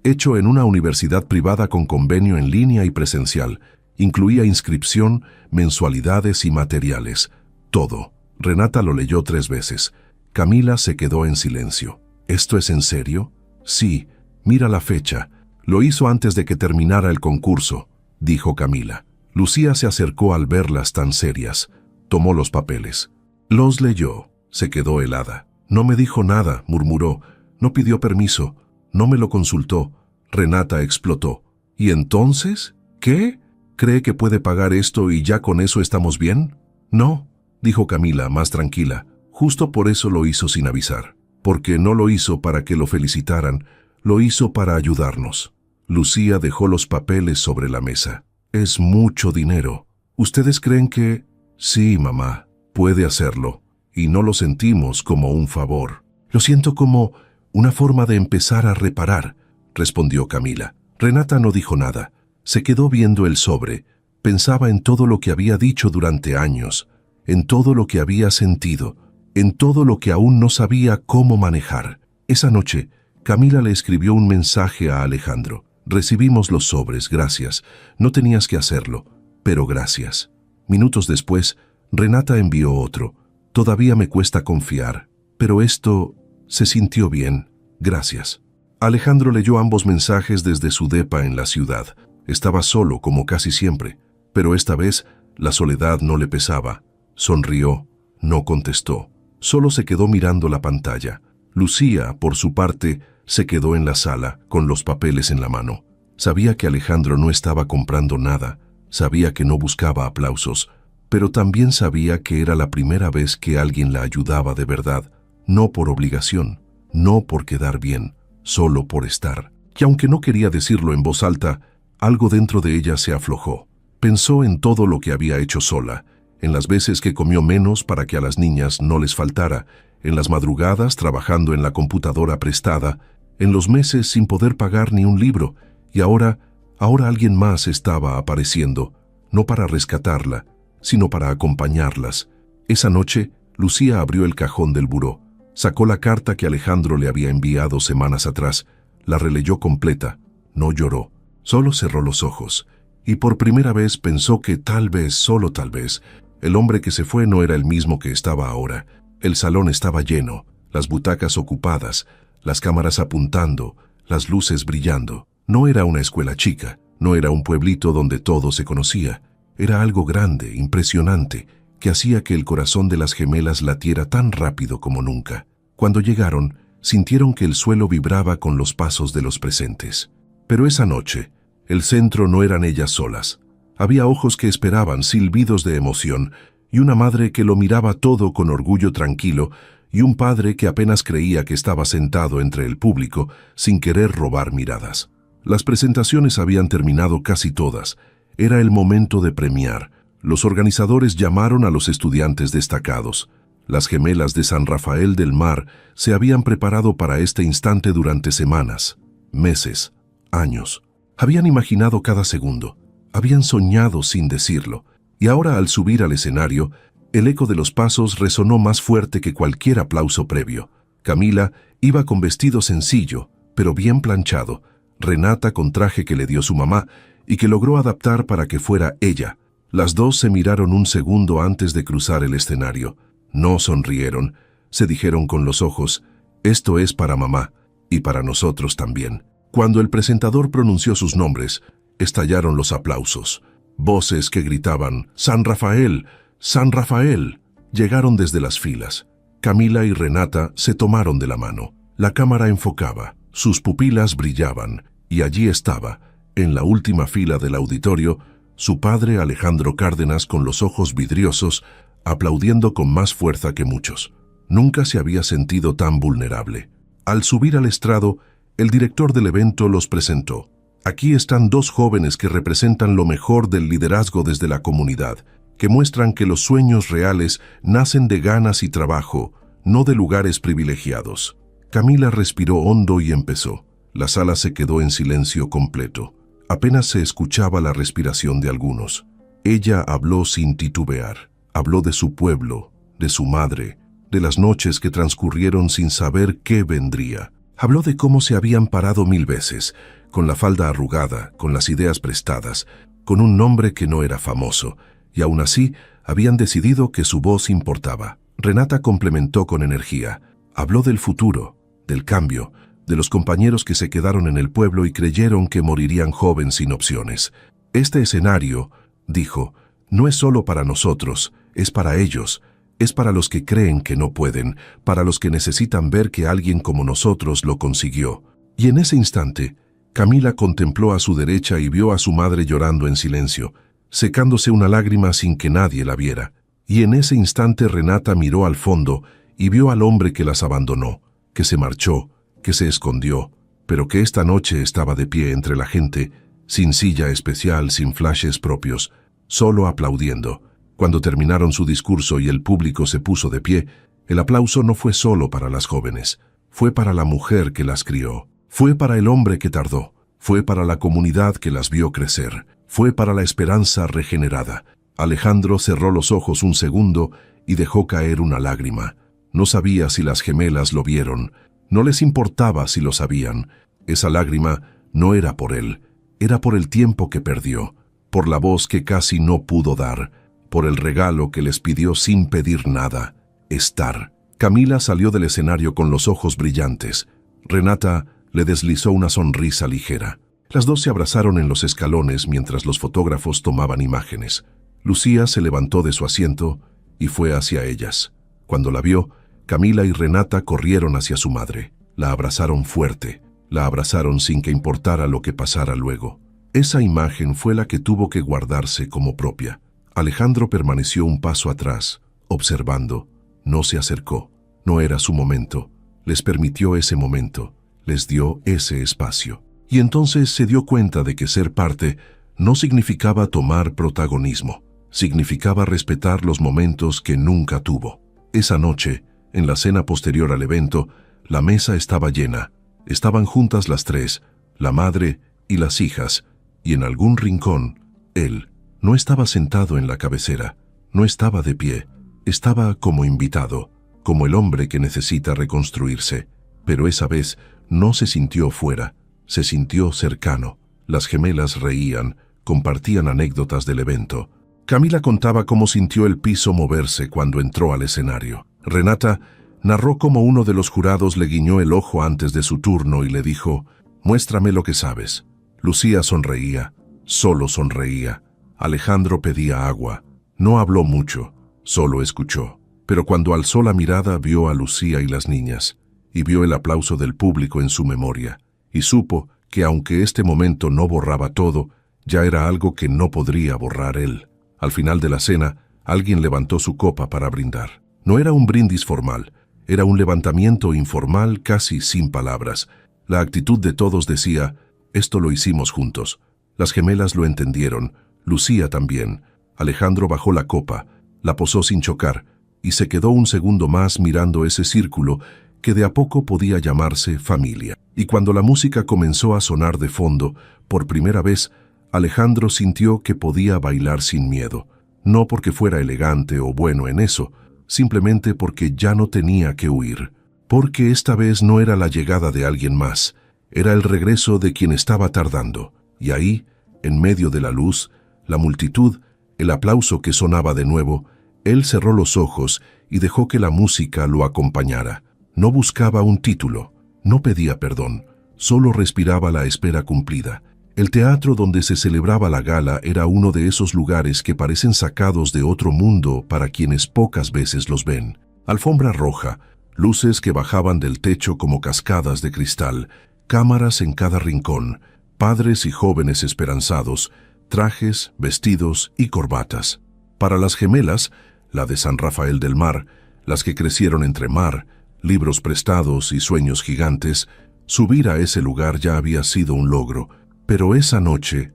Hecho en una universidad privada con convenio en línea y presencial. Incluía inscripción, mensualidades y materiales. Todo. Renata lo leyó 3 veces. Camila se quedó en silencio. ¿Esto es en serio? Sí, mira la fecha. Lo hizo antes de que terminara el concurso, dijo Camila. Lucía se acercó al verlas tan serias. Tomó los papeles. Los leyó. Se quedó helada. No me dijo nada, murmuró. No pidió permiso. No me lo consultó. Renata explotó. ¿Y entonces? ¿Qué? ¿Cree que puede pagar esto y ya con eso estamos bien? No, dijo Camila, más tranquila. Justo por eso lo hizo sin avisar. Porque no lo hizo para que lo felicitaran. Lo hizo para ayudarnos. Lucía dejó los papeles sobre la mesa. Es mucho dinero. ¿Ustedes creen que...? Sí, mamá, puede hacerlo. Y no lo sentimos como un favor. Lo siento como una forma de empezar a reparar, respondió Camila. Renata no dijo nada. Se quedó viendo el sobre. Pensaba en todo lo que había dicho durante años, en todo lo que había sentido, en todo lo que aún no sabía cómo manejar. Esa noche, Camila le escribió un mensaje a Alejandro. Recibimos los sobres, gracias. No tenías que hacerlo, pero gracias. Minutos después, Renata envió otro. Todavía me cuesta confiar, pero esto se sintió bien. Gracias. Alejandro leyó ambos mensajes desde su depa en la ciudad. Estaba solo, como casi siempre, pero esta vez la soledad no le pesaba. Sonrió, no contestó. Solo se quedó mirando la pantalla. Lucía, por su parte, se quedó en la sala, con los papeles en la mano. Sabía que Alejandro no estaba comprando nada, sabía que no buscaba aplausos, pero también sabía que era la primera vez que alguien la ayudaba de verdad, no por obligación, no por quedar bien, solo por estar. Y aunque no quería decirlo en voz alta, algo dentro de ella se aflojó. Pensó en todo lo que había hecho sola, en las veces que comió menos para que a las niñas no les faltara, en las madrugadas trabajando en la computadora prestada, en los meses sin poder pagar ni un libro, y ahora alguien más estaba apareciendo, no para rescatarla, sino para acompañarlas. Esa noche, Lucía abrió el cajón del buró, sacó la carta que Alejandro le había enviado semanas atrás, la releyó completa, no lloró, solo cerró los ojos, y por primera vez pensó que tal vez, solo tal vez, el hombre que se fue no era el mismo que estaba ahora. El salón estaba lleno, las butacas ocupadas, las cámaras apuntando, las luces brillando. No era una escuela chica, no era un pueblito donde todo se conocía. Era algo grande, impresionante, que hacía que el corazón de las gemelas latiera tan rápido como nunca. Cuando llegaron, sintieron que el suelo vibraba con los pasos de los presentes. Pero esa noche, el centro no eran ellas solas. Había ojos que esperaban, silbidos de emoción, y una madre que lo miraba todo con orgullo tranquilo, y un padre que apenas creía que estaba sentado entre el público, sin querer robar miradas. Las presentaciones habían terminado casi todas. Era el momento de premiar. Los organizadores llamaron a los estudiantes destacados. Las gemelas de San Rafael del Mar se habían preparado para este instante durante semanas, meses, años. Habían imaginado cada segundo. Habían soñado sin decirlo. Y ahora, al subir al escenario, el eco de los pasos resonó más fuerte que cualquier aplauso previo. Camila iba con vestido sencillo, pero bien planchado. Renata con traje que le dio su mamá y que logró adaptar para que fuera ella. Las dos se miraron un segundo antes de cruzar el escenario. No sonrieron, se dijeron con los ojos, «Esto es para mamá y para nosotros también». Cuando el presentador pronunció sus nombres, estallaron los aplausos. Voces que gritaban «¡San Rafael! ¡San Rafael!» llegaron desde las filas. Camila y Renata se tomaron de la mano. La cámara enfocaba, sus pupilas brillaban, y allí estaba, en la última fila del auditorio, su padre Alejandro Cárdenas con los ojos vidriosos, aplaudiendo con más fuerza que muchos. Nunca se había sentido tan vulnerable. Al subir al estrado, el director del evento los presentó. Aquí están dos jóvenes que representan lo mejor del liderazgo desde la comunidad, que muestran que los sueños reales nacen de ganas y trabajo, no de lugares privilegiados. Camila respiró hondo y empezó. La sala se quedó en silencio completo. Apenas se escuchaba la respiración de algunos. Ella habló sin titubear. Habló de su pueblo, de su madre, de las noches que transcurrieron sin saber qué vendría. Habló de cómo se habían parado 1000 veces, con la falda arrugada, con las ideas prestadas, con un nombre que no era famoso, y aún así habían decidido que su voz importaba. Renata complementó con energía. Habló del futuro, del cambio, de los compañeros que se quedaron en el pueblo y creyeron que morirían jóvenes sin opciones. Este escenario, dijo, no es solo para nosotros, es para ellos, es para los que creen que no pueden, para los que necesitan ver que alguien como nosotros lo consiguió. Y en ese instante, Camila contempló a su derecha y vio a su madre llorando en silencio, secándose una lágrima sin que nadie la viera. Y en ese instante Renata miró al fondo y vio al hombre que las abandonó, que se marchó, que se escondió, pero que esta noche estaba de pie entre la gente, sin silla especial, sin flashes propios, solo aplaudiendo. Cuando terminaron su discurso y el público se puso de pie, el aplauso no fue solo para las jóvenes, fue para la mujer que las crió, fue para el hombre que tardó, fue para la comunidad que las vio crecer, fue para la esperanza regenerada. Alejandro cerró los ojos un segundo y dejó caer una lágrima. No sabía si las gemelas lo vieron, no les importaba si lo sabían. Esa lágrima no era por él, era por el tiempo que perdió, por la voz que casi no pudo dar, por el regalo que les pidió sin pedir nada, estar. Camila salió del escenario con los ojos brillantes. Renata le deslizó una sonrisa ligera. Las dos se abrazaron en los escalones mientras los fotógrafos tomaban imágenes. Lucía se levantó de su asiento y fue hacia ellas. Cuando la vio, Camila y Renata corrieron hacia su madre. La abrazaron fuerte, la abrazaron sin que importara lo que pasara luego. Esa imagen fue la que tuvo que guardarse como propia. Alejandro permaneció un paso atrás, observando. No se acercó. No era su momento. Les permitió ese momento. Les dio ese espacio. Y entonces se dio cuenta de que ser parte no significaba tomar protagonismo. Significaba respetar los momentos que nunca tuvo. Esa noche, En la cena posterior al evento, la mesa estaba llena. Estaban juntas las tres, la madre y las hijas, y en algún rincón, él no estaba sentado en la cabecera, no estaba de pie, estaba como invitado, como el hombre que necesita reconstruirse. Pero esa vez no se sintió fuera, se sintió cercano. Las gemelas reían, compartían anécdotas del evento. Camila contaba cómo sintió el piso moverse cuando entró al escenario. Renata narró cómo uno de los jurados le guiñó el ojo antes de su turno y le dijo: «Muéstrame lo que sabes». Lucía sonreía, solo sonreía. Alejandro pedía agua. No habló mucho, solo escuchó. Pero cuando alzó la mirada vio a Lucía y las niñas, y vio el aplauso del público en su memoria, y supo que aunque este momento no borraba todo, ya era algo que no podría borrar él. Al final de la cena, alguien levantó su copa para brindar. No era un brindis formal, era un levantamiento informal casi sin palabras. La actitud de todos decía: «Esto lo hicimos juntos». Las gemelas lo entendieron, Lucía también. Alejandro bajó la copa, la posó sin chocar, y se quedó un segundo más mirando ese círculo que de a poco podía llamarse familia. Y cuando la música comenzó a sonar de fondo, por primera vez, Alejandro sintió que podía bailar sin miedo. No porque fuera elegante o bueno en eso, simplemente porque ya no tenía que huir. Porque esta vez no era la llegada de alguien más, era el regreso de quien estaba tardando. Y ahí, en medio de la luz, la multitud, el aplauso que sonaba de nuevo, él cerró los ojos y dejó que la música lo acompañara. No buscaba un título, no pedía perdón, solo respiraba la espera cumplida. El teatro donde se celebraba la gala era uno de esos lugares que parecen sacados de otro mundo para quienes pocas veces los ven. Alfombra roja, luces que bajaban del techo como cascadas de cristal, cámaras en cada rincón, padres y jóvenes esperanzados, trajes, vestidos y corbatas. Para las gemelas, la de San Rafael del Mar, las que crecieron entre mar, libros prestados y sueños gigantes, subir a ese lugar ya había sido un logro. Pero esa noche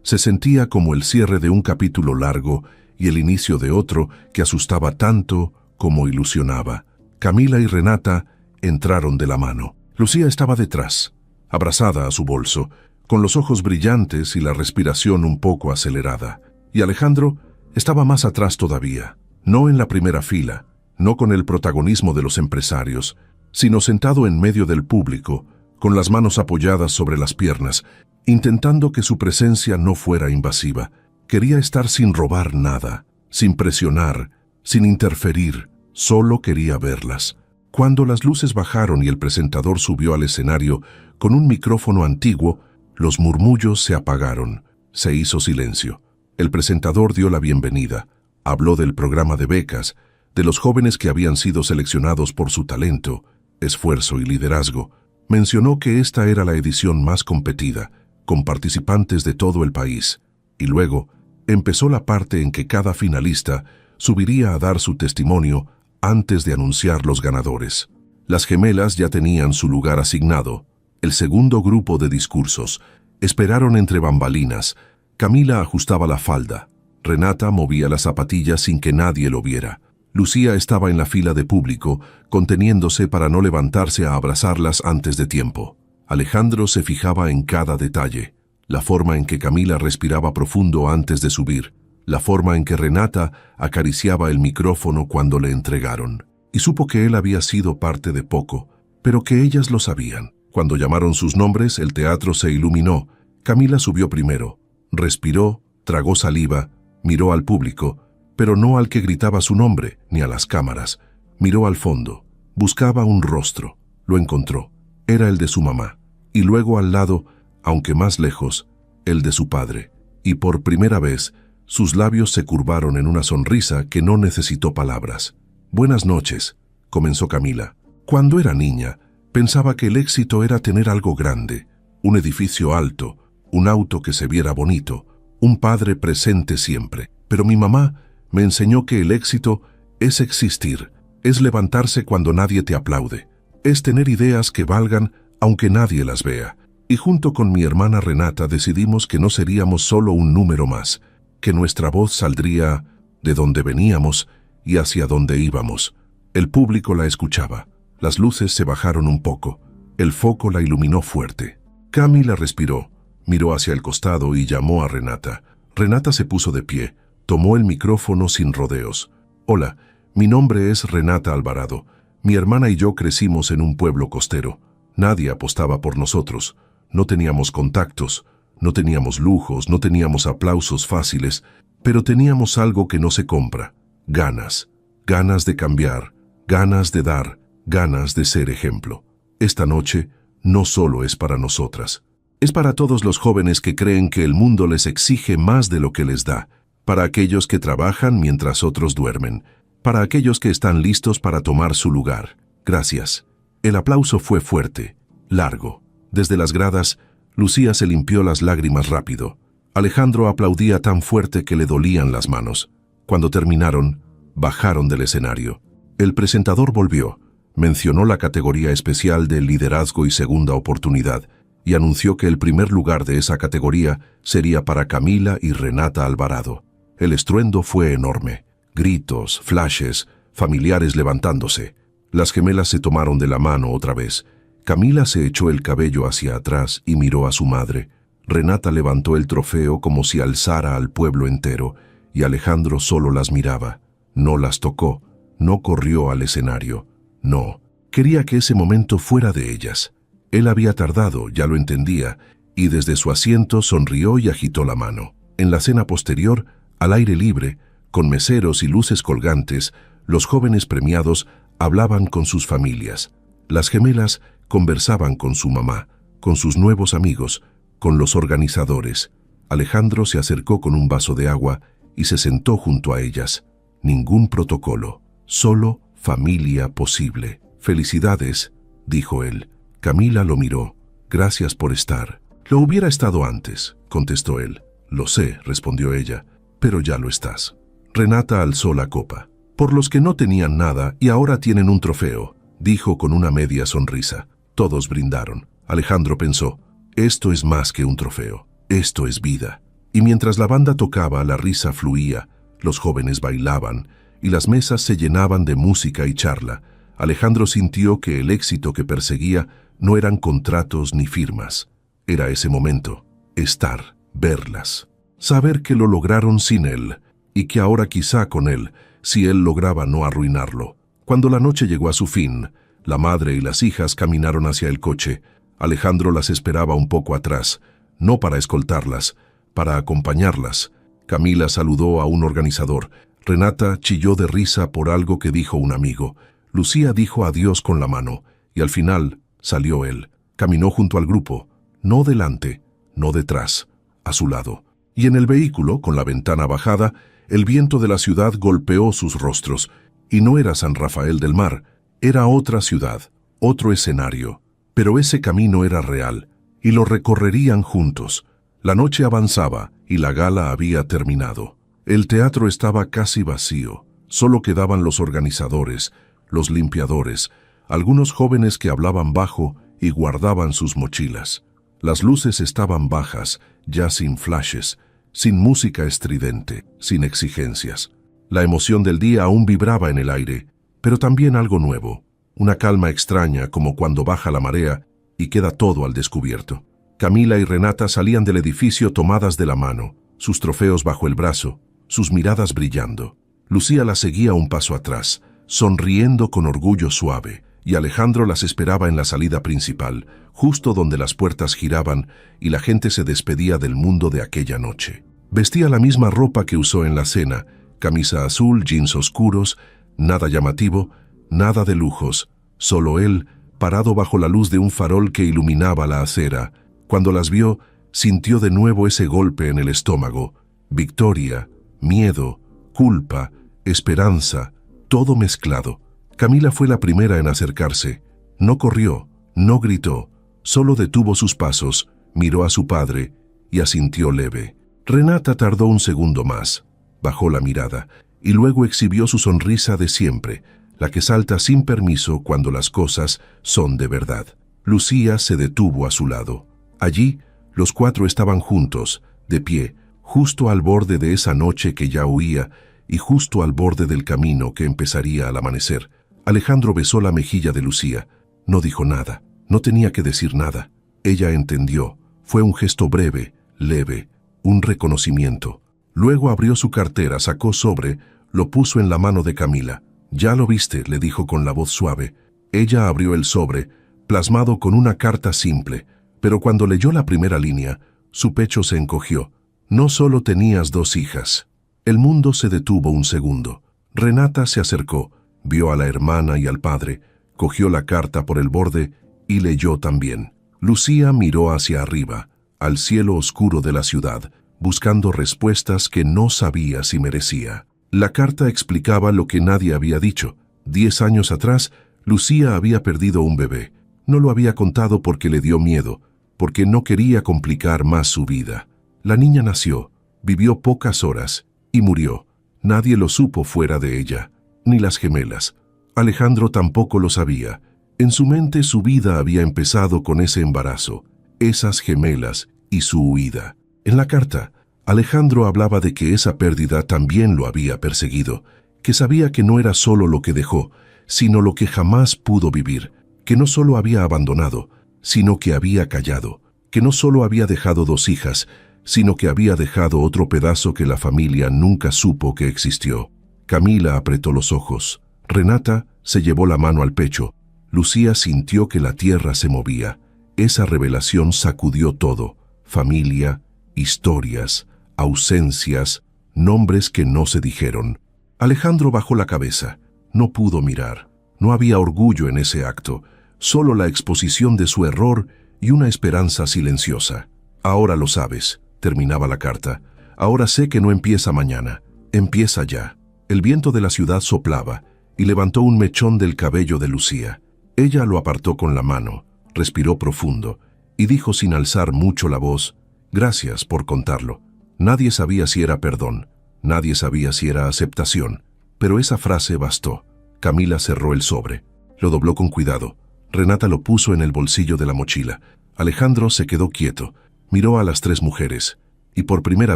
se sentía como el cierre de un capítulo largo y el inicio de otro que asustaba tanto como ilusionaba. Camila y Renata entraron de la mano. Lucía estaba detrás, abrazada a su bolso, con los ojos brillantes y la respiración un poco acelerada. Y Alejandro estaba más atrás todavía, no en la primera fila, no con el protagonismo de los empresarios, sino sentado en medio del público, con las manos apoyadas sobre las piernas, intentando que su presencia no fuera invasiva. Quería estar sin robar nada, sin presionar, sin interferir, solo quería verlas. Cuando las luces bajaron y el presentador subió al escenario con un micrófono antiguo, los murmullos se apagaron, se hizo silencio. El presentador dio la bienvenida, habló del programa de becas, de los jóvenes que habían sido seleccionados por su talento, esfuerzo y liderazgo. Mencionó que esta era la edición más competida, con participantes de todo el país, y luego empezó la parte en que cada finalista subiría a dar su testimonio antes de anunciar los ganadores. Las gemelas ya tenían su lugar asignado. El segundo grupo de discursos esperaron entre bambalinas. Camila ajustaba la falda. Renata movía las zapatillas sin que nadie lo viera. Lucía estaba en la fila de público, conteniéndose para no levantarse a abrazarlas antes de tiempo. Alejandro se fijaba en cada detalle, la forma en que Camila respiraba profundo antes de subir, la forma en que Renata acariciaba el micrófono cuando le entregaron. Y supo que él había sido parte de poco, pero que ellas lo sabían. Cuando llamaron sus nombres, el teatro se iluminó. Camila subió primero, respiró, tragó saliva, miró al público, pero no al que gritaba su nombre, ni a las cámaras. Miró al fondo, buscaba un rostro, lo encontró. Era el de su mamá, y luego al lado, aunque más lejos, el de su padre. Y por primera vez, sus labios se curvaron en una sonrisa que no necesitó palabras. «Buenas noches», comenzó Camila. Cuando era niña, pensaba que el éxito era tener algo grande, un edificio alto, un auto que se viera bonito, un padre presente siempre. Pero mi mamá me enseñó que el éxito es existir, es levantarse cuando nadie te aplaude, es tener ideas que valgan aunque nadie las vea. Y junto con mi hermana Renata decidimos que no seríamos solo un número más, que nuestra voz saldría de donde veníamos y hacia donde íbamos. El público la escuchaba. Las luces se bajaron un poco. El foco la iluminó fuerte. Cami la respiró, miró hacia el costado y llamó a Renata. Renata se puso de pie, tomó el micrófono sin rodeos. Hola, mi nombre es Renata Alvarado. Mi hermana y yo crecimos en un pueblo costero. Nadie apostaba por nosotros. No teníamos contactos, no teníamos lujos, no teníamos aplausos fáciles, pero teníamos algo que no se compra. Ganas. Ganas de cambiar, ganas de dar, ganas de ser ejemplo. Esta noche no solo es para nosotras. Es para todos los jóvenes que creen que el mundo les exige más de lo que les da, para aquellos que trabajan mientras otros duermen, para aquellos que están listos para tomar su lugar. Gracias. El aplauso fue fuerte, largo. Desde las gradas, Lucía se limpió las lágrimas rápido. Alejandro aplaudía tan fuerte que le dolían las manos. Cuando terminaron, bajaron del escenario. El presentador volvió, mencionó la categoría especial de liderazgo y segunda oportunidad y anunció que el primer lugar de esa categoría sería para Camila y Renata Alvarado. El estruendo fue enorme. Gritos, flashes, familiares levantándose. Las gemelas se tomaron de la mano otra vez. Camila se echó el cabello hacia atrás y miró a su madre. Renata levantó el trofeo como si alzara al pueblo entero y Alejandro solo las miraba. No las tocó, no corrió al escenario. No, quería que ese momento fuera de ellas. Él había tardado, ya lo entendía, y desde su asiento sonrió y agitó la mano. En la cena posterior, al aire libre, con meseros y luces colgantes, los jóvenes premiados hablaban con sus familias. Las gemelas conversaban con su mamá, con sus nuevos amigos, con los organizadores. Alejandro se acercó con un vaso de agua y se sentó junto a ellas. Ningún protocolo, solo familia posible. Felicidades, dijo él. Camila lo miró. Gracias por estar. Lo hubiera estado antes, contestó él. Lo sé, respondió ella, pero ya lo estás. Renata alzó la copa. Por los que no tenían nada y ahora tienen un trofeo, dijo con una media sonrisa. Todos brindaron. Alejandro pensó, esto es más que un trofeo, esto es vida. Y mientras la banda tocaba, la risa fluía, los jóvenes bailaban y las mesas se llenaban de música y charla. Alejandro sintió que el éxito que perseguía no eran contratos ni firmas. Era ese momento, estar, verlas, saber que lo lograron sin él y que ahora quizá con él, si él lograba no arruinarlo. Cuando la noche llegó a su fin, la madre y las hijas caminaron hacia el coche. Alejandro las esperaba un poco atrás, no para escoltarlas, para acompañarlas. Camila saludó a un organizador. Renata chilló de risa por algo que dijo un amigo. Lucía dijo adiós con la mano, y al final salió él. Caminó junto al grupo, no delante, no detrás, a su lado. Y en el vehículo, con la ventana bajada, el viento de la ciudad golpeó sus rostros. Y no era San Rafael del Mar, era otra ciudad, otro escenario. Pero ese camino era real, y lo recorrerían juntos. La noche avanzaba, y la gala había terminado. El teatro estaba casi vacío. Solo quedaban los organizadores, los limpiadores, algunos jóvenes que hablaban bajo y guardaban sus mochilas. Las luces estaban bajas, ya sin flashes, sin música estridente, sin exigencias. La emoción del día aún vibraba en el aire, pero también algo nuevo, una calma extraña como cuando baja la marea y queda todo al descubierto. Camila y Renata salían del edificio tomadas de la mano, sus trofeos bajo el brazo, sus miradas brillando. Lucía las seguía un paso atrás, sonriendo con orgullo suave, y Alejandro las esperaba en la salida principal, justo donde las puertas giraban y la gente se despedía del mundo de aquella noche. Vestía la misma ropa que usó en la cena, camisa azul, jeans oscuros, nada llamativo, nada de lujos, solo él, parado bajo la luz de un farol que iluminaba la acera. Cuando las vio, sintió de nuevo ese golpe en el estómago. Victoria, miedo, culpa, esperanza, todo mezclado. Camila fue la primera en acercarse. No corrió, no gritó, solo detuvo sus pasos, miró a su padre y asintió leve. Renata tardó un segundo más, bajó la mirada y luego exhibió su sonrisa de siempre, la que salta sin permiso cuando las cosas son de verdad. Lucía se detuvo a su lado. Allí, los cuatro estaban juntos, de pie, justo al borde de esa noche que ya huía y justo al borde del camino que empezaría al amanecer. Alejandro besó la mejilla de Lucía. No dijo nada, no tenía que decir nada. Ella entendió. Fue un gesto breve, leve, un reconocimiento. Luego abrió su cartera, sacó sobre, lo puso en la mano de Camila. «Ya lo viste», le dijo con la voz suave. Ella abrió el sobre, plasmado con una carta simple, pero cuando leyó la primera línea, su pecho se encogió. No solo tenías 2 hijas. El mundo se detuvo un segundo. Renata se acercó, vio a la hermana y al padre, cogió la carta por el borde y leyó también. Lucía miró hacia arriba, al cielo oscuro de la ciudad, buscando respuestas que no sabía si merecía. La carta explicaba lo que nadie había dicho. 10 años atrás, Lucía había perdido un bebé. No lo había contado porque le dio miedo, porque no quería complicar más su vida. La niña nació, vivió pocas horas y murió. Nadie lo supo fuera de ella, ni las gemelas. Alejandro tampoco lo sabía. En su mente su vida había empezado con ese embarazo, esas gemelas y su huida. En la carta, Alejandro hablaba de que esa pérdida también lo había perseguido, que sabía que no era solo lo que dejó, sino lo que jamás pudo vivir, que no solo había abandonado, sino que había callado, que no solo había dejado 2 hijas, sino que había dejado otro pedazo que la familia nunca supo que existió. Camila apretó los ojos. Renata se llevó la mano al pecho. Lucía sintió que la tierra se movía. Esa revelación sacudió todo: familia, historias, ausencias, nombres que no se dijeron. Alejandro bajó la cabeza. No pudo mirar. No había orgullo en ese acto, solo la exposición de su error y una esperanza silenciosa. «Ahora lo sabes», terminaba la carta. «Ahora sé que no empieza mañana, empieza ya». El viento de la ciudad soplaba y levantó un mechón del cabello de Lucía. Ella lo apartó con la mano, respiró profundo y dijo sin alzar mucho la voz: «Gracias por contarlo». Nadie sabía si era perdón, nadie sabía si era aceptación, pero esa frase bastó. Camila cerró el sobre, lo dobló con cuidado. Renata lo puso en el bolsillo de la mochila. Alejandro se quedó quieto, miró a las 3 mujeres, y por primera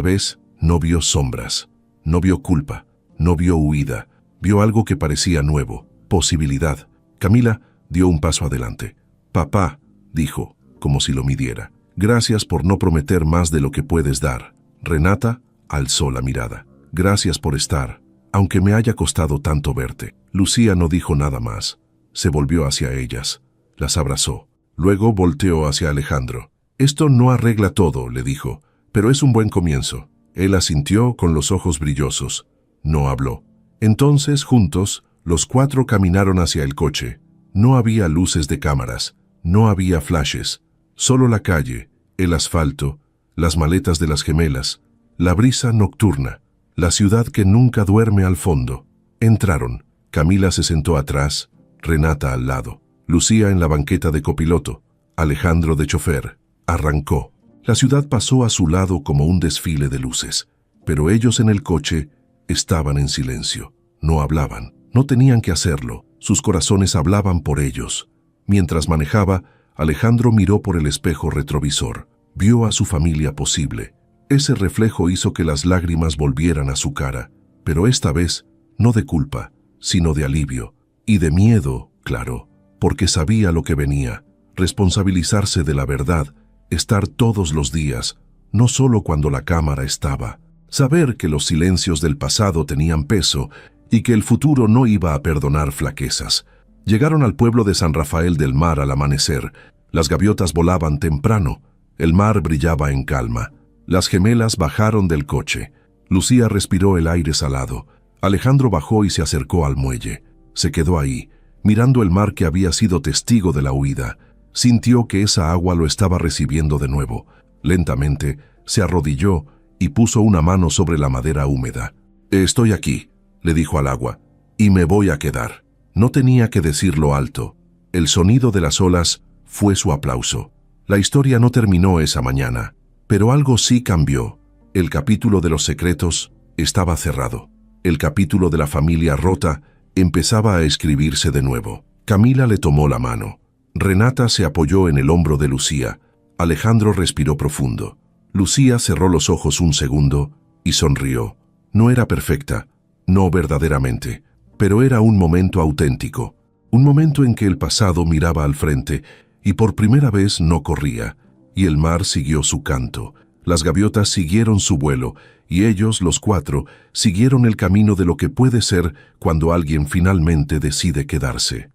vez no vio sombras, no vio culpa, no vio huida, vio algo que parecía nuevo, posibilidad. Camila dio un paso adelante. «Papá», dijo, como si lo midiera, «gracias por no prometer más de lo que puedes dar». Renata alzó la mirada. «Gracias por estar, aunque me haya costado tanto verte». Lucía no dijo nada más. Se volvió hacia ellas, las abrazó. Luego volteó hacia Alejandro. «Esto no arregla todo», le dijo, «pero es un buen comienzo». Él asintió con los ojos brillosos. No habló. Entonces, juntos, los 4 caminaron hacia el coche. No había luces de cámaras, no había flashes, solo la calle, el asfalto, las maletas de las gemelas, la brisa nocturna, la ciudad que nunca duerme al fondo. Entraron. Camila se sentó atrás, Renata al lado, Lucía en la banqueta de copiloto, Alejandro de chofer. Arrancó. La ciudad pasó a su lado como un desfile de luces, pero ellos en el coche estaban en silencio. No hablaban, no tenían que hacerlo, sus corazones hablaban por ellos. Mientras manejaba, Alejandro miró por el espejo retrovisor. Vio a su familia posible. Ese reflejo hizo que las lágrimas volvieran a su cara, pero esta vez no de culpa, sino de alivio y de miedo, claro, porque sabía lo que venía: responsabilizarse de la verdad, estar todos los días, no solo cuando la cámara estaba, saber que los silencios del pasado tenían peso y que el futuro no iba a perdonar flaquezas. Llegaron al pueblo de San Rafael del Mar al amanecer. Las gaviotas volaban temprano. El mar brillaba en calma. Las gemelas bajaron del coche. Lucía respiró el aire salado. Alejandro bajó y se acercó al muelle. Se quedó ahí, mirando el mar que había sido testigo de la huida. Sintió que esa agua lo estaba recibiendo de nuevo. Lentamente, se arrodilló y puso una mano sobre la madera húmeda. «Estoy aquí», le dijo al agua, «y me voy a quedar». No tenía que decirlo alto. El sonido de las olas fue su aplauso. La historia no terminó esa mañana, pero algo sí cambió. El capítulo de los secretos estaba cerrado. El capítulo de la familia rota empezaba a escribirse de nuevo. Camila le tomó la mano. Renata se apoyó en el hombro de Lucía. Alejandro respiró profundo. Lucía cerró los ojos un segundo y sonrió. No era perfecta, no verdaderamente, pero era un momento auténtico. Un momento en que el pasado miraba al frente y por primera vez no corría, y el mar siguió su canto. Las gaviotas siguieron su vuelo, y ellos, los cuatro, siguieron el camino de lo que puede ser cuando alguien finalmente decide quedarse.